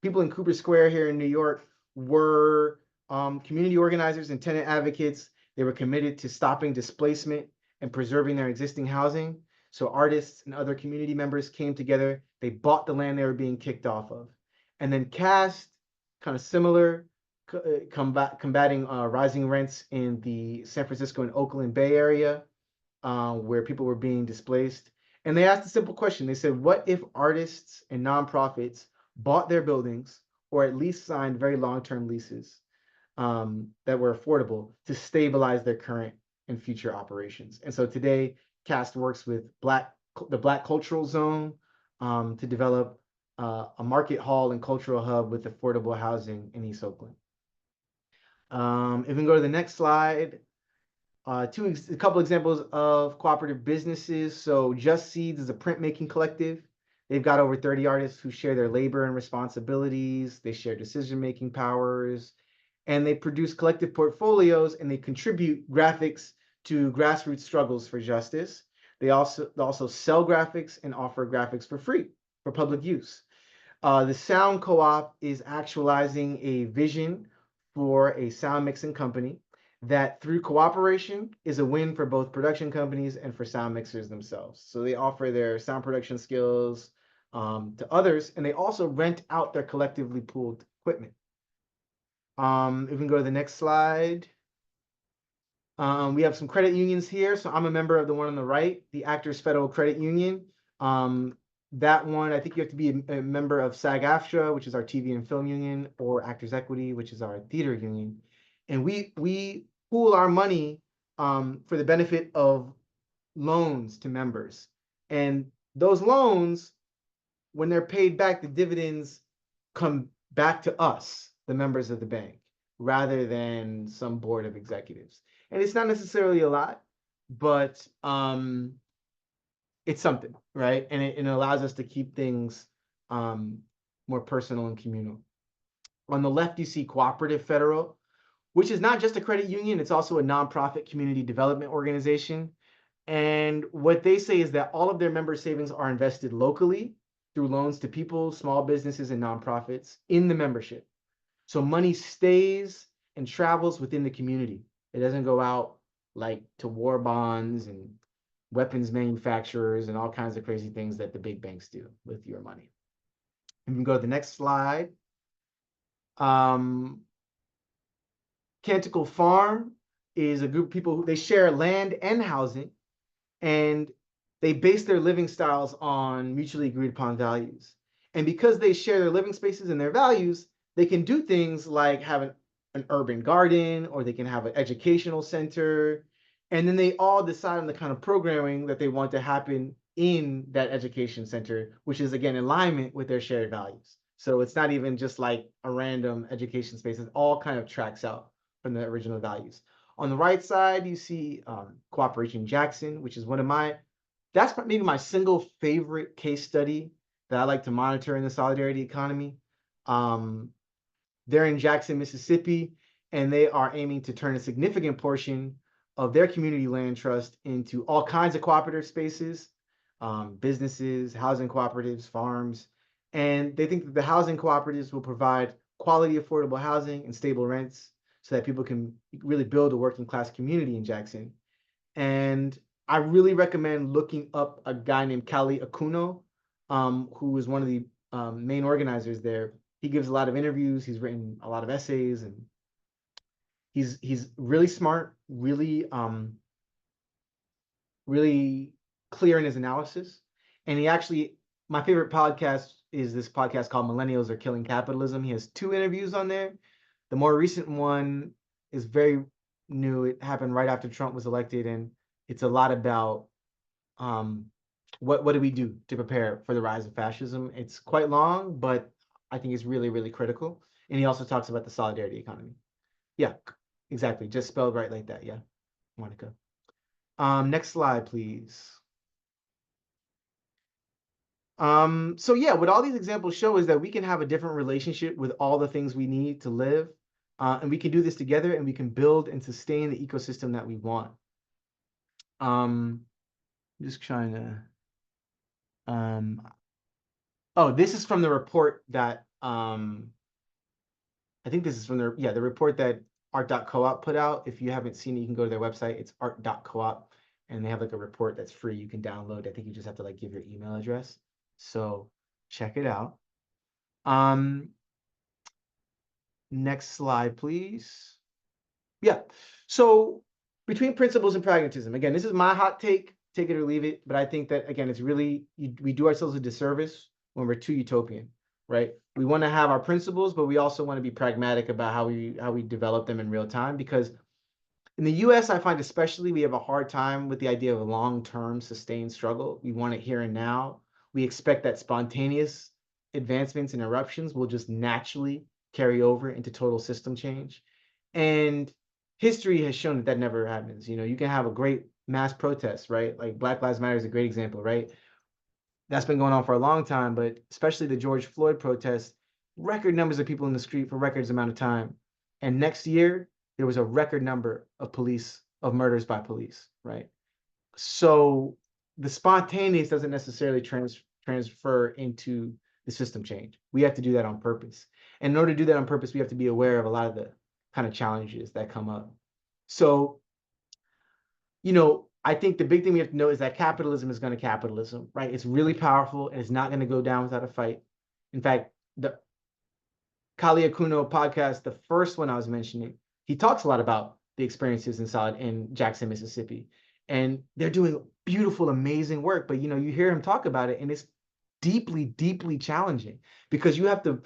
People in Cooper Square here in New York were community organizers and tenant advocates. They were committed to stopping displacement and preserving their existing housing. So artists and other community members came together. They bought the land they were being kicked off of. And then CAST, kind of similar, combating rising rents in the San Francisco and Oakland Bay Area, where people were being displaced. And they asked a simple question. They said, what if artists and nonprofits bought their buildings or at least signed very long-term leases that were affordable to stabilize their current and future operations? And so today, CAST works with the Black Cultural Zone to develop a market hall and cultural hub with affordable housing in East Oakland. If we can go to the next slide, a couple examples of cooperative businesses. So Just Seeds is a printmaking collective. They've got over 30 artists who share their labor and responsibilities. They share decision-making powers, and they produce collective portfolios, and they contribute graphics to grassroots struggles for justice. They also sell graphics and offer graphics for free for public use. The Sound Co-op is actualizing a vision for a sound mixing company that, through cooperation, is a win for both production companies and for sound mixers themselves. So they offer their sound production skills to others, and they also rent out their collectively pooled equipment. If we can go to the next slide. We have some credit unions here. So I'm a member of the one on the right, the Actors Federal Credit Union. That one, I think you have to be a member of SAG-AFTRA, which is our TV and film union, or Actors Equity, which is our theater union. And we pool our money for the benefit of loans to members. And those loans, when they're paid back, the dividends come back to us, the members of the bank, rather than some board of executives. And it's not necessarily a lot, but it's something, right? And it allows us to keep things more personal and communal. On the left, you see Cooperative Federal, which is not just a credit union, it's also a nonprofit community development organization. And what they say is that all of their member savings are invested locally through loans to people, small businesses, and nonprofits in the membership. So money stays and travels within the community. It doesn't go out like to war bonds and weapons manufacturers and all kinds of crazy things that the big banks do with your money. You can go to the next slide. Canticle Farm is a group of people who they share land and housing, and they base their living styles on mutually agreed upon values. And because they share their living spaces and their values, they can do things like have an urban garden, or they can have an educational center. And then they all decide on the kind of programming that they want to happen in that education center, which is again in alignment with their shared values. So it's not even just like a random education space. It all kind of tracks out from the original values. On the right side, you see Cooperation Jackson, which is that's maybe my single favorite case study that I like to monitor in the solidarity economy. They're in Jackson, Mississippi, and they are aiming to turn a significant portion of their community land trust into all kinds of cooperative spaces, businesses, housing cooperatives, farms. And they think that the housing cooperatives will provide quality, affordable housing and stable rents so that people can really build a working class community in Jackson. And I really recommend looking up a guy named Kali Akuno, who is one of the main organizers there. He gives a lot of interviews. He's written a lot of essays, and he's really smart, really clear in his analysis. And my favorite podcast is this podcast called Millennials Are Killing Capitalism. He has 2 interviews on there. The more recent one is very new. It happened right after Trump was elected, and it's a lot about what do we do to prepare for the rise of fascism. It's quite long, but I think it's really, really critical. And he also talks about the solidarity economy. Yeah, exactly. Just spelled right like that. Yeah, Monica. Next slide, please. So yeah, what all these examples show is that we can have a different relationship with all the things we need to live. And we can do this together, and we can build and sustain the ecosystem that we want. Just trying to, oh, this is from the report that, I think this is from the report that art.coop put out. If you haven't seen it, you can go to their website. It's art.coop, and they have like a report that's free you can download. I think you just have to like give your email address. So check it out. Next slide, please. Yeah. So between principles and pragmatism, again, this is my hot take it or leave it. But I think that, again, it's really, we do ourselves a disservice when we're too utopian, right? We want to have our principles, but we also want to be pragmatic about how we develop them in real time. Because in the US, I find especially we have a hard time with the idea of a long-term sustained struggle. We want it here and now. We expect that spontaneous advancements and eruptions will just naturally carry over into total system change. And history has shown that that never happens. You know, you can have a great mass protest, right? Like Black Lives Matter is a great example, right? That's been going on for a long time, but especially the George Floyd protests, record numbers of people in the street for records amount of time. And next year, there was a record number of murders by police, right? So the spontaneous doesn't necessarily transfer into the system change. We have to do that on purpose. And in order to do that on purpose, we have to be aware of a lot of the kind of challenges that come up. So, you know, I think the big thing we have to know is that capitalism is going to capitalism, right? It's really powerful, and it's not going to go down without a fight. In fact, the Kali Akuno podcast, the first one I was mentioning, he talks a lot about the experiences in Jackson, Mississippi. And they're doing beautiful, amazing work. But, you know, you hear him talk about it, and it's deeply, deeply challenging because you have to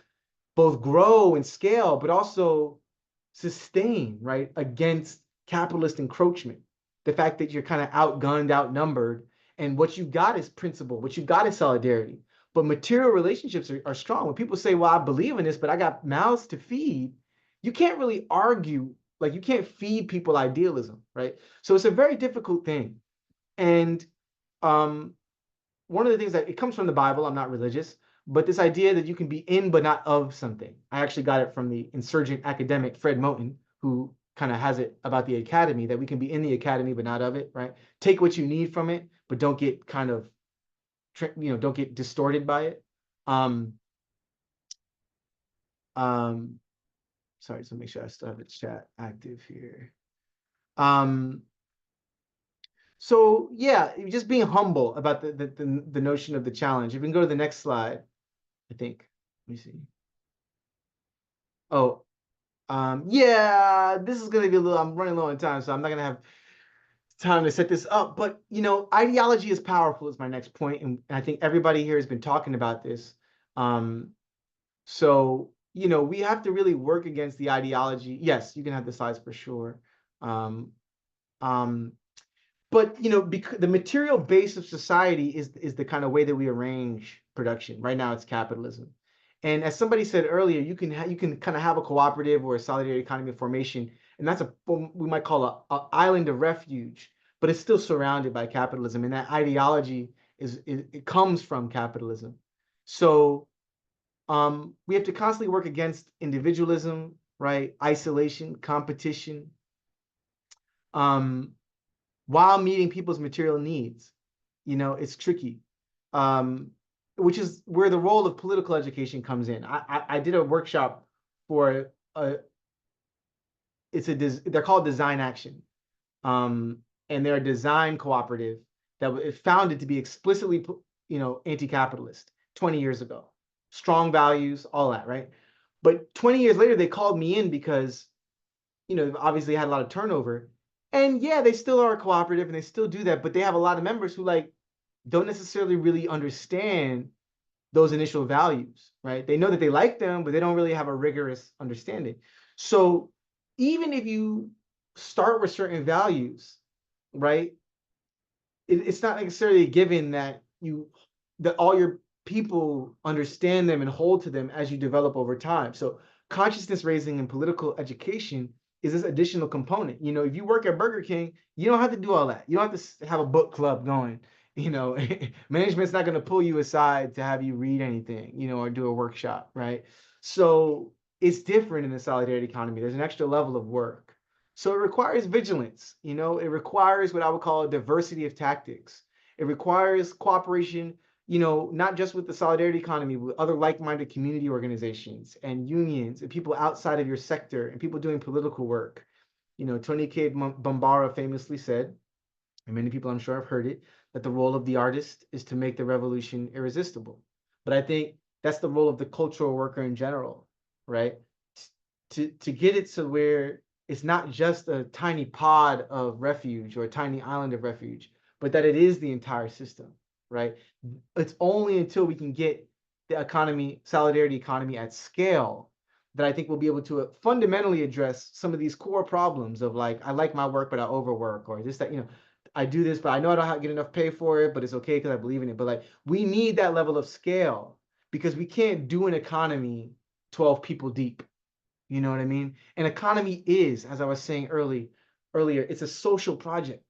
both grow and scale, but also sustain, right, against capitalist encroachment. The fact that you're kind of outgunned, outnumbered, and what you've got is principle, what you've got is solidarity. But material relationships are strong. When people say, well, I believe in this, but I got mouths to feed, you can't really argue, like you can't feed people idealism, right? So it's a very difficult thing. And one of the things that it comes from the Bible, I'm not religious, but this idea that you can be in but not of something. I actually got it from the insurgent academic Fred Moten, who kind of has it about the academy, that we can be in the academy but not of it, right? Take what you need from it, but don't get kind of, don't get distorted by it. Sorry, so make sure I still have the chat active here. So yeah, just being humble about the notion of the challenge. If we can go to the next slide, I think. Let me see. Oh, yeah, this is gonna be I'm running low on time, so I'm not gonna have time to set this up. But you know, ideology is powerful is my next point, and I think everybody here has been talking about this. So you know, we have to really work against the ideology. Yes, you can have the slides for sure. But because the material base of society is the kind of way that we arrange production. Right now, it's capitalism. And as somebody said earlier, you can kind of have a cooperative or a solidarity economy formation, and that's what we might call a island of refuge, but it's still surrounded by capitalism, and that ideology it comes from capitalism. So we have to constantly work against individualism, right? Isolation, competition, while meeting people's material needs. It's tricky, which is where the role of political education comes in. I did a workshop for they're called Design Action, and they're a design cooperative that was founded to be explicitly, anti-capitalist 20 years ago. Strong values, all that, right? But 20 years later, they called me in because, they've obviously had a lot of turnover. And yeah, they still are a cooperative and they still do that, but they have a lot of members who don't necessarily really understand those initial values, right? They know that they like them, but they don't really have a rigorous understanding. So even if you start with certain values, right, it's not necessarily a given that all your people understand them and hold to them as you develop over time. So consciousness raising and political education is this additional component. If you work at Burger King, you don't have to do all that. You don't have to have a book club going. Management's not going to pull you aside to have you read anything, or do a workshop, right? So it's different in the solidarity economy. There's an extra level of work. So it requires vigilance. It requires what I would call a diversity of tactics. It requires cooperation, not just with the solidarity economy, but with other like-minded community organizations and unions and people outside of your sector and people doing political work. Tony K. Bambara famously said, and many people I'm sure have heard it, that the role of the artist is to make the revolution irresistible. But I think that's the role of the cultural worker in general, right? To get it to where it's not just a tiny pod of refuge or a tiny island of refuge, but that it is the entire system, right? It's only until we can get the economy, solidarity economy at scale, that I think we'll be able to fundamentally address some of these core problems of I like my work, but I overwork, or just that, I do this, but I know I don't get enough pay for it, but it's okay because I believe in it. But we need that level of scale because we can't do an economy 12 people deep. You know what I mean? An economy is, as I was saying earlier, it's a social project.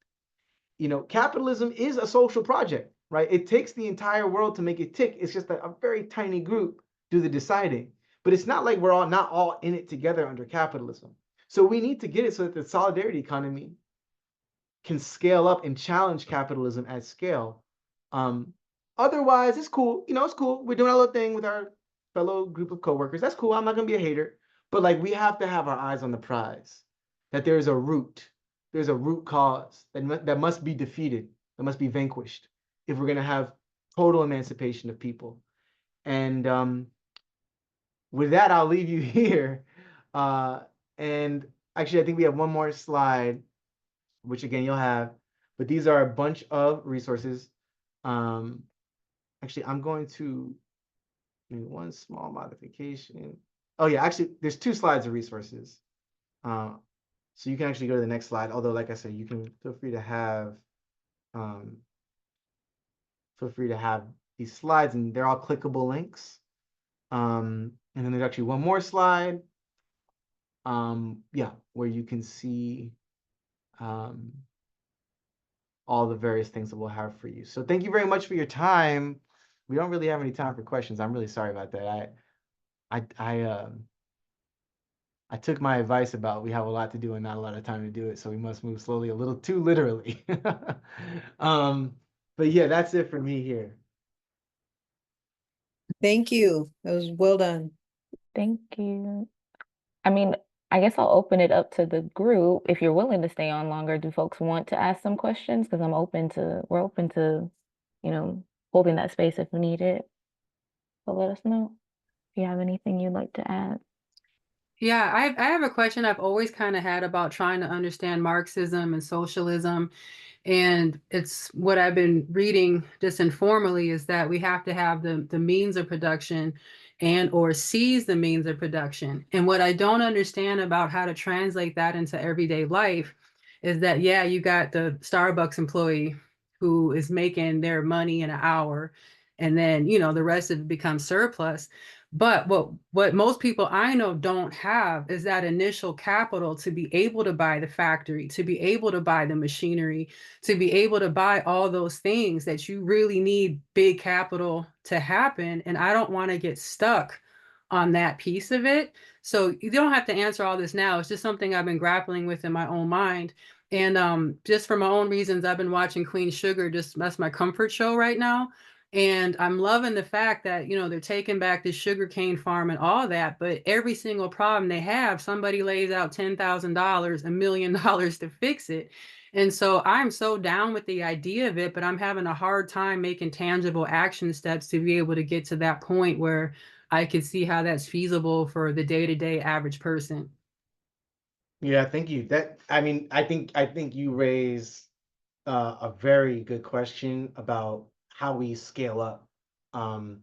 Capitalism is a social project, right? It takes the entire world to make it tick. It's just that a very tiny group do the deciding. But it's not like we're not all in it together under capitalism. So we need to get it so that the solidarity economy can scale up and challenge capitalism at scale. Otherwise, it's cool. It's cool. We're doing our little thing with our fellow group of coworkers. That's cool. I'm not gonna be a hater. But we have to have our eyes on the prize. That there's a root cause that must be defeated, that must be vanquished, if we're gonna have total emancipation of people. And with that, I'll leave you here. And actually, I think we have one more slide, which again you'll have, but these are a bunch of resources. Actually, I'm going to make one small modification. Oh yeah, actually, there's 2 slides of resources. So you can actually go to the next slide. Although, like I said, you can feel free to have these slides, and they're all clickable links. And then there's actually one more slide. Yeah, where you can see all the various things that we'll have for you. So thank you very much for your time. We don't really have any time for questions. I'm really sorry about that. I took my advice about we have a lot to do and not a lot of time to do it, so we must move slowly, a little too literally. But yeah, that's it for me here. Thank you. That was well done. Thank you. I mean, I guess I'll open it up to the group. If you're willing to stay on longer, do folks want to ask some questions? Because we're open to, holding that space if needed. So let us know if you have anything you'd like to add. Yeah, I have a question I've always kind of had about trying to understand Marxism and socialism. And it's what I've been reading just informally is that we have to have the means of production and or seize the means of production. And what I don't understand about how to translate that into everyday life is that, yeah, you got the Starbucks employee who is making their money in an hour, and then, you know, the rest of it becomes surplus. But what most people I know don't have is that initial capital to be able to buy the factory, to be able to buy the machinery, to be able to buy all those things that you really need big capital to happen. And I don't want to get stuck on that piece of it. So you don't have to answer all this now. It's just something I've been grappling with in my own mind. And just for my own reasons, I've been watching Queen Sugar. Just that's my comfort show right now. And I'm loving the fact that, you know, they're taking back the sugarcane farm and all that, but every single problem they have, somebody lays out $10,000, $1 million to fix it. And so I'm so down with the idea of it, but I'm having a hard time making tangible action steps to be able to get to that point where I could see how that's feasible for the day-to-day average person. Yeah, thank you. I think you raise a very good question about how we scale up. Um,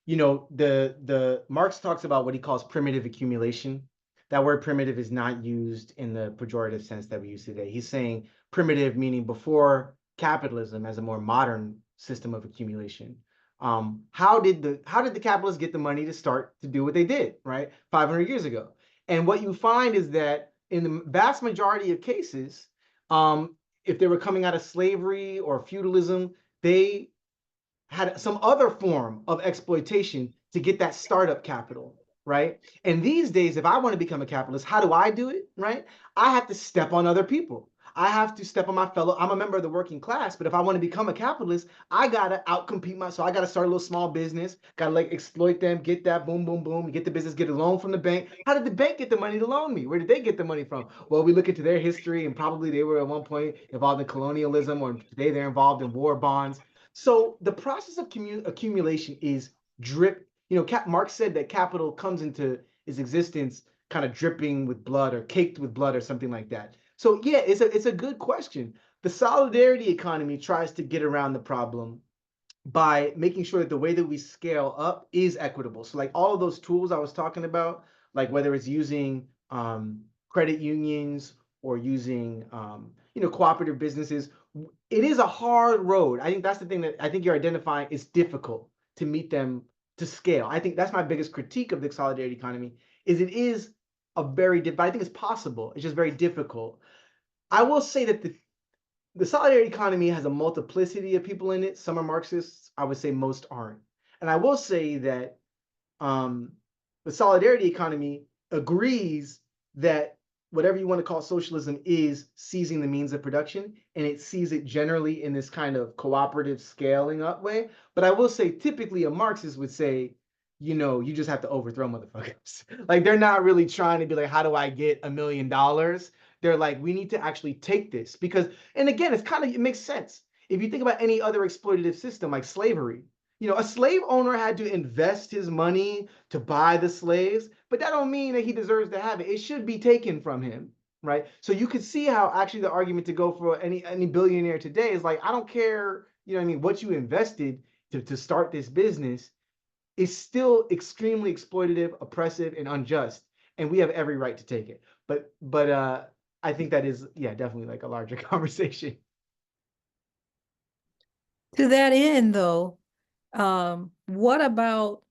the Marx talks about what he calls primitive accumulation. That word primitive is not used in the pejorative sense that we use today. He's saying primitive meaning before capitalism as a more modern system of accumulation. How did the capitalists get the money to start to do what they did, right? 500 years ago. And what you find is that in the vast majority of cases, if they were coming out of slavery or feudalism, they had some other form of exploitation to get that startup capital, right? And these days, if I want to become a capitalist, how do I do it, right? I have to step on other people. I have to step on my fellow. I'm a member of the working class, but if I want to become a capitalist, I gotta outcompete so I gotta start a little small business, gotta like exploit them, get that boom, boom, boom, get the business, get a loan from the bank. How did the bank get the money to loan me? Where did they get the money from? Well, we look into their history, and probably they were at one point involved in colonialism, or today they're involved in war bonds. So the process of accumulation is drip. Marx said that capital comes into its existence kind of dripping with blood or caked with blood or something like that. So yeah, it's a good question. The solidarity economy tries to get around the problem by making sure that the way that we scale up is equitable. So like all of those tools I was talking about, like whether it's using credit unions or using cooperative businesses, it is a hard road. I think that's the thing that I think you're identifying is difficult to meet them to scale. I think that's my biggest critique of the solidarity economy is it is a very I think it's possible. It's just very difficult. I will say that the solidarity economy has a multiplicity of people in it. Some are Marxists. I would say most aren't. And I will say that the solidarity economy agrees that whatever you want to call socialism is seizing the means of production, and it sees it generally in this kind of cooperative scaling up way. But I will say, typically, a Marxist would say, you just have to overthrow motherfuckers. Like they're not really trying to be like, how do I get $1 million? They're like, we need to actually take this because, and again, it makes sense. If you think about any other exploitative system like slavery, a slave owner had to invest his money to buy the slaves, but that don't mean that he deserves to have it. It should be taken from him, right? So you could see how actually the argument to go for any billionaire today is like, I don't care, what you invested to start this business is still extremely exploitative, oppressive, and unjust, and we have every right to take it. But I think that is, yeah, definitely like a larger conversation. To that end, though, what about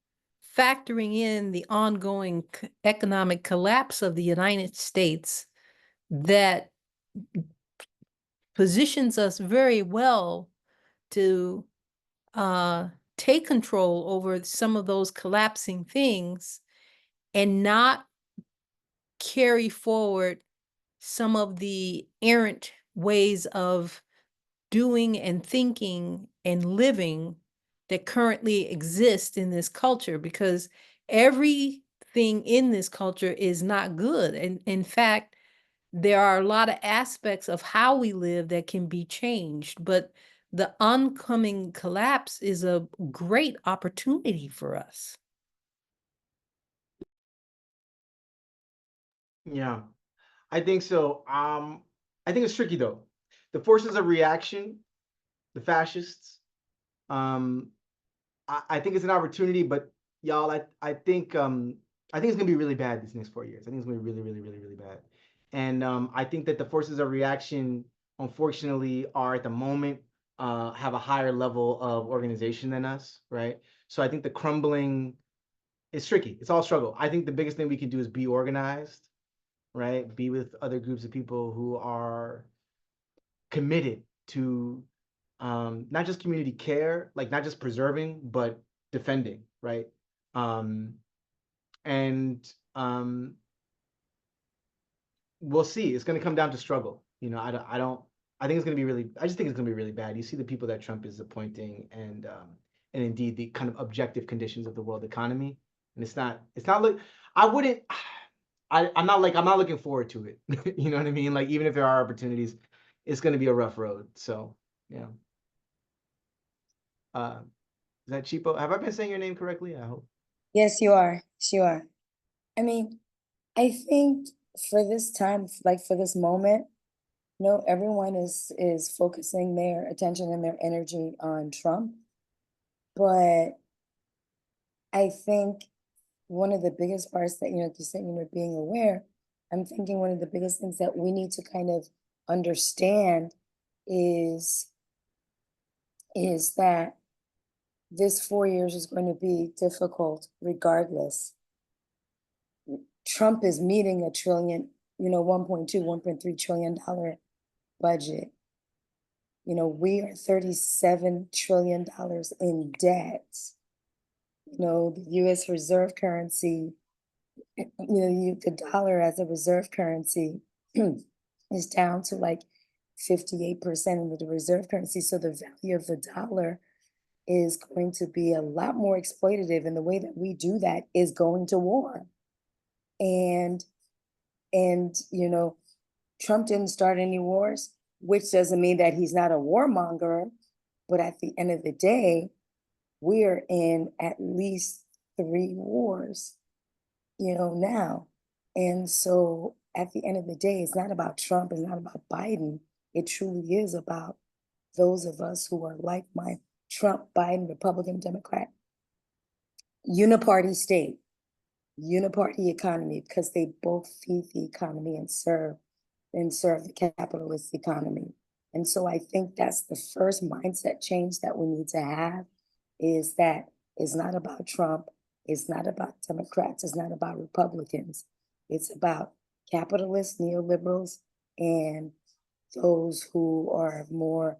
factoring in the ongoing economic collapse of the United States that positions us very well to take control over some of those collapsing things and not carry forward some of the errant ways of doing and thinking and living that currently exist in this culture, because everything in this culture is not good. And in fact, there are a lot of aspects of how we live that can be changed, but the oncoming collapse is a great opportunity for us. Yeah, I think so. I think it's tricky though. The forces of reaction, the fascists, um, I think it's an opportunity, but y'all, I think it's gonna be really bad these next 4 years. I think it's gonna be really, really, really, really bad. And I think that the forces of reaction, unfortunately, are at the moment have a higher level of organization than us, right? So I think the crumbling is tricky. It's all struggle. I think the biggest thing we can do is be organized, right? Be with other groups of people who are committed to not just community care, like not just preserving, but defending, right? Um, and we'll see. It's going to come down to struggle. You know, I don't. I think it's going to be really. I just think it's going to be really bad. You see the people that Trump is appointing, and indeed the kind of objective conditions of the world economy, and it's not. It's not like I wouldn't. I'm not like I'm not looking forward to it. You know what I mean? Like even if there are opportunities, it's going to be a rough road. So yeah. Is that Cheapo? Have I been saying your name correctly? I hope. Yes, you are. Yes, you are. I mean, I think for this time, like for this moment, no, everyone is focusing their attention and their energy on Trump. But I think one of the biggest parts that, you said, being aware, I'm thinking one of the biggest things that we need to kind of understand is that this 4 years is going to be difficult regardless. Trump is meeting a trillion, 1.2, $1.3 trillion budget. We are $37 trillion in debt. The US reserve currency, the dollar as a reserve currency is down to like 58% of the reserve currency. So the value of the dollar is going to be a lot more exploitative. And the way that we do that is going to war. And Trump didn't start any wars, which doesn't mean that he's not a warmonger. But at the end of the day, we're in at least 3 wars, now. And so at the end of the day, it's not about Trump, it's not about Biden. It truly is about those of us who are like my Trump, Biden, Republican, Democrat, uniparty state, uniparty economy, because they both feed the economy and serve the capitalist economy. And so I think that's the first mindset change that we need to have, is that it's not about Trump, it's not about Democrats, it's not about Republicans. It's about capitalists, neoliberals, and those who are more,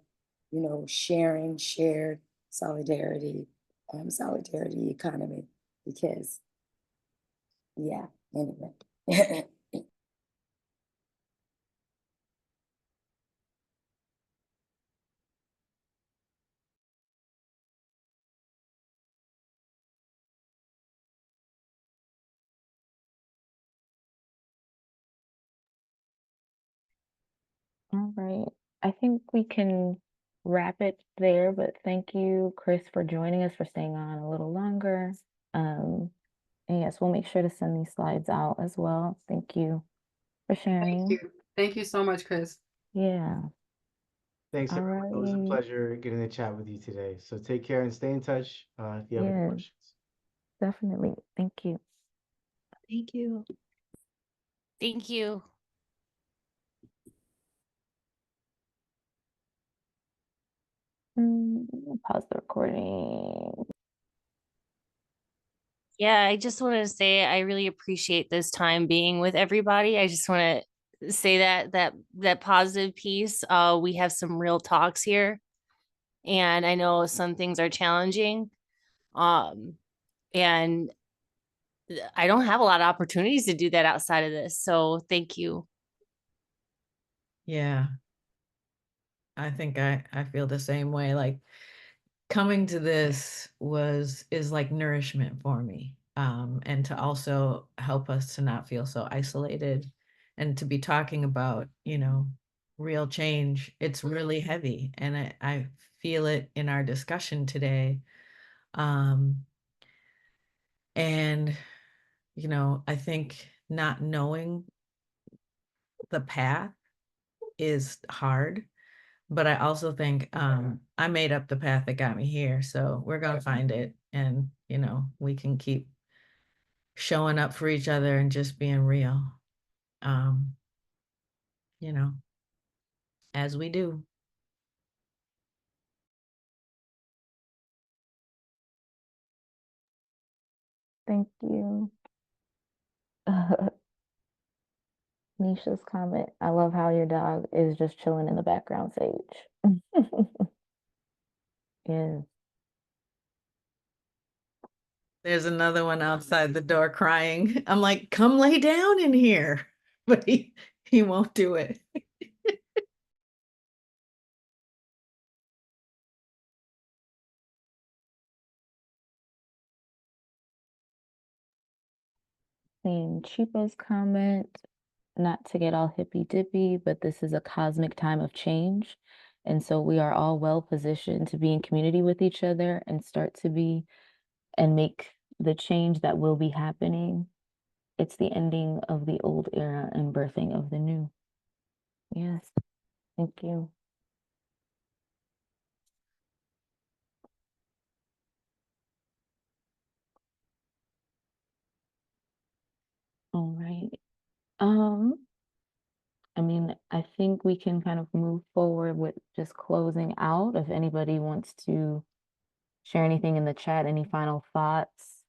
shared solidarity economy. Because, yeah, anyway. All right. I think we can wrap it there, but thank you, Chris, for joining us, for staying on a little longer. And yes, we'll make sure to send these slides out as well. Thank you for sharing. Thank you. Thank you so much, Chris. Yeah. Thanks, All everyone. It was a right. pleasure getting to chat with you today. So take care and stay in touch if you have any Yes, questions. definitely. Thank you. Thank you. Thank you. Pause the recording. Yeah, I just wanted to say I really appreciate this time being with everybody. I just want to say that positive piece. We have some real talks here, and I know some things are challenging. And I don't have a lot of opportunities to do that outside of this. So thank you. Yeah. I think I feel the same way. Like coming to this is like nourishment for me. And to also help us to not feel so isolated and to be talking about, real change. It's really heavy. And I feel it in our discussion today. And, I think not knowing the path is hard. But I also think I made up the path that got me here. So we're going to find it. And, we can keep showing up for each other and just being real. you know, as we do. Thank you. Nisha's comment, I love how your dog is just chilling in the background, Sage. Yeah. There's another one outside the door crying. I'm like, come lay down in here. But he won't do it. Seeing Chipo's comment, not to get all hippy dippy, but this is a cosmic time of change. And so we are all well positioned to be in community with each other and start to be and make the change that will be happening. It's the ending of the old era and birthing of the new. Yes, thank you. All right. I mean, I think we can kind of move forward with just closing out. If anybody wants to share anything in the chat, any final thoughts,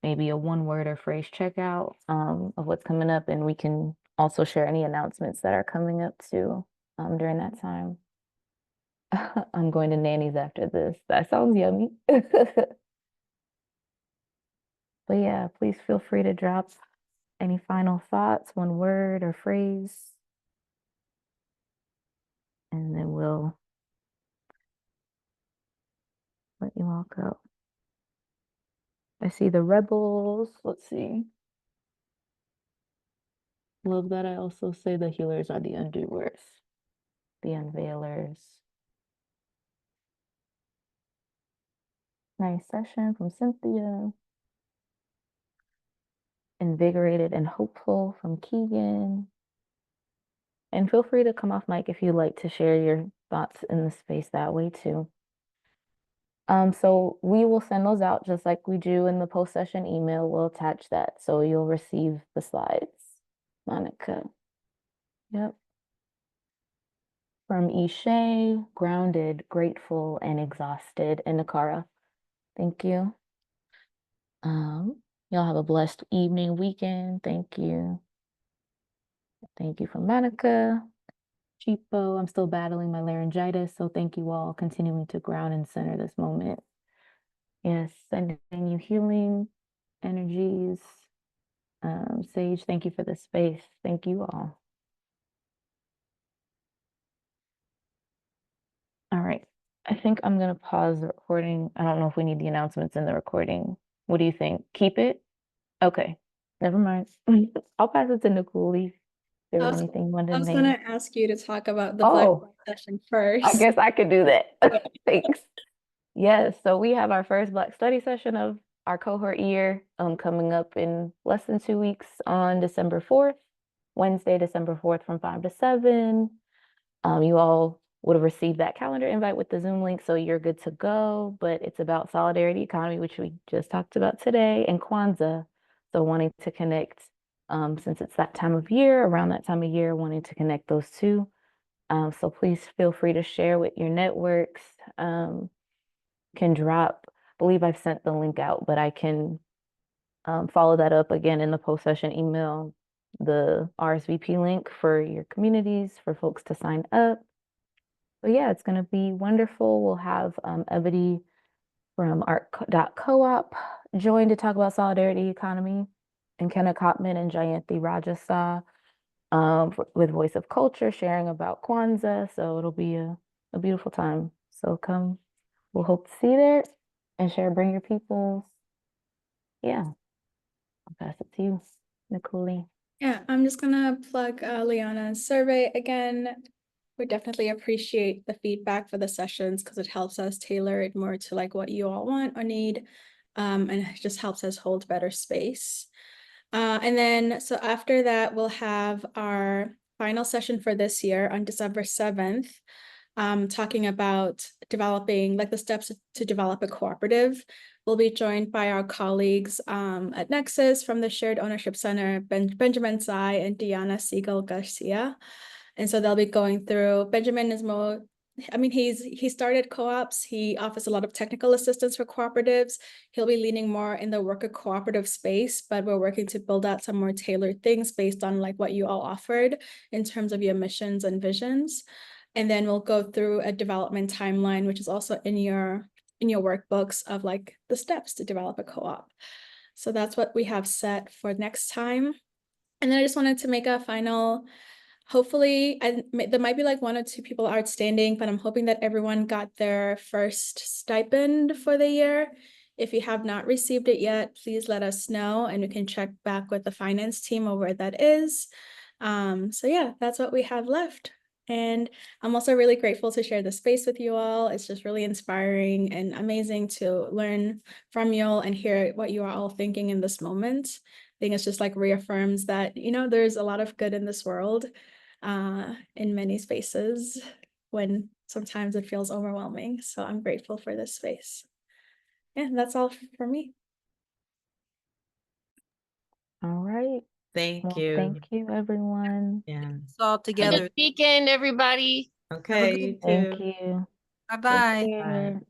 maybe a one word or phrase checkout of what's coming up, and we can also share any announcements that are coming up too during that time. I'm going to Nanny's after this. That sounds yummy. But yeah, please feel free to drop any final thoughts, one word or phrase, and then we'll let you all go. I see the rebels. Let's see. Love that I also say the healers are the undoers, the unveilers. Nice session from Cynthia. Invigorated and hopeful from Keegan. And feel free to come off mic if you'd like to share your thoughts in the space that way too. So we will send those out just like we do in the post-session email. We'll attach that so you'll receive the slides. Monica. Yep. From Ishay, grounded, grateful, and exhausted. And Nakara. Thank you. Y'all have a blessed evening, weekend. Thank you. Thank you from Monica. Chipo, I'm still battling my laryngitis, so thank you all continuing to ground and center this moment. Yes, sending you healing energies. Sage, thank you for the space. Thank you all. All right, I think I'm gonna pause the recording. I don't know if we need the announcements in the recording. What do you think? Keep it? Okay, never mind. I'll pass it to Nicole. There was anything you wanted to I was name? gonna ask you to talk about the Black session first. I guess I could do that. Thanks. Yes, so we have our first Black Study session of our cohort year coming up in less than 2 weeks on December 4th, Wednesday, December 4th from 5 to 7. You all would have received that calendar invite with the Zoom link, so you're good to go. But it's about solidarity economy, which we just talked about today, and Kwanzaa. So wanting to connect, since it's that time of year, around that time of year, wanting to connect those two. So please feel free to share with your networks. Can drop, I believe I've sent the link out, but I can follow that up again in the post-session email, the RSVP link for your communities, for folks to sign up. But yeah, it's going to be wonderful. We'll have Ebony from Art.coop join to talk about solidarity economy, and Kenna Kopman and Jayanthi Rajasa with Voice of Culture sharing about Kwanzaa. So it'll be a beautiful time. So come. We'll hope to see you there and share, bring your peoples. Yeah, I'll pass it to you, Nicole. Yeah, I'm just gonna plug Liana's survey again. We definitely appreciate the feedback for the sessions because it helps us tailor it more to like what you all want or need. And it just helps us hold better space. And then, so after that, we'll have our final session for this year on December 7th. Talking about developing like the steps to develop a cooperative. We'll be joined by our colleagues at Nexus from the Shared Ownership Center, Benjamin Tsai and Diana Siegel Garcia. And so they'll be going through, Benjamin is he started co-ops. He offers a lot of technical assistance for cooperatives. He'll be leaning more in the worker cooperative space, but we're working to build out some more tailored things based on like what you all offered in terms of your missions and visions. And then we'll go through a development timeline, which is also in your workbooks of like the steps to develop a co-op. So that's what we have set for next time. And then I just wanted to make a final, hopefully, there might be like 1 or 2 people outstanding, but I'm hoping that everyone got their first stipend for the year. If you have not received it yet, please let us know and we can check back with the finance team of where that is. So yeah, that's what we have left. And I'm also really grateful to share the space with you all. It's just really inspiring and amazing to learn from you all and hear what you are all thinking in this moment. I think it's just like reaffirms that, you know, there's a lot of good in this world in many spaces when sometimes it feels overwhelming. So I'm grateful for this space. Yeah, that's all for me. All right. Thank you. Thank you, everyone. Yeah. It's all together. Good weekend, everybody. Okay, you too. Thank you. Bye-bye. Take care. Bye.